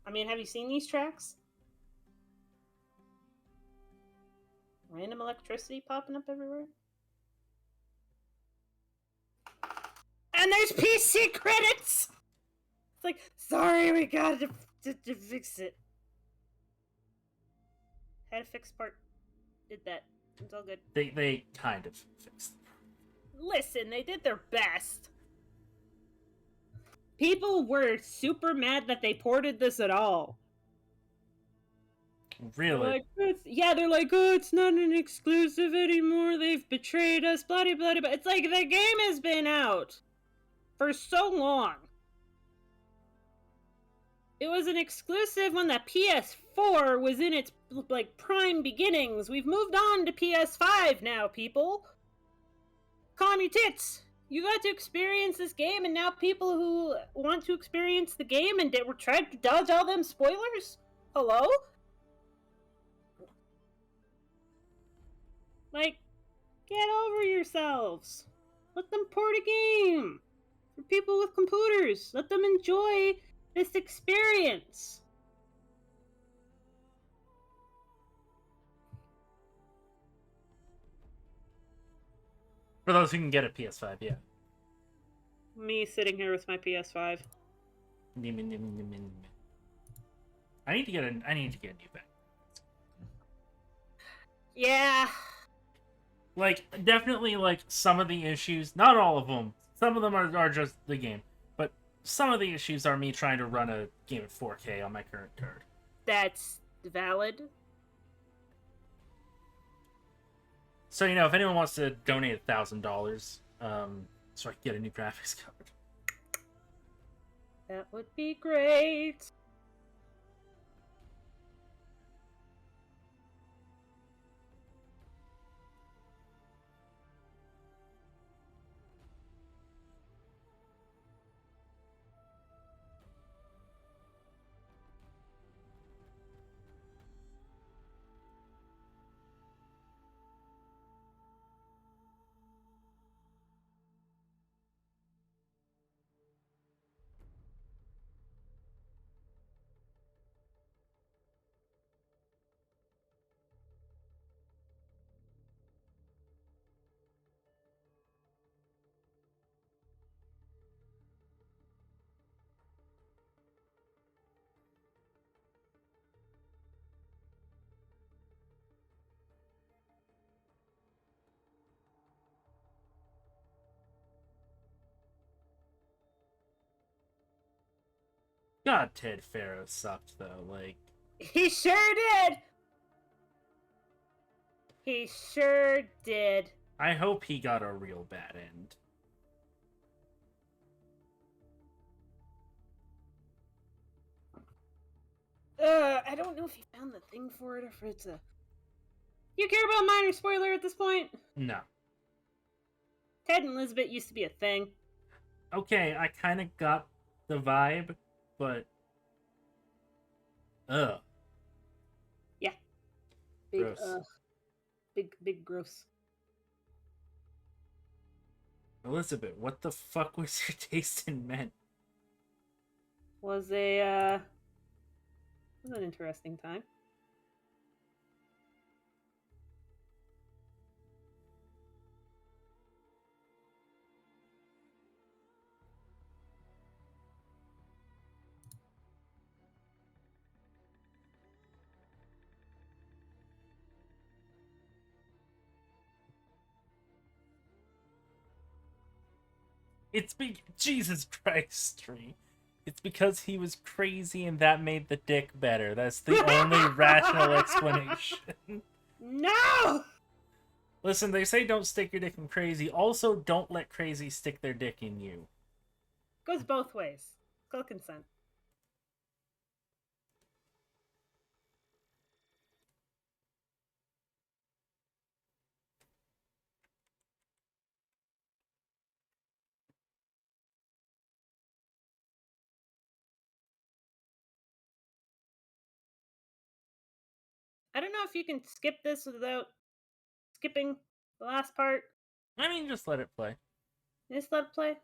Speaker 2: I mean, have you seen these tracks? Random electricity popping up everywhere? And there's PC credits! It's like, sorry, we got to fix it. Had to fix part. Did that. It's all good.
Speaker 1: They kind of fixed it.
Speaker 2: Listen, they did their best. People were super mad that they ported this at all.
Speaker 1: Really?
Speaker 2: They're like, oh, it's not an exclusive anymore. They've betrayed us. Blah blah blah blah. It's like the game has been out for so long. It was an exclusive when the PS4 was in its like prime beginnings. We've moved on to PS5 now, people. Calm your tits. You got to experience this game, and now people who want to experience the game and were trying to dodge all them spoilers. Hello? Like, get over yourselves. Let them port a game. For people with computers, let them enjoy this experience.
Speaker 1: For those who can get a PS5, yeah.
Speaker 2: Me sitting here with my PS5.
Speaker 1: I need to get a new back.
Speaker 2: Yeah.
Speaker 1: Like, definitely, like, some of the issues, not all of them, some of them are just the game, but some of the issues are me trying to run a game at 4K on my current card.
Speaker 2: That's valid.
Speaker 1: So, you know, if anyone wants to donate $1,000, so I can get a new graphics card.
Speaker 2: That would be great.
Speaker 1: God, Ted Farrow sucked, though. Like,
Speaker 2: he sure did. He sure did.
Speaker 1: I hope he got a real bad end.
Speaker 2: I don't know if he found the thing for it or if it's a... You care about minor spoiler at this point?
Speaker 1: No.
Speaker 2: Ted and Elizabeth used to be a thing.
Speaker 1: Okay, I kind of got the vibe, but... Ugh.
Speaker 2: Yeah. Big,
Speaker 1: Gross.
Speaker 2: Big gross.
Speaker 1: Elizabeth, what the fuck was your taste in men?
Speaker 2: Was an interesting time.
Speaker 1: It's Jesus Christ, Tree. It's because he was crazy and that made the dick better. That's the only rational explanation.
Speaker 2: No!
Speaker 1: Listen, they say don't stick your dick in crazy. Also, don't let crazy stick their dick in you.
Speaker 2: Goes both ways. Go consent. I don't know if you can skip this without skipping the last part.
Speaker 1: I mean, just let it play.
Speaker 2: Just let it play.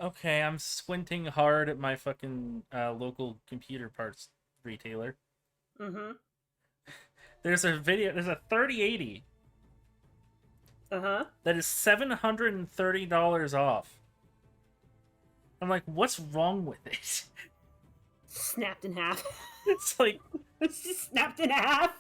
Speaker 1: Okay, I'm squinting hard at my fucking local computer parts retailer.
Speaker 2: Mm-hmm.
Speaker 1: There's a 3080.
Speaker 2: Uh-huh.
Speaker 1: That is $730 off. I'm like, what's wrong with it?
Speaker 2: Snapped in half.
Speaker 1: It's like...
Speaker 2: It's just snapped in half.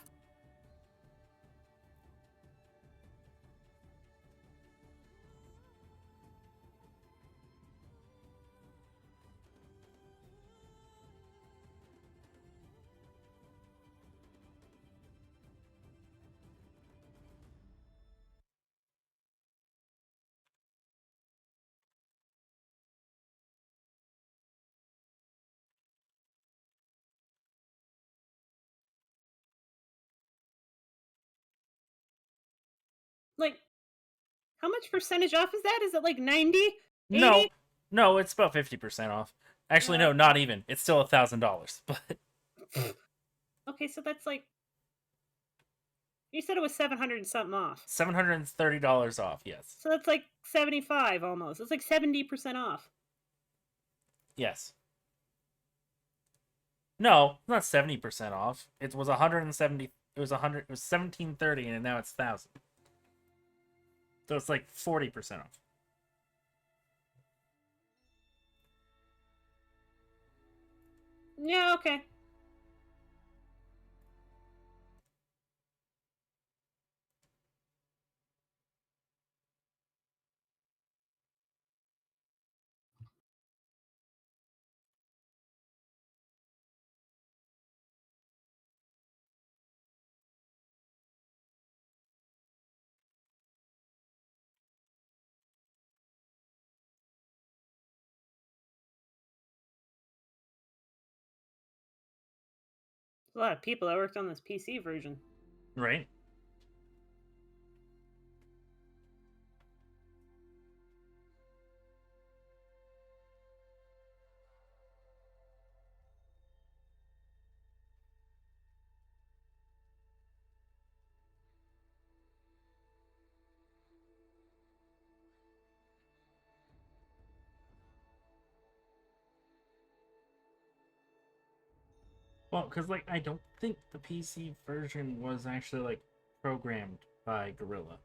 Speaker 2: Like, how much percentage off is that? Is it like 90? 80?
Speaker 1: No, no, it's about 50% off. Actually, no, not even. It's still $1,000. But
Speaker 2: Okay, so that's like, you said it was 700 and something off.
Speaker 1: $730 off. Yes.
Speaker 2: So that's like 75 almost. It's like 70% off.
Speaker 1: Yes. No, not 70% off. It was 170. It was 100. It was 1730, and now it's 1,000. So it's like 40% off.
Speaker 2: Yeah, okay. There's a lot of people that worked on this PC version.
Speaker 1: Right. Well, because, like, I don't think the PC version was actually, like, programmed by Gorilla.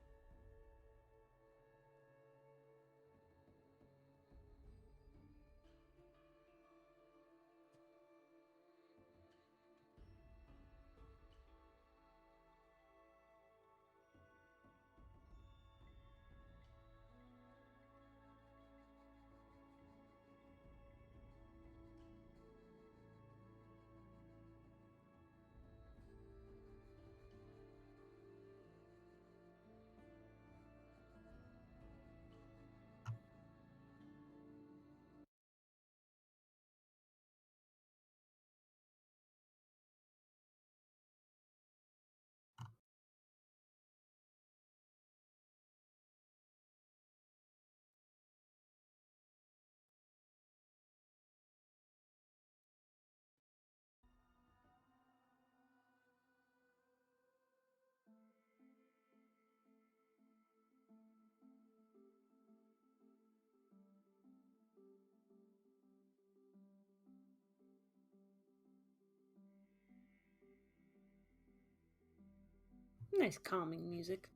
Speaker 2: Nice calming music.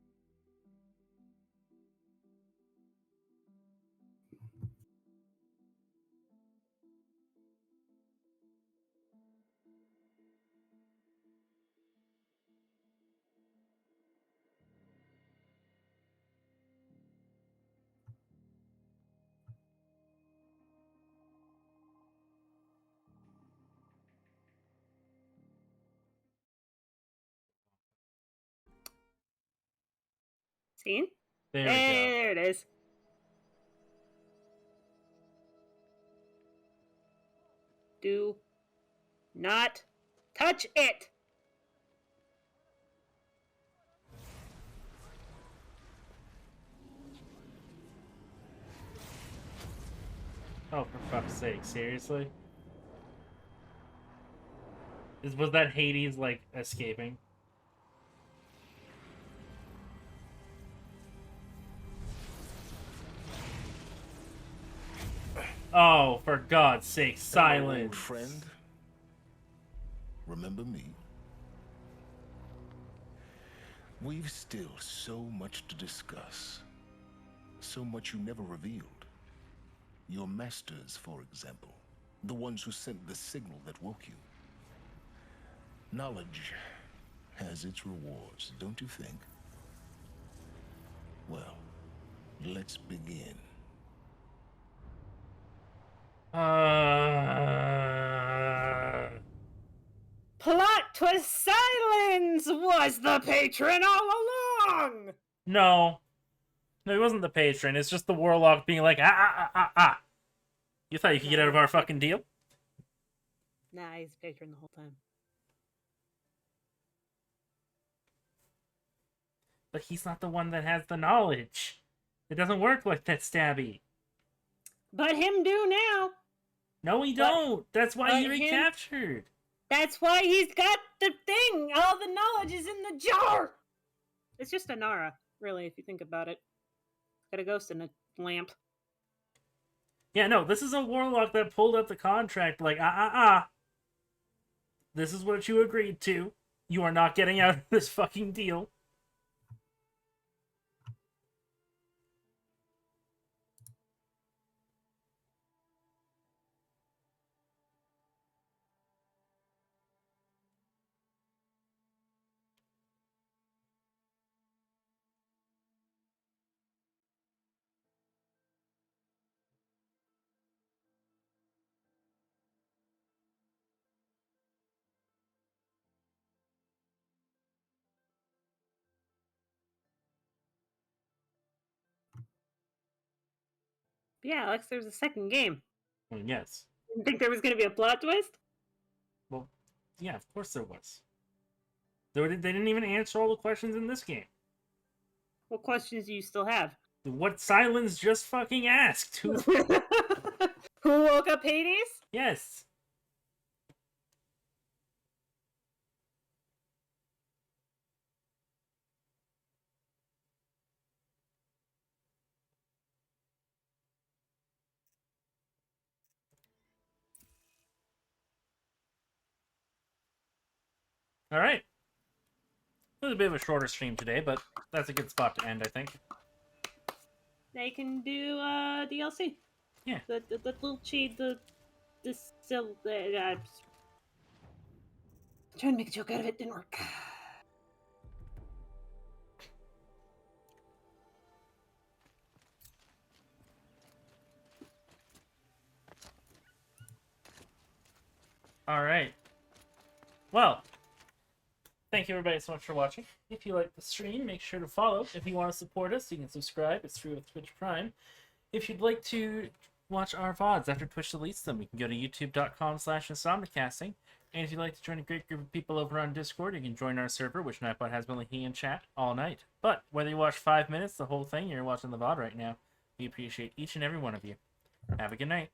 Speaker 2: See?
Speaker 1: There we go.
Speaker 2: There it is. Do not touch it.
Speaker 1: Oh, for fuck's sake, seriously? Was that Hades, like, escaping? Oh, for God's sake, silence!
Speaker 8: Hello, old friend. Remember me? We've still so much to discuss. So much you never revealed. Your masters, for example. The ones who sent the signal that woke you. Knowledge has its rewards, don't you think? Well, let's begin.
Speaker 2: Plot twist silence was the patron all along!
Speaker 1: No. No, he wasn't the patron. It's just the warlock being like, ah. You thought you could get out of our fucking deal?
Speaker 2: Nah, he's the patron the whole time.
Speaker 1: But he's not the one that has the knowledge. It doesn't work like that, Stabby.
Speaker 2: But him do now.
Speaker 1: No, we don't. That's why he recaptured.
Speaker 2: That's why he's got the thing. All the knowledge is in the jar. It's just a Nara, really, if you think about it. Got a ghost in a lamp.
Speaker 1: Yeah, no, this is a warlock that pulled up the contract like, This is what you agreed to. You are not getting out of this fucking deal.
Speaker 2: Yeah, Alex, there's a second game.
Speaker 1: Well, yes.
Speaker 2: Didn't think there was going to be a plot twist?
Speaker 1: Well, yeah, of course there was. They didn't even answer all the questions in this game.
Speaker 2: What questions do you still have?
Speaker 1: What Silence just fucking asked. Who
Speaker 2: woke up Hades?
Speaker 1: Yes. All right. It was a bit of a shorter stream today, but that's a good spot to end, I think.
Speaker 2: They can do DLC.
Speaker 1: Yeah.
Speaker 2: The little cheat, the still I'm trying to make a joke out of it, didn't work.
Speaker 1: All right. Well, thank you everybody so much for watching. If you like the stream, make sure to follow. If you want to support us, you can subscribe. It's free with Twitch Prime. If you'd like to watch our VODs after Twitch deletes them, you can go to youtube.com/insomnicasting. And if you'd like to join a great group of people over on Discord, you can join our server, which Nightbot has been linking in chat all night. But whether you watch 5 minutes, the whole thing, you're watching the VOD right now, we appreciate each and every one of you. Have a good night.